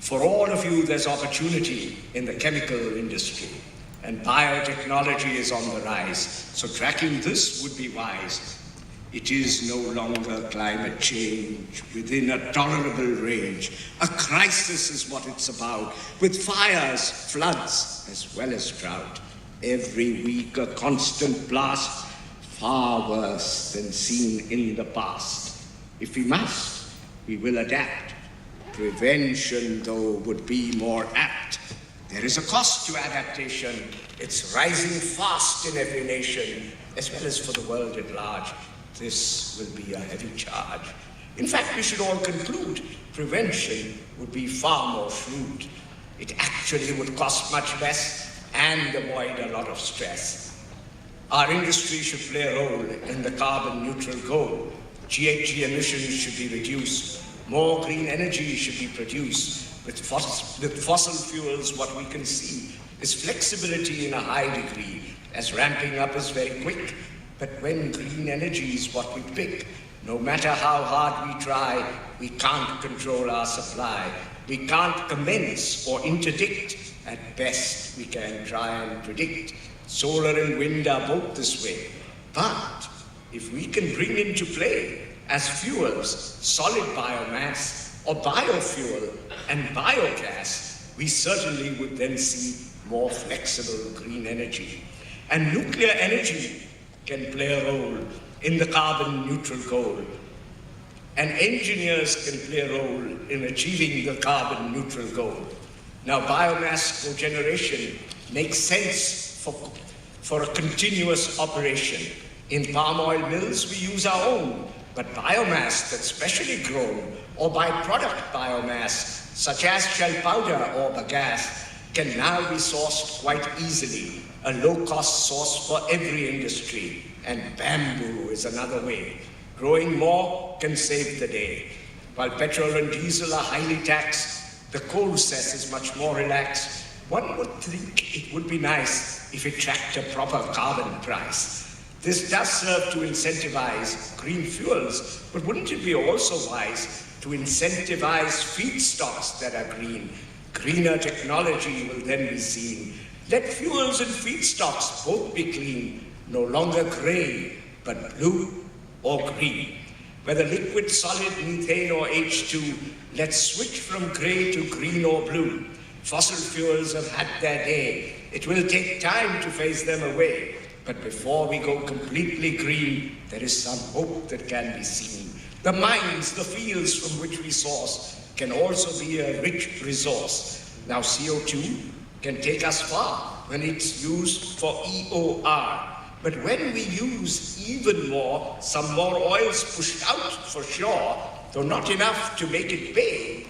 For all of you, there's opportunity in the chemical industry, and biotechnology is on the rise, so tracking this would be wise. It is no longer climate change within a tolerable range. A crisis is what it's about, with fires, floods, as well as drought. Every week a constant blast, far worse than seen in the past. If we must, we will adapt. Prevention, though, would be more apt. There is a cost to adaptation. It's rising fast in every nation, as well as for the world at large. This will be a heavy charge. In fact, we should all conclude prevention would be far more shrewd. It actually would cost much less and avoid a lot of stress. Our industry should play a role in the carbon neutral goal. GHG emissions should be reduced. More green energy should be produced. With fossil fuels, what we can see is flexibility in a high degree, as ramping up is very quick. But when green energy is what we pick, no matter how hard we try, we can't control our supply. We can't commence or interdict. At best, we can try and predict. Solar and wind are both this way. But if we can bring into play as fuels solid biomass or biofuel and biogas, we certainly would then see more flexible green energy. And nuclear energy can play a role in the carbon neutral goal. And engineers can play a role in achieving the carbon neutral goal. Now, biomass cogeneration makes sense for a continuous operation. In palm oil mills, we use our own, but biomass that's specially grown or byproduct biomass, such as shell powder or bagasse, can now be sourced quite easily, a low-cost source for every industry. And bamboo is another way. Growing more can save the day. While petrol and diesel are highly taxed, the coal cess is much more relaxed. One would think it would be nice if it tracked a proper carbon price. This does serve to incentivize green fuels, but wouldn't it be also wise to incentivize feedstocks that are green? Greener technology will then be seen. Let fuels and feedstocks both be clean, no longer grey, but blue or green. Whether liquid, solid, methane or H2, let's switch from grey to green or blue. Fossil fuels have had their day. It will take time to phase them away. But before we go completely green, there is some hope that can be seen. The mines, the fields from which we source can also be a rich resource. Now CO2 can take us far when it's used for EOR. But when we use even more, some more oil's pushed out for sure, though not enough to make it pay,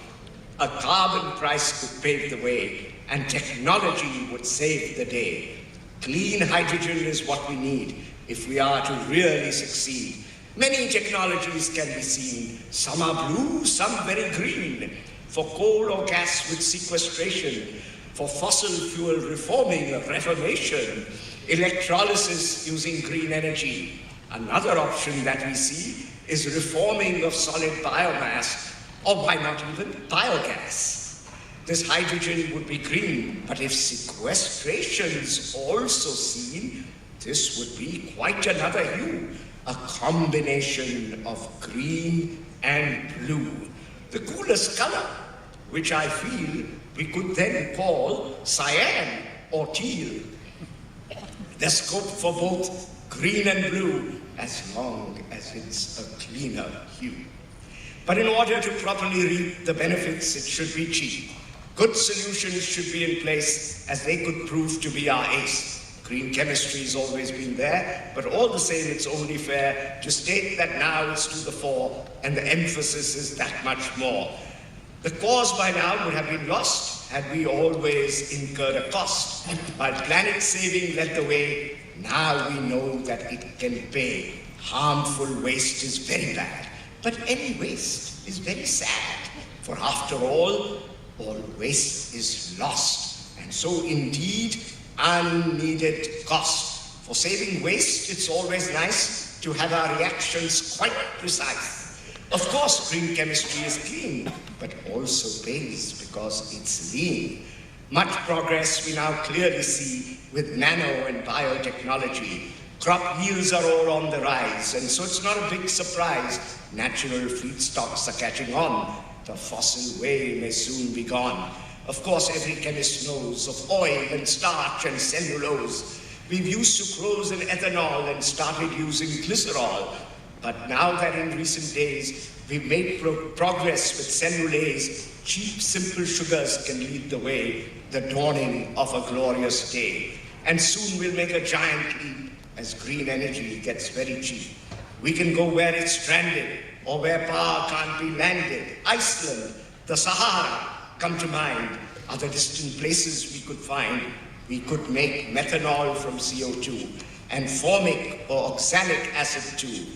a carbon price could pave the way, and technology would save the day. Clean hydrogen is what we need if we are to really succeed. Many technologies can be seen. Some are blue, some very green. For coal or gas with sequestration, for fossil fuel reforming, reformation, electrolysis using green energy. Another option that we see is reforming of solid biomass, or why not even biogas. This hydrogen would be green, but if sequestration is also seen, this would be quite another hue, a combination of green and blue. The coolest color, which I feel we could then call cyan or teal. There's scope for both green and blue, as long as it's a cleaner hue. But in order to properly reap the benefits, it should be cheap. Good solutions should be in place, as they could prove to be our ace. Green chemistry's always been there, but all the same it's only fair to state that now it's to the fore, and the emphasis is that much more. The cause by now would have been lost had we always incurred a cost. While planet saving led the way, now we know that it can pay. Harmful waste is very bad, but any waste is very sad. For after all waste is lost, and so indeed unneeded cost. For saving waste, it's always nice to have our reactions quite precise. Of course, green chemistry is clean, but also pays because it's lean. Much progress we now clearly see with nano and biotechnology. Crop yields are all on the rise, and so it's not a big surprise. Natural feedstocks are catching on. The fossil way may soon be gone. Of course, every chemist knows of oil and starch and cellulose. We've used sucrose and ethanol and started using glycerol. But now that in recent days we've made progress with cellulase, cheap, simple sugars can lead the way, the dawning of a glorious day. And soon we'll make a giant leap as green energy gets very cheap. We can go where it's stranded or where power can't be landed. Iceland, the Sahara come to mind. Other distant places we could find. We could make methanol from CO2 and formic or oxalic acid too.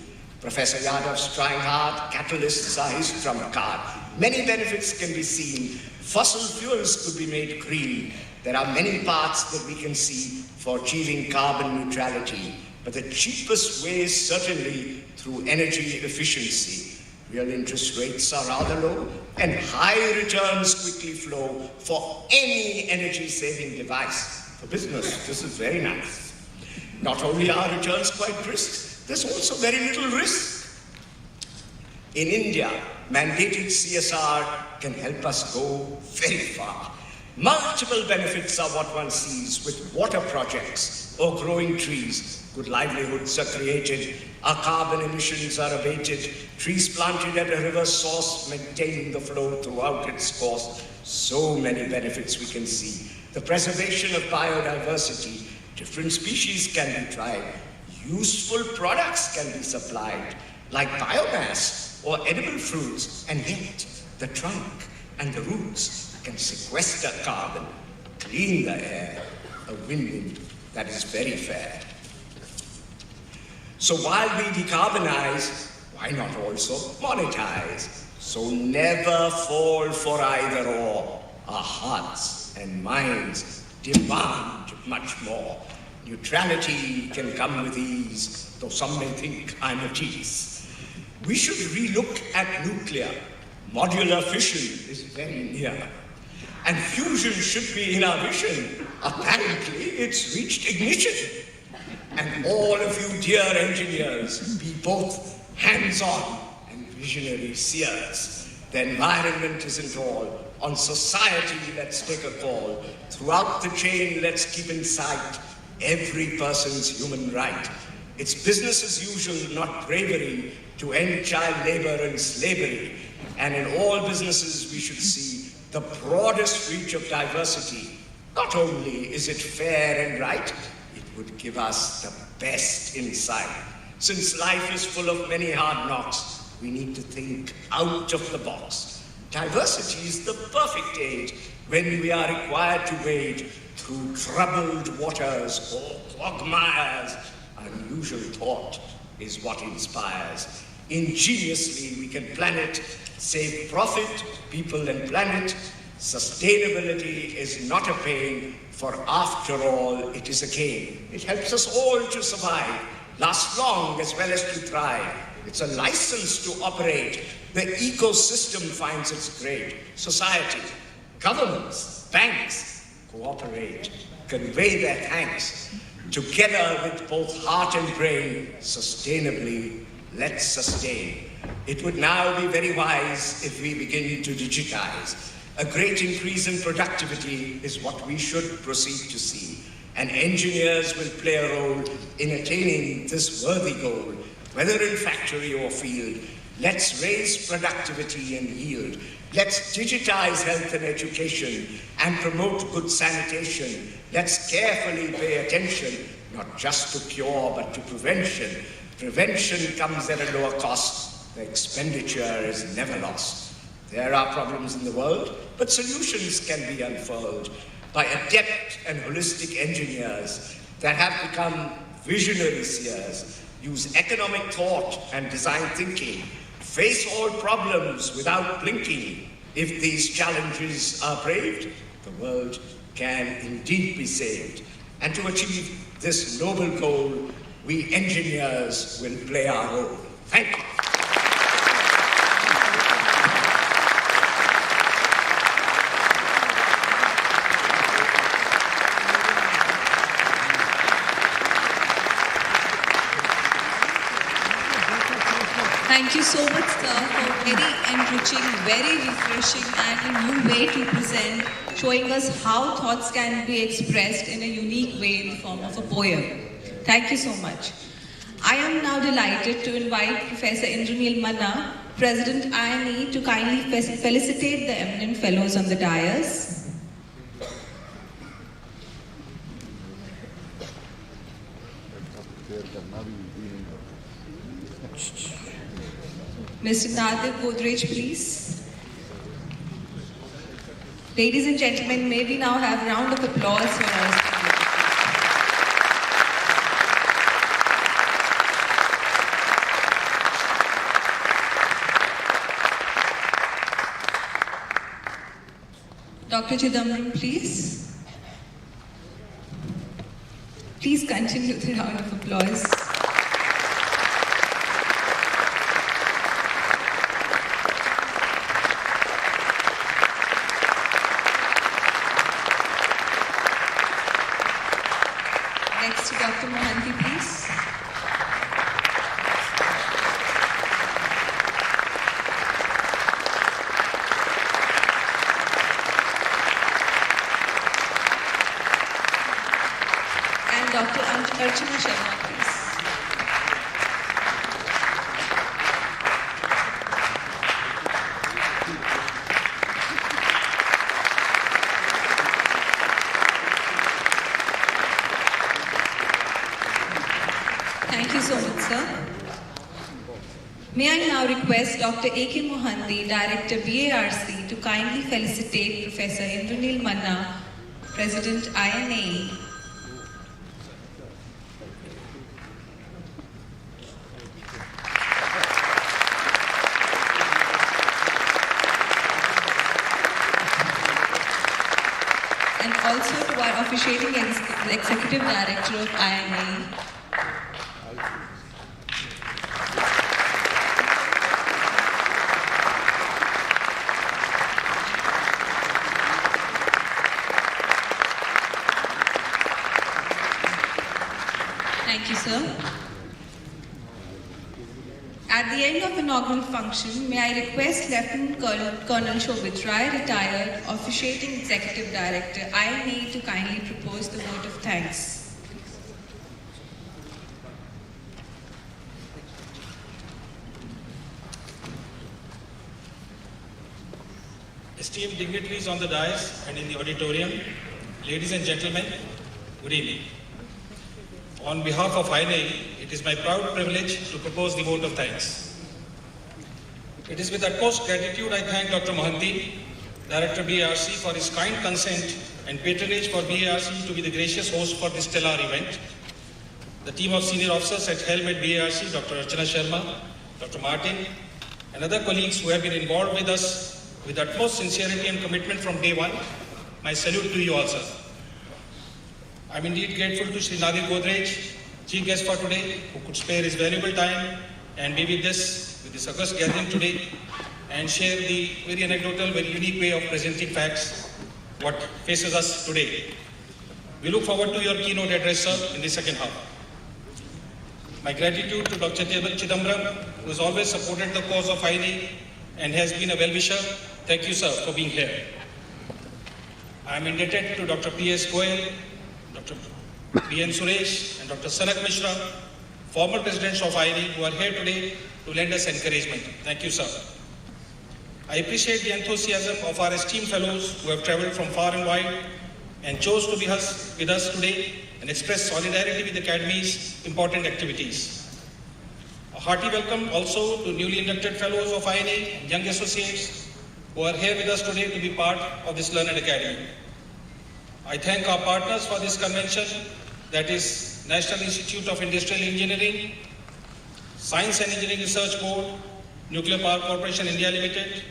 Professor Yadav's trying hard, catalysts are his trump card. Many benefits can be seen. Fossil fuels could be made green. There are many paths that we can see for achieving carbon neutrality. But the cheapest way is certainly through energy efficiency. Real interest rates are rather low, and high returns quickly flow for any energy-saving device. For business, this is very nice. Not only are returns quite brisk, there's also very little risk. In India, mandated CSR can help us go very far. Multiple benefits are what one sees with water projects or growing trees. Good livelihoods are created, our carbon emissions are abated, trees planted at a river source maintain the flow throughout its course. So many benefits we can see. The preservation of biodiversity, different species can be tried, useful products can be supplied, like biomass or edible fruits, and yet the trunk and the roots can sequester carbon, clean the air, a win-win that is very fair. So while we decarbonize, why not also monetize? So never fall for either or. Our hearts and minds demand much more. Neutrality can come with ease, though some may think I'm a tease. We should relook at nuclear. Modular fission is very near. And fusion should be in our vision. Apparently, it's reached ignition. And all of you dear engineers, be both hands-on and visionary seers. The environment isn't all. On society, let's take a call. Throughout the chain, let's keep in sight every person's human right. It's business as usual, not bravery, to end child labor and slavery. And in all businesses, we should see the broadest reach of diversity. Not only is it fair and right, it would give us the best insight. Since life is full of many hard knocks, we need to think out of the box. Diversity is the perfect aid when we are required to wade through troubled waters or quagmires. Unusual thought is what inspires. Ingeniously we can plan it, save profit, people and planet. Sustainability is not a pain, for after all it is a gain. It helps us all to survive, last long as well as to thrive. It's a license to operate. The ecosystem finds its grade. Society, governments, banks cooperate, convey their thanks. Together with both heart and brain, sustainably, let's sustain. It would now be very wise if we begin to digitize. A great increase in productivity is what we should proceed to see. And engineers will play a role in attaining this worthy goal. Whether in factory or field, let's raise productivity and yield. Let's digitize health and education and promote good sanitation. Let's carefully pay attention, not just to cure, but to prevention. Prevention comes at a lower cost. The expenditure is never lost. There are problems in the world, but solutions can be unfurled by adept and holistic engineers that have become visionary seers, use economic thought and design thinking, face all problems without blinking. If these challenges are braved, the world can indeed be saved. And to achieve this noble goal, we engineers will play our role. Thank you. Thank you so much, sir, for very enriching, very refreshing and a new way to present, showing us how thoughts can be expressed in a unique way in the form of a poem. Thank you so much. I am now delighted to invite Professor Indranil Manna, President INAE, to kindly felicitate the eminent fellows on the dais. Mr. Nadir Godrej, please. Ladies and gentlemen, may we now have a round of applause for our speaker. Dr. Chidambaram, please. Please continue the round of applause. Next to Dr. Mohanty, please. And Dr. Archana Sharma, please. Thank you so much, sir. May I now request Dr. A.K. Mohanty, Director BARC, to kindly felicitate Professor Indranil Manna, President INAE. And also to our officiating Executive Director of INAE. Thank you, sir. At the end of inaugural function, may I request Lieutenant Colonel Shobit Rai, retired, officiating Executive Director, INAE, to kindly propose the vote of thanks. Esteemed dignitaries on the dais and in the auditorium, Ladies and gentlemen, good evening. On behalf of INAE, it is my proud privilege to propose the vote of thanks. It is with utmost gratitude I thank Dr. Mohanty, Director BARC, for his kind consent and patronage for BARC to be the gracious host for this stellar event. The team of senior officers at helm at BARC, Dr. Archana Sharma, Dr. Martin, and other colleagues who have been involved with us with utmost sincerity and commitment from day one, my salute to you all, sir. I am indeed grateful to Sri Nadir Godrej, chief guest for today, who could spare his valuable time and be with this august gathering today and share the very anecdotal, very unique way of presenting facts, what faces us today. We look forward to your keynote address, sir, in the second half. My gratitude to Dr. Chidambaram, who has always supported the cause of INAE and has been a well-wisher. Thank you, sir, for being here. I am indebted to Dr. P.S. Goyal, Dr. B.N. Suresh, and Dr. Sanak Mishra, former presidents of INAE, who are here today to lend us encouragement. Thank you, sir. I appreciate the enthusiasm of our esteemed fellows who have traveled from far and wide and chose to be with us today and express solidarity with the Academy's important activities. A hearty welcome also to newly inducted fellows of INAE and young associates who are here with us today to be part of this learned academy. I thank our partners for this convention, that is National Institute of Industrial Engineering, Science and Engineering Research Board, Nuclear Power Corporation India Limited,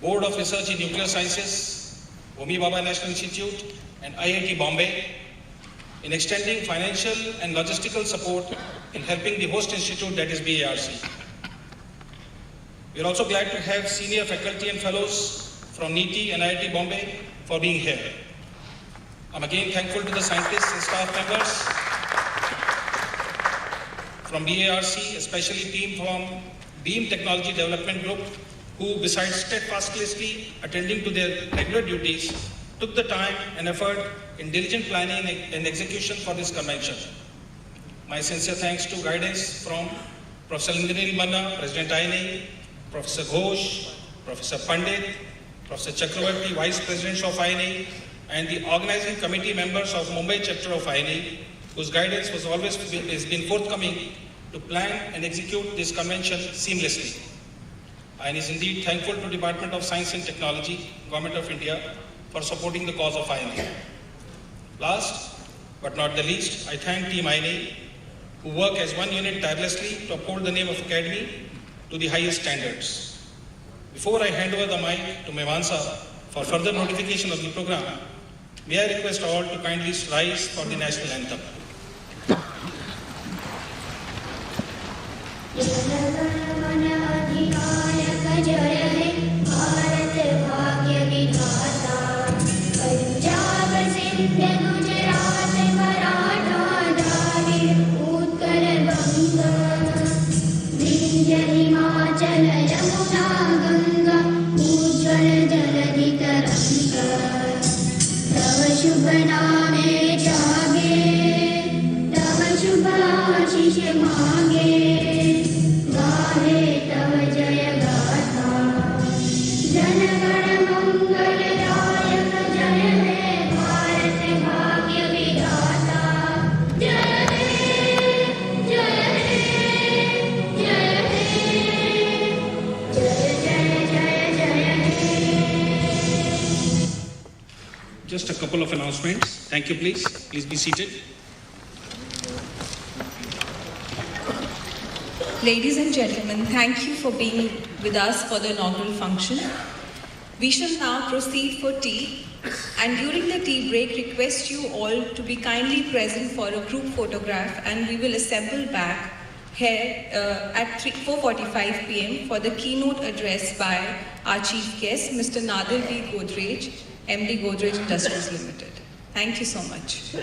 Board of Research in Nuclear Sciences, Homi Bhabha National Institute, and IIT Bombay, in extending financial and logistical support in helping the host institute, that is BARC. We are also glad to have senior faculty and fellows from NITI and IIT Bombay for being here. I'm again thankful to the scientists and staff members from BARC, especially team from Beam Technology Development Group, who besides steadfastly attending to their regular duties, took the time and effort in diligent planning and execution for this convention. My sincere thanks to guidance from Professor Indranil Manna, President INAE, Professor Ghosh, Professor Pandit, Professor Chakravarti, Vice Presidents of INAE, and the organizing committee members of Mumbai chapter of INAE, whose guidance has been forthcoming to plan and execute this convention seamlessly. INAE is indeed thankful to Department of Science and Technology, Government of India, for supporting the cause of INAE. Last but not the least, I thank Team INAE, who work as one unit tirelessly to uphold the name of Academy to the highest standards. Before I hand over the mic to Mevansa for further notification of the program, may I request all to kindly rise for the national anthem. Just a couple of announcements. Thank you, please. Please be seated. Ladies and gentlemen, thank you for being with us for the inaugural function. We shall now proceed for tea, and during the tea break, request you all to be kindly present for a group photograph, and we will assemble back here at 4:45 p.m. for the keynote address by our chief guest, Mr. Nadir B. Godrej, MD Godrej Industries Limited. Thank you so much.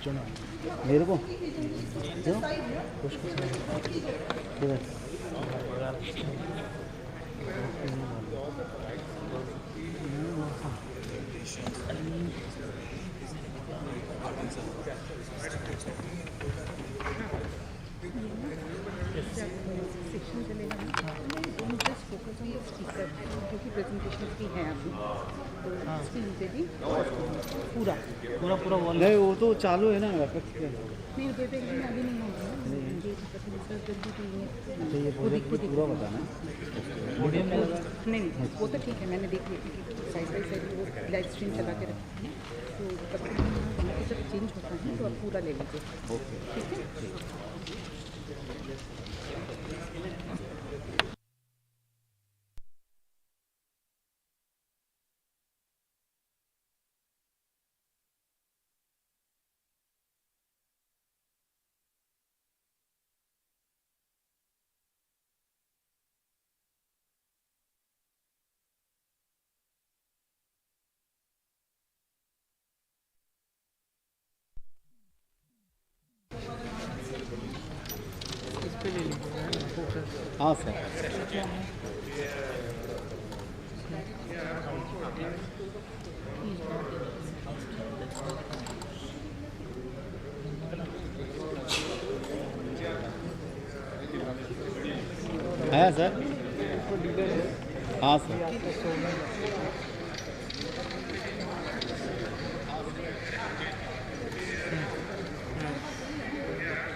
मेरे को क्यों किधर section चलेगा ना just focus on the speaker क्योंकि presentation भी हैं अभी तो स्क्रीन पे भी पूरा पूरा पूरा वॉल नहीं वो तो चालू है ना नहीं बेटे अभी नहीं होगा ये पूरा बताना नहीं वो तो ठीक है मैंने देख ली थी कि साइड बाई साइड वो लाइव स्ट्रीम चला के रखी है तो तब वहाँ पे जब चेंज होता है तो आप पूरा ले लीजिए ठीक है हाँ सर है सर हाँ सर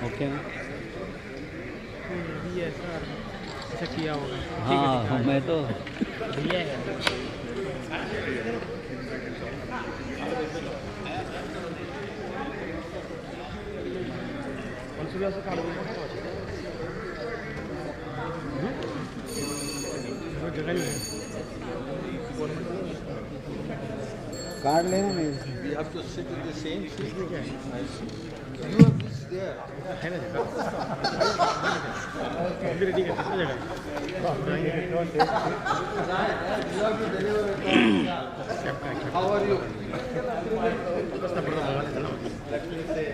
ओके ऐसा किया होगा हाँ मैं तो दिया है जगह नहीं है कार्ड लेना नहीं We have to sit in the same seat. You have this there. है ना जगह रेडी कर सकते जगह You have to deliver it. How are you? Let me say,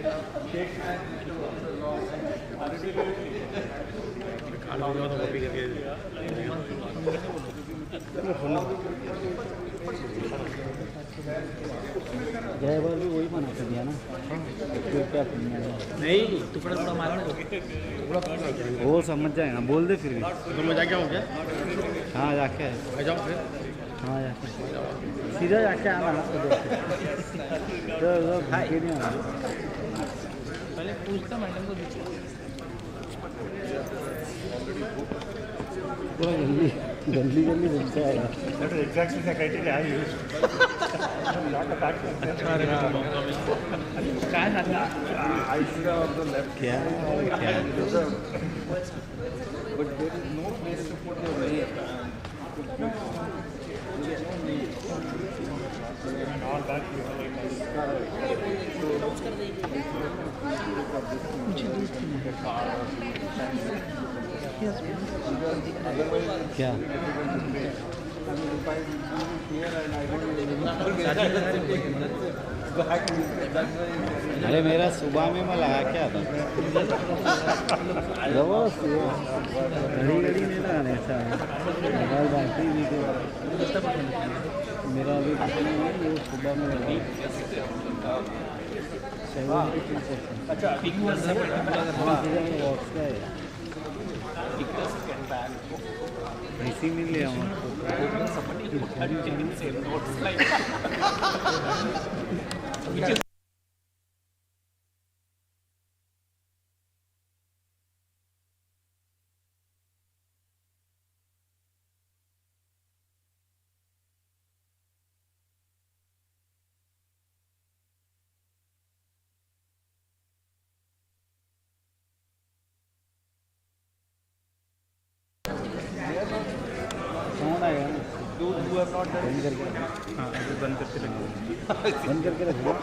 shake hands. Driver भी वही मना कर दिया ना फिर क्या करना है नहीं टुकड़ा थोड़ा मारना वो समझ जाए ना बोल दे फिर भी तो मैं जाके आऊँ क्या हाँ जाके आ जाओ फिर हाँ जाके सीधा जाके आना ना तो भागे नहीं आना पहले पूछता मैडम को पूरा जल्दी जल्दी जल्दी बनता है That is exactly the criteria I use. Not a fact. क्या है I should have on the left. क्या क्या But there is no place to put your name. all back you have क्या अरे मेरा सुबह में मैं लगा क्या था जबरदस्त घड़ी घड़ी नहीं लगाने ऐसा मोबाइल बैटरी भी मेरा अभी वो सुबह में लगा 72%। अच्छा ऐसे मिल लिया फोन आएगा ना बंद करके हाँ बंद करके लगे बंद करके रख दो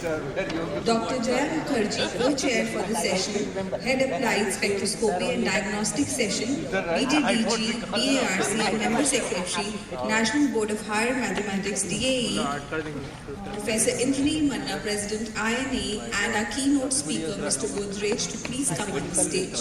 Dr. Jaya Mukherjee, co-chair for the session, Head Applied Spectroscopy and Diagnostic Session, BTDG, BARC, and Member Secretary, National Board of Higher Mathematics, DAE, Professor Indranil Manna, President INAE, and our keynote speaker, Mr. Godrej, to please come on the stage.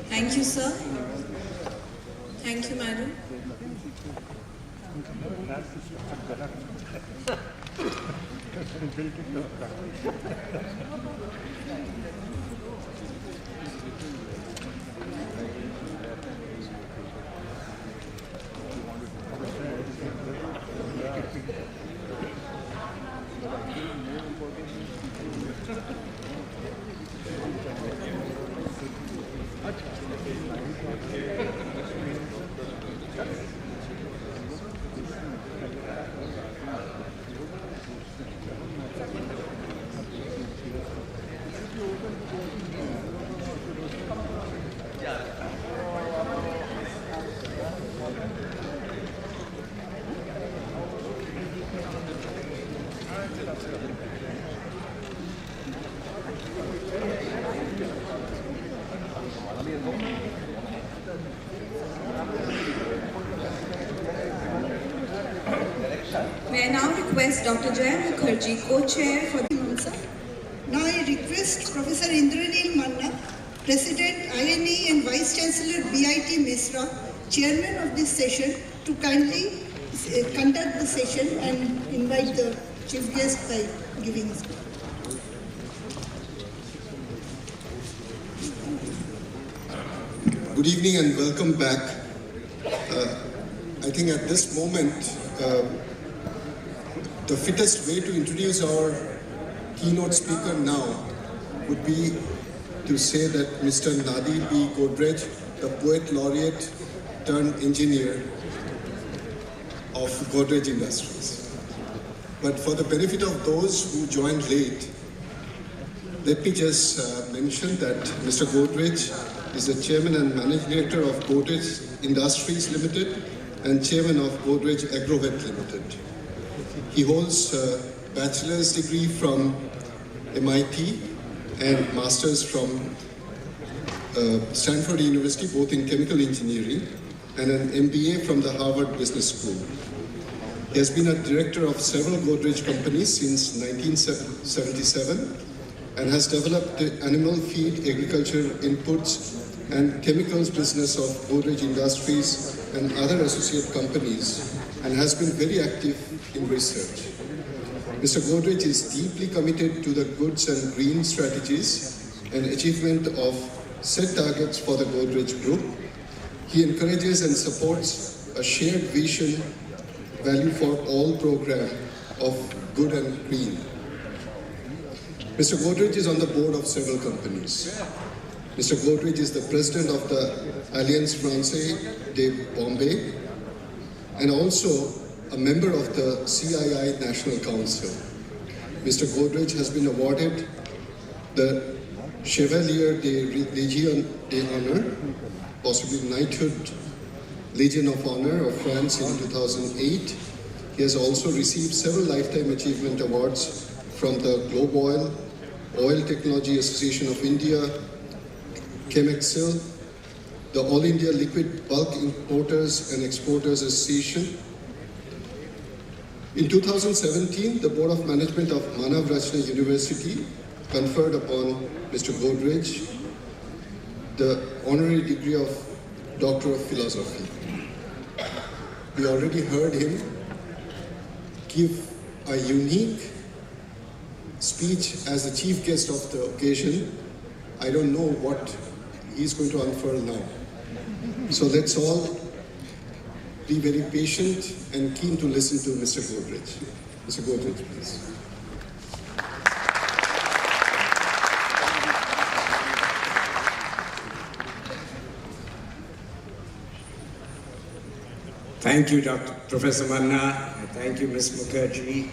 Thank you, sir. Thank you, madam. May I now request Dr. Jaya Mukherjee, co-chair for the answer. Now I request Professor Indranil Manna, President INAE and Vice Chancellor BIT Misra, Chairman of this session, to kindly conduct the session and invite the chief guest by giving his speech. Good evening and welcome back. I think at this moment, the fittest way to introduce our keynote speaker now would be to say that Mr. Nadir B. Godrej, the poet laureate turned engineer of Godrej Industries. But for the benefit of those who joined late, let me just mention that Mr. Godrej is the Chairman and Managing Director of Godrej Industries Limited and Chairman of Godrej Agrovet Limited. He holds a bachelor's degree from MIT and master's from Stanford University, both in chemical engineering, and an MBA from the Harvard Business School. He has been a director of several Godrej companies since 1977 and has developed the animal feed, agriculture inputs, and chemicals business of Godrej Industries and other associate companies, and has been very active in research. Mr. Godrej is deeply committed to the goods and green strategies and achievement of set targets for the Godrej Group. He encourages and supports a shared vision, value for all program of good and green. Mr. Godrej is on the board of several companies. Mr. Godrej is the president of the Alliance Française de Bombay and also a member of the CII National Council. Mr. Godrej has been awarded the Chevalier de Légion d'Honneur, possibly Knighthood Legion of Honor of France in 2008. He has also received several Lifetime Achievement Awards from the Globe Oil, Oil Technology Association of India, Chemexcel, the All India Liquid Bulk Importers and Exporters Association. In 2017, the Board of Management of Manav Rachna University conferred upon Mr. Godrej the honorary degree of Doctor of Philosophy. We already heard him give a unique speech as the chief guest of the occasion. I don't know what he's going to unfurl now. So let's all be very patient and keen to listen to Mr. Godrej. Mr. Godrej, please. Thank you, Professor Manna. Thank you, Ms. Mukherjee.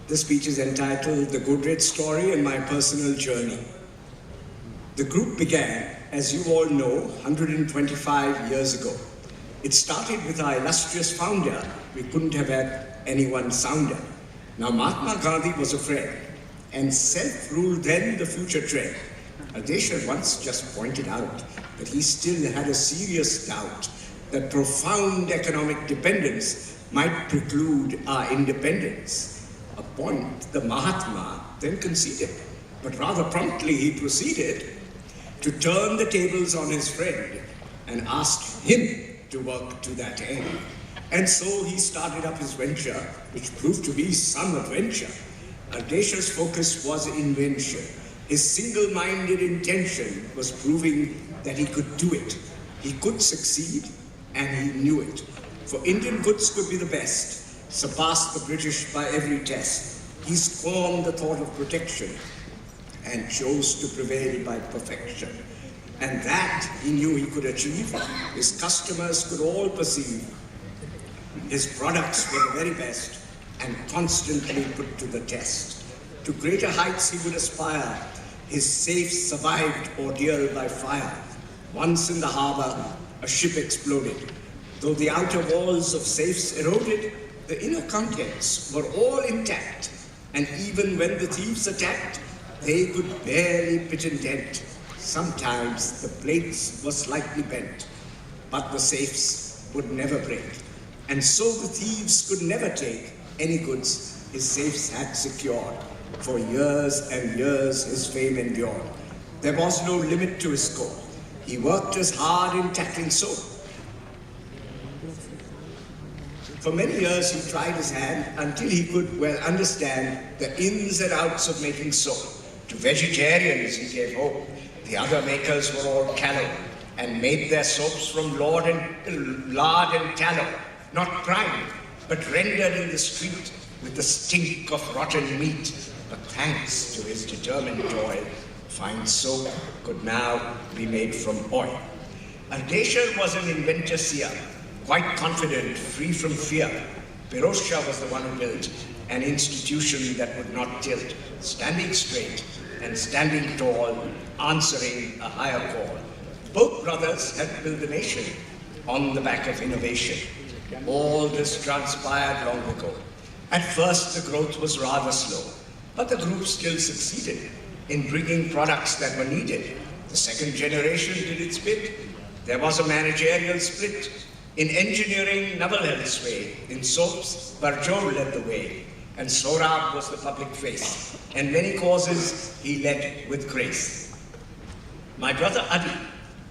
This speech is entitled The Godrej Story and My Personal Journey. The group began, as you all know, 125 years ago. It started with our illustrious founder. We couldn't have had anyone sounder. Now, Mahatma Gandhi was a friend, and self-rule then the future trend. Adesha once just pointed out that he still had a serious doubt that profound economic dependence might preclude our independence. A point the Mahatma then conceded, but rather promptly he proceeded to turn the tables on his friend and asked him to work to that end. And so he started up his venture, which proved to be some adventure. Adesha's focus was invention. His single-minded intention was proving that he could do it. He could succeed, and he knew it. For Indian goods could be the best, surpassed the British by every test. He scorned the thought of protection and chose to prevail by perfection. And that he knew he could achieve. His customers could all perceive. His products were the very best and constantly put to the test. To greater heights he would aspire. His safes survived ordeal by fire. Once in the harbor, a ship exploded. Though the outer walls of safes eroded, the inner contents were all intact. And even when the thieves attacked, they could barely pitch and dent. Sometimes the plates were slightly bent, but the safes would never break. And so the thieves could never take any goods his safes had secured. For years and years his fame endured. There was no limit to his scope. He worked as hard in tackling soap. For many years he tried his hand until he could well understand the ins and outs of making soap. To vegetarians he gave hope. The other makers were all callow and made their soaps from lard and tallow, not primed, but rendered in the street with the stink of rotten meat. But thanks to his determined toil, fine soap could now be made from oil. Adesha was an inventor seer, quite confident, free from fear. Pirosha was the one who built an institution that would not tilt, standing straight and standing tall, answering a higher call. Both brothers helped build the nation on the back of innovation. All this transpired long ago. At first, the growth was rather slow, but the group still succeeded in bringing products that were needed. The second generation did its bit. There was a managerial split. In engineering, Naval held sway. In soaps, Barjot led the way. And Sorab was the public face. And many causes he led with grace. My brother Adi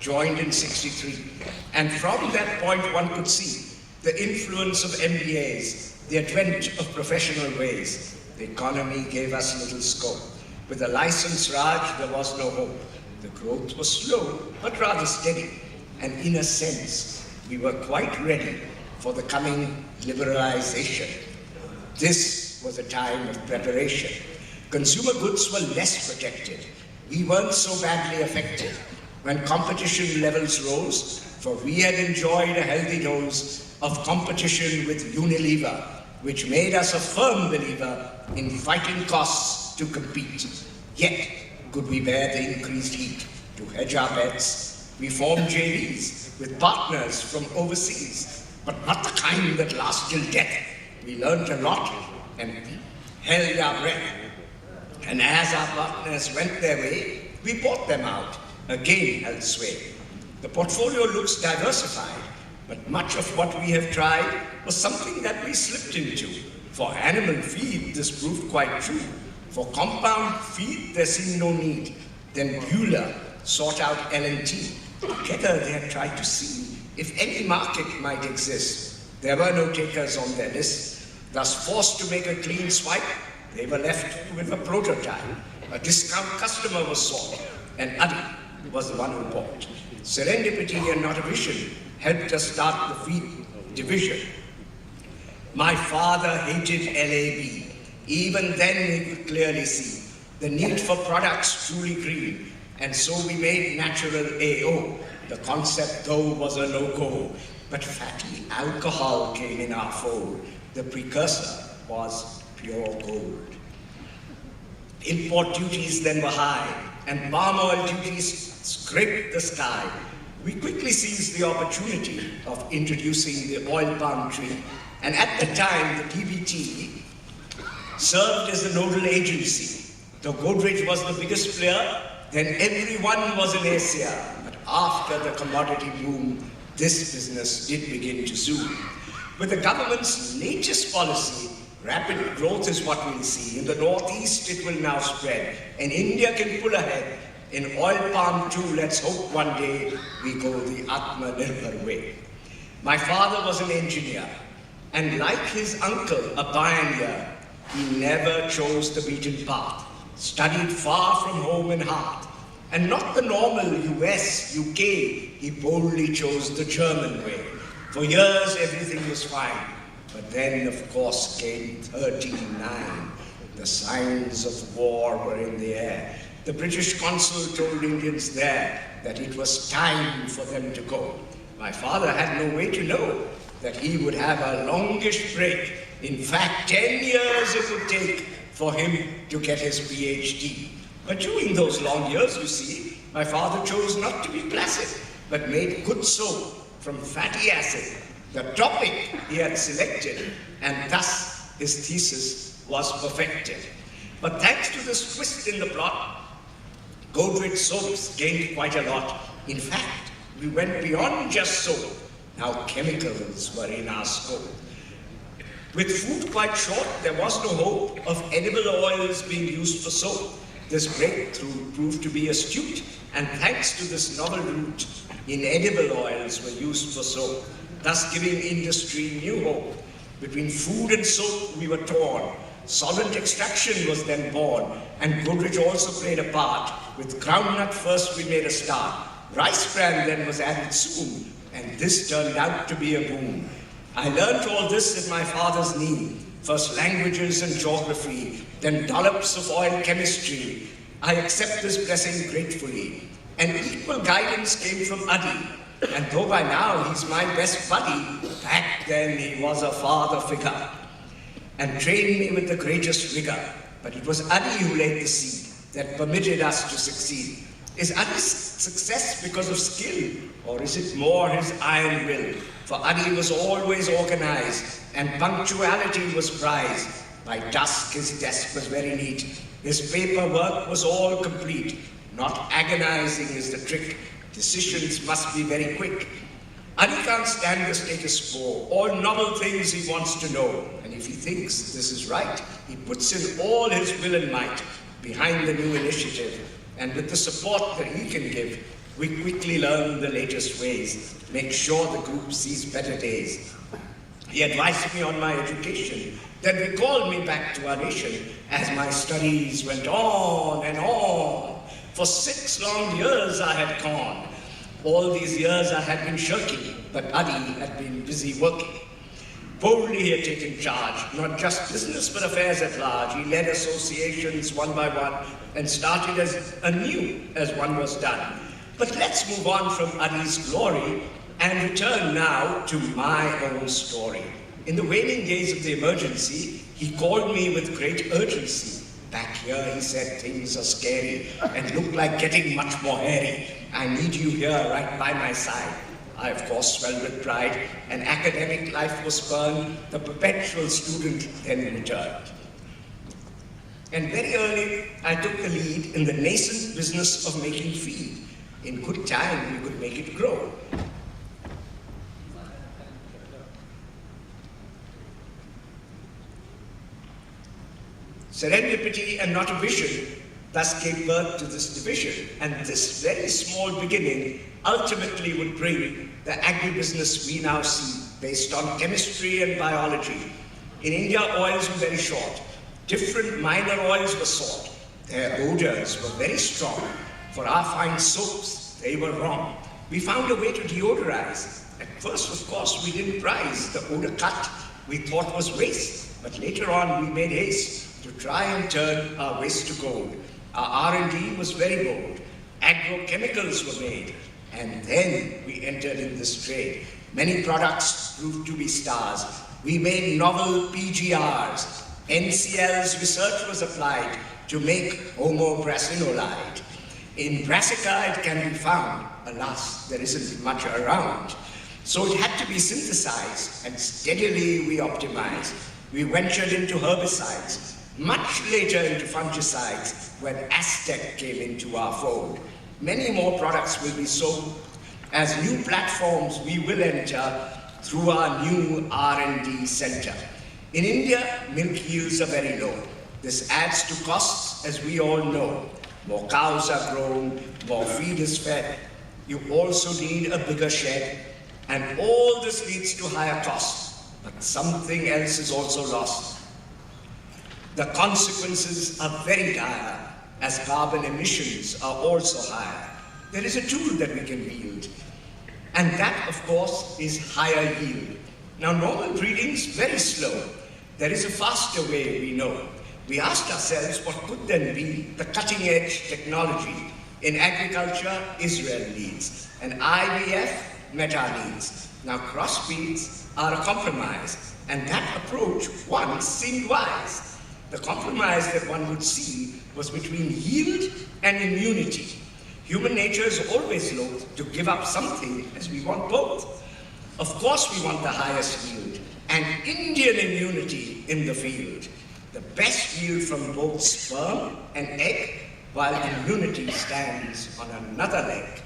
joined in '63. And from that point one could see the influence of MBAs, the advent of professional ways. The economy gave us little scope. With a license Raj, there was no hope. The growth was slow, but rather steady. And in a sense, we were quite ready for the coming liberalization. This was a time of preparation. Consumer goods were less protected. We weren't so badly affected. When competition levels rose, for we had enjoyed a healthy dose of competition with Unilever, which made us a firm believer in fighting costs to compete. Yet, could we bear the increased heat? To hedge our bets, we formed JVs with partners from overseas, but not the kind that last till death. We learned a lot and held our breath. And as our partners went their way, we bought them out, again held sway. The portfolio looks diversified, but much of what we have tried was something that we slipped into. For animal feed, this proved quite true. For compound feed, there seemed no need. Then Bueller sought out L&T. Together they had tried to see if any market might exist. There were no takers on their list. Thus forced to make a clean swipe, they were left with a prototype. A discount customer was sought, and Adi was the one who bought. Serendipity and not a vision helped us start the feed division. My father hated LAB. Even then he could clearly see the need for products truly green. And so we made natural AO. The concept though was a no-go. but fatty alcohol came in our fold. The precursor was pure gold. Import duties then were high, and palm oil duties scraped the sky. We quickly seized the opportunity of introducing the oil palm tree, and at the time, the DBT served as the nodal agency. Though Godrej was the biggest player, then everyone was in Asia. But after the commodity boom, this business did begin to zoom. With the government's latest policy, rapid growth is what we'll see. In the northeast, it will now spread, and India can pull ahead. In oil palm too, let's hope one day we go the Atmanirbhar way. My father was an engineer, and like his uncle, a pioneer, he never chose the beaten path, studied far from home and heart, and not the normal US, UK, he boldly chose the German way. For years, everything was fine, but then, of course, came 13-9. The signs of war were in the air. The British consul told Indians there that it was time for them to go. My father had no way to know that he would have a longish break. In fact, 10 years it would take for him to get his PhD. But during those long years, you see, my father chose not to be placid, but made good soap from fatty acid, the topic he had selected, and thus his thesis was perfected. But thanks to this twist in the plot, Godrej soaps gained quite a lot. In fact, we went beyond just soap. Now chemicals were in our scope. With food quite short, there was no hope of edible oils being used for soap. This breakthrough proved to be astute, and thanks to this novel route, inedible oils were used for soap, thus giving industry new hope. Between food and soap, we were torn. Solvent extraction was then born, and Godrej also played a part. With groundnut first we made a start. Rice bran then was added soon, and this turned out to be a boom. I learnt all this at my father's knee. First languages and geography, then dollops of oil chemistry. I accept this blessing gratefully. And equal guidance came from Adi. And though by now he's my best buddy, back then he was a father figure and trained me with the greatest rigor. But it was Adi who laid the seed that permitted us to succeed. Is Adi's success because of skill, or is it more his iron will? For Adi was always organized, and punctuality was prized. By dusk his desk was very neat. His paperwork was all complete. Not agonizing is the trick. Decisions must be very quick. Adi can't stand the status quo. All novel things he wants to know. And if he thinks this is right, he puts in all his will and might behind the new initiative. And with the support that he can give, we quickly learn the latest ways, make sure the group sees better days. He advised me on my education, then recalled me back to our nation as my studies went on and on. For 6 long years I had gone. All these years I had been shirking, but Adi had been busy working. Boldly he had taken charge, not just business but affairs at large. He led associations one by one and started as anew as one was done. But let's move on from Adi's glory and return now to my own story. In the waning days of the emergency, he called me with great urgency. Back here, he said, things are scary and look like getting much more hairy. I need you here right by my side. I, of course, swelled with pride, and academic life was spurned. The perpetual student then returned. And very early, I took the lead in the nascent business of making feed. In good time, we could make it grow. Serendipity and not a vision thus gave birth to this division, and this very small beginning ultimately would bring the agribusiness we now see based on chemistry and biology. In India, oils were very short. Different minor oils were sought. Their odors were very strong. For our fine soaps, they were wrong. We found a way to deodorize. At first, of course, we didn't prize the odor cut we thought was waste, but later on we made haste to try and turn our waste to gold. Our R&D was very bold. Agrochemicals were made, and then we entered in this trade. Many products proved to be stars. We made novel PGRs. NCL's research was applied to make homobrasinolide. In brassica it can be found. Alas, there isn't much around. So it had to be synthesized, and steadily we optimized. We ventured into herbicides, much later into fungicides, when Aztec came into our fold. Many more products will be sold. As new platforms we will enter through our new R&D center. In India, milk yields are very low. This adds to costs, as we all know. More cows are grown, more feed is fed. You also need a bigger shed, and all this leads to higher costs. But something else is also lost. The consequences are very dire, as carbon emissions are also higher. There is a tool that we can wield, and that, of course, is higher yield. Now, normal breeding is very slow. There is a faster way, we know. We asked ourselves what could then be the cutting-edge technology. In agriculture, Israel leads, and IVF met our needs. Now, crossbreeds are a compromise, and that approach once seemed wise. The compromise that one would see was between yield and immunity. Human nature is always loath to give up something, as we want both. Of course we want the highest yield, and Indian immunity in the field. The best yield from both sperm and egg, while immunity stands on another leg.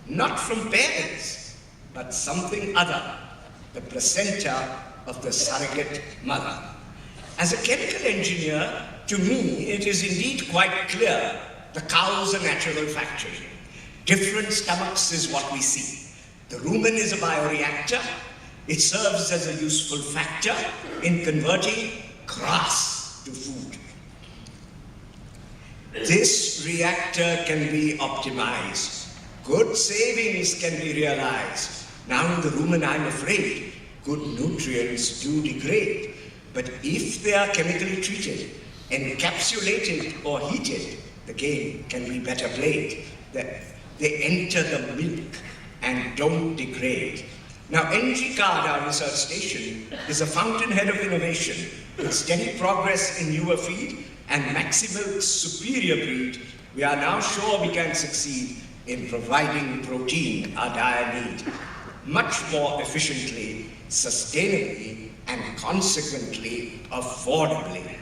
Not from parents, but something other, the placenta of the surrogate mother. As a chemical engineer, to me it is indeed quite clear the cow's a natural factory. Different stomachs is what we see. The rumen is a bioreactor. It serves as a useful factor in converting grass to food. This reactor can be optimized. Good savings can be realized. Now in the rumen, I'm afraid, good nutrients do degrade. But if they are chemically treated, encapsulated or heated, the game can be better played. They enter the milk and don't degrade. Now, NG-Card, our research station, is a fountainhead of innovation. With steady progress in newer feed and Maximilk's superior breed, we are now sure we can succeed in providing protein our dire need, much more efficiently, sustainably, and consequently, affordably.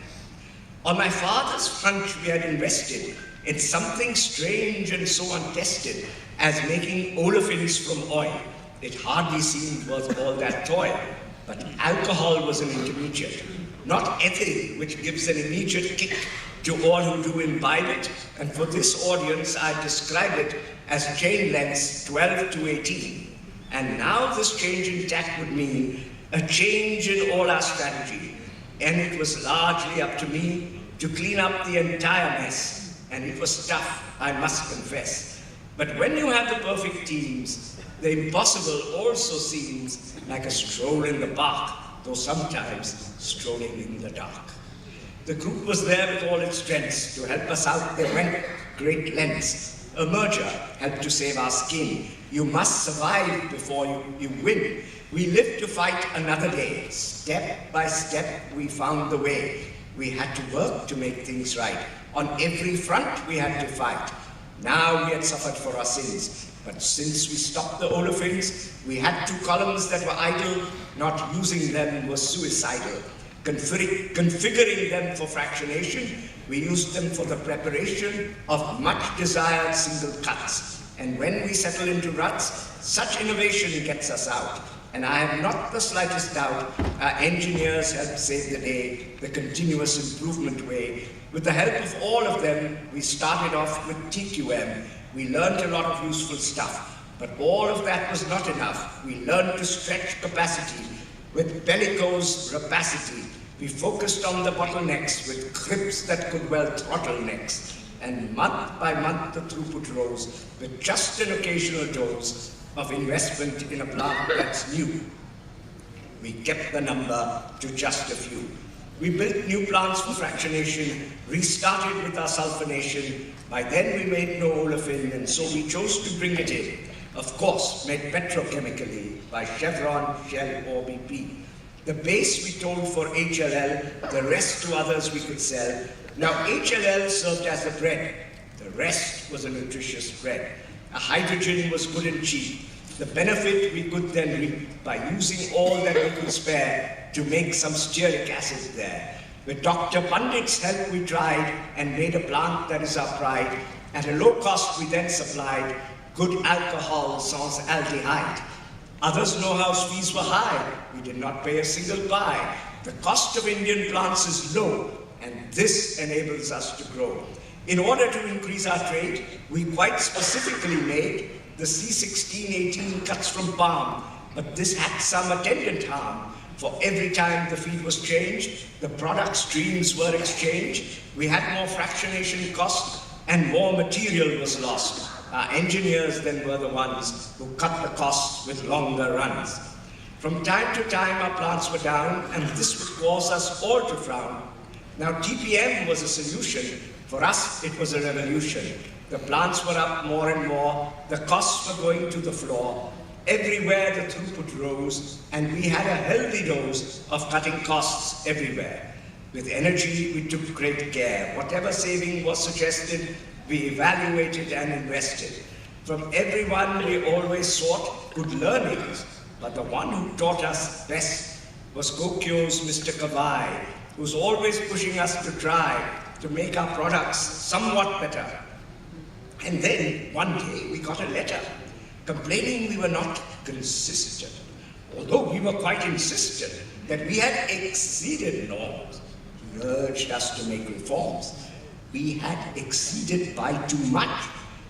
On my father's front, we had invested in something strange and so untested as making olefins from oil. It hardly seemed worth all that toil, but alcohol was an intermediate, not ethyl, which gives an immediate kick to all who do imbibe it, and for this audience I describe it as chain lengths 12 to 18. And now this change in tack would mean a change in all our strategy, and it was largely up to me to clean up the entire mess, and it was tough, I must confess. But when you have the perfect teams, the impossible also seems like a stroll in the park, though sometimes strolling in the dark. The group was there with all its strengths to help us out. They went great lengths. A merger helped to save our skin. You must survive before you win. We lived to fight another day. Step by step, we found the way. We had to work to make things right. On every front, we had to fight. Now we had suffered for our sins. But since we stopped the olefins, we had 2 columns that were idle. Not using them was suicidal. Configuring them for fractionation, we used them for the preparation of much desired single cuts. And when we settle into ruts, such innovation gets us out. And I have not the slightest doubt our engineers helped save the day, the continuous improvement way. With the help of all of them, we started off with TQM. We learned a lot of useful stuff, but all of that was not enough. We learned to stretch capacity with bellicose rapacity. We focused on the bottlenecks with grips that could well throttle necks. And month by month the throughput rose with just an occasional dose of investment in a plant that's new. We kept the number to just a few. We built new plants for fractionation, restarted with our sulfonation. By then we made no olefin, and so we chose to bring it in. of course made petrochemically by Chevron, Shell or BP. The base we told for HLL, the rest to others we could sell. Now HLL served as the bread, the rest was a nutritious bread. A hydrogen was good and cheap. The benefit we could then reap by using all that we could spare to make some stearic acid there. With Dr. Pandit's help we tried and made a plant that is our pride. At a low cost we then supplied good alcohol sans aldehyde. Others know how fees were high. We did not pay a single pie. The cost of Indian plants is low, and this enables us to grow. In order to increase our trade, we quite specifically made the C1618 cuts from palm, but this had some attendant harm. For every time the feed was changed, the product streams were exchanged, we had more fractionation cost, and more material was lost. Our engineers then were the ones who cut the costs with longer runs. From time to time our plants were down, and this would cause us all to frown. Now TPM was a solution. For us it was a revolution. The plants were up more and more, the costs were going to the floor. Everywhere the throughput rose, and we had a healthy dose of cutting costs everywhere. With energy we took great care. Whatever saving was suggested, we evaluated and invested. From everyone we always sought good learnings, but the one who taught us best was Gokyo's Mr. Kavai, who's always pushing us to try to make our products somewhat better. And then one day we got a letter complaining we were not consistent, although we were quite insistent that we had exceeded norms. He urged us to make reforms. We had exceeded by too much,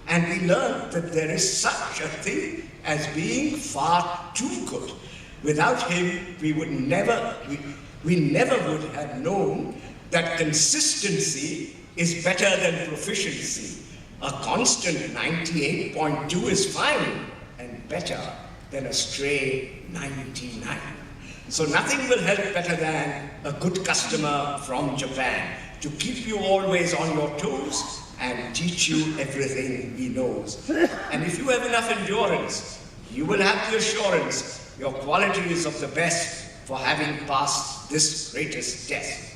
and we learned that there is such a thing as being far too good. Without him, we never would have known that consistency is better than proficiency. A constant 98.2 is fine and better than a stray 99. So nothing will help better than a good customer from Japan to keep you always on your toes and teach you everything he knows. And if you have enough endurance, you will have the assurance your quality is of the best for having passed this greatest test.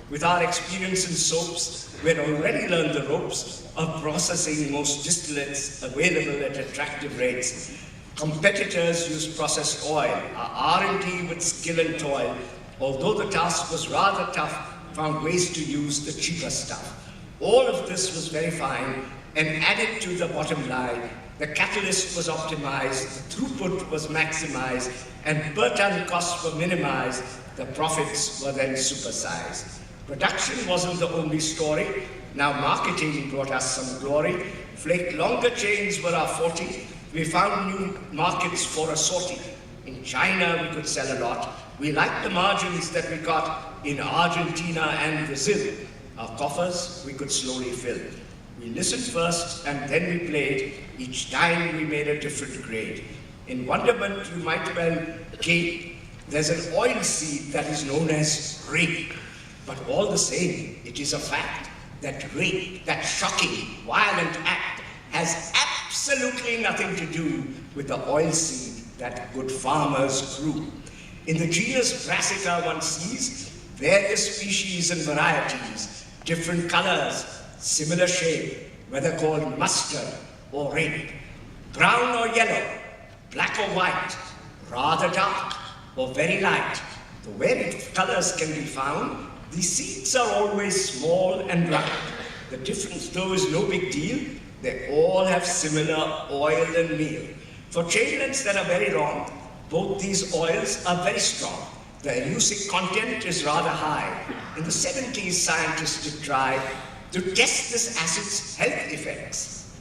With our experience in soaps, we had already learned the ropes of processing most distillates available at attractive rates. Competitors used processed oil. Our R&D with skill and toil, although the task was rather tough, found ways to use the cheaper stuff. All of this was very fine and added to the bottom line. The catalyst was optimized, the throughput was maximized, and per ton costs were minimized. The profits were then supersized. Production wasn't the only story. Now marketing brought us some glory. Flake longer chains were our forte. We found new markets for a sortie. In China we could sell a lot. We liked the margins that we got in Argentina and Brazil. Our coffers we could slowly fill. We listened first and then we played. Each time we made a different grade. In wonderment you might well gape. There's an oil seed that is known as rape. But all the same, it is a fact that rape, that shocking, violent act, has absolutely nothing to do with the oil seed that good farmers grew. In the genus Brassica one sees various species and varieties, different colors, similar shape, whether called mustard or rape, brown or yellow, black or white, rather dark or very light. The varied colors can be found. The seeds are always small and round. The difference though is no big deal. They all have similar oil and meal. For chainlets that are very long, both these oils are very strong. The elusive content is rather high. In the 70s, scientists did try to test this acid's health effects.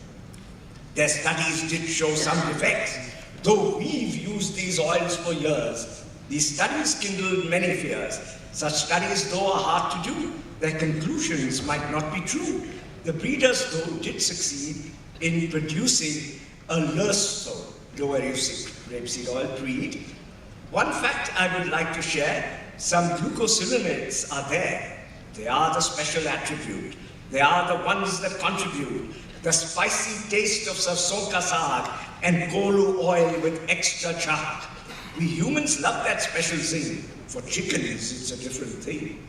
Their studies did show some defects. Though we've used these oils for years, these studies kindled many fears. Such studies, though, are hard to do. Their conclusions might not be true. The breeders, though, did succeed in producing a Lurso, low elusive rapeseed oil breed. One fact I would like to share, some glucosinolates are there. They are the special attribute. They are the ones that contribute the spicy taste of sarson ka saag and kolu oil with extra chahak. We humans love that special zing. For chickens, it's a different thing.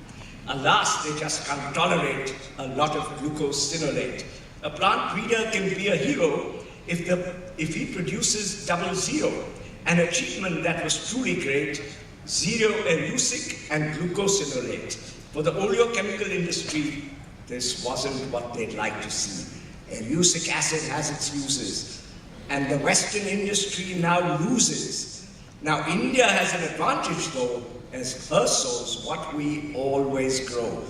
Alas, they just can't tolerate a lot of glucosinolate. A plant breeder can be a hero if he produces 00, an achievement that was truly great, 0 elusic and glucosinolate. For the oleochemical industry, this wasn't what they'd like to see. Elusic acid has its uses, and the Western industry now loses. Now India has an advantage though, as Herso what we always grow.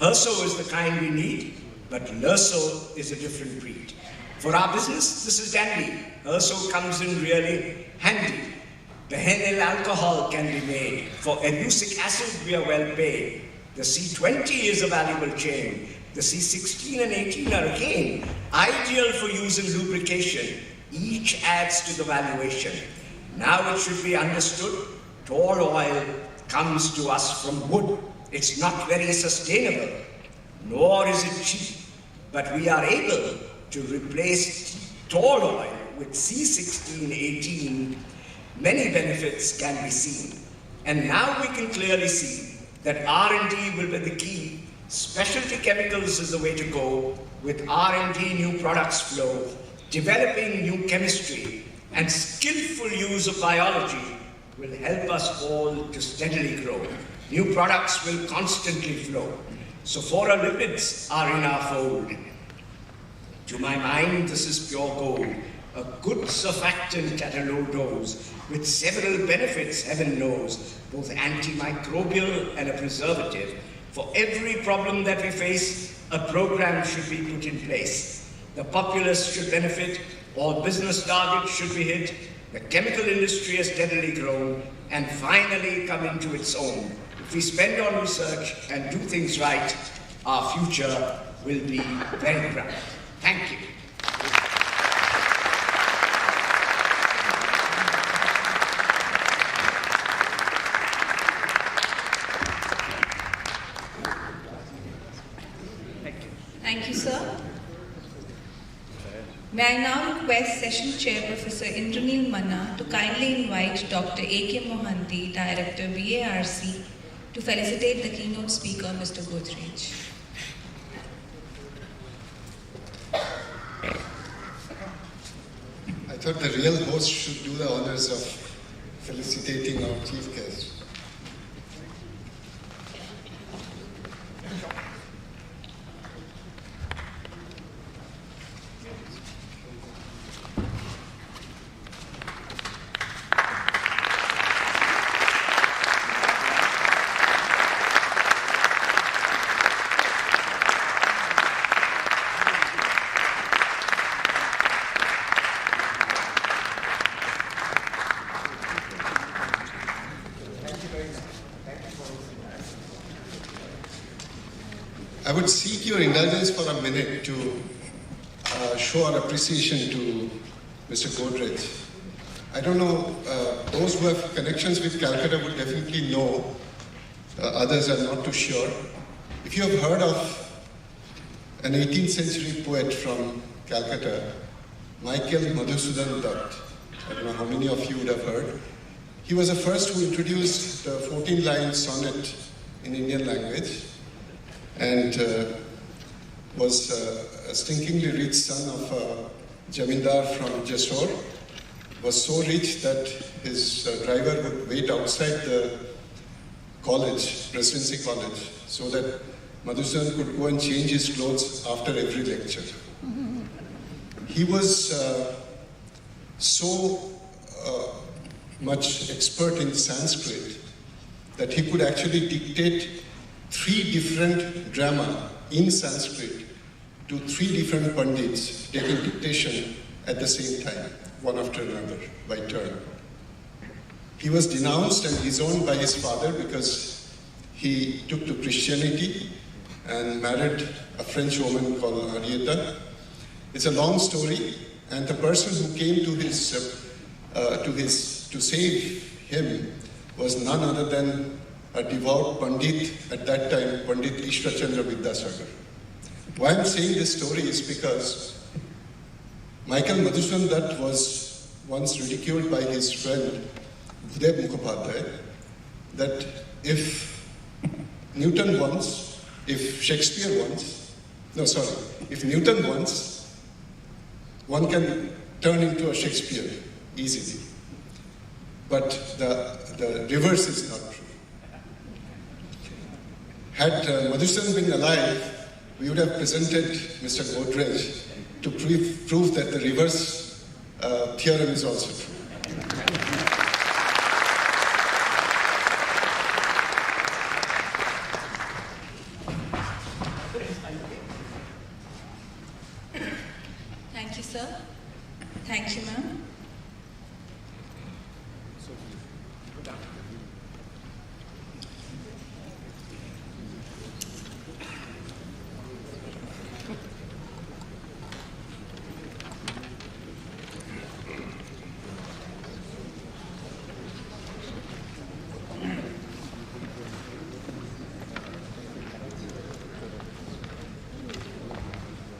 Herso is the kind we need, but Lurso is a different breed. For our business, this is dandy. Herso comes in really handy. The Henel alcohol can be made. For elusic acid, we are well paid. The C20 is a valuable chain. The C16 and 18 are again ideal for use in lubrication. Each adds to the valuation. Now it should be understood, tall oil comes to us from wood. It's not very sustainable, nor is it cheap, but we are able to replace tall oil with C16, 18. Many benefits can be seen. And now we can clearly see that R&D will be the key. Specialty chemicals is the way to go. With R&D, new products flow, developing new chemistry, and skillful use of biology will help us all to steadily grow. New products will constantly flow. So phospholipids are in our fold. To my mind, this is pure gold. A good surfactant at a low dose, with several benefits, heaven knows, both antimicrobial and a preservative. For every problem that we face, a program should be put in place. The populace should benefit, all business targets should be hit, the chemical industry has steadily grown, and finally come into its own. If we spend on research and do things right, our future will be very bright. Thank you. Thank you, sir. May I now request Session Chair Professor Indranil Manna to kindly invite Dr. A.K. Mohanty, Director BARC, to felicitate the keynote speaker, Mr. Godrej. I thought the real host should do the honors of felicitating our chief guest. I would seek your indulgence for a minute to show our appreciation to Mr. Godrej. I don't know, those who have connections with Calcutta would definitely know, others are not too sure. If you have heard of an 18th century poet from Calcutta, Michael Madhusudan Dutt, I don't know how many of you would have heard. He was the first who introduced the 14-line sonnet in Indian language, and was a stinkingly rich son of a Jamindar from Jessore. Was so rich that his driver would wait outside the college, Presidency College, so that Madhusudan could go and change his clothes after every lecture. He was so much expert in Sanskrit that he could actually dictate 3 different drama in Sanskrit to 3 different pandits taking dictation at the same time, one after another, by turn. He was denounced and disowned by his father because he took to Christianity and married a French woman called Henrietta. It's a long story, and the person who came to save him was none other than a devout Pandit at that time, Pandit Ishwar Chandra Vidyasagar. Why I'm saying this story is because Michael Madhusudan Dutt was once ridiculed by his friend Bhudev Mukhopadhyay that if Newton once, if Shakespeare once, if Newton once, one can turn into a Shakespeare easily. But the reverse is not true. Had Madhusudan been alive, we would have presented Mr. Godrej to prove that the reverse theorem is also true. Thank you, sir. Thank you, ma'am.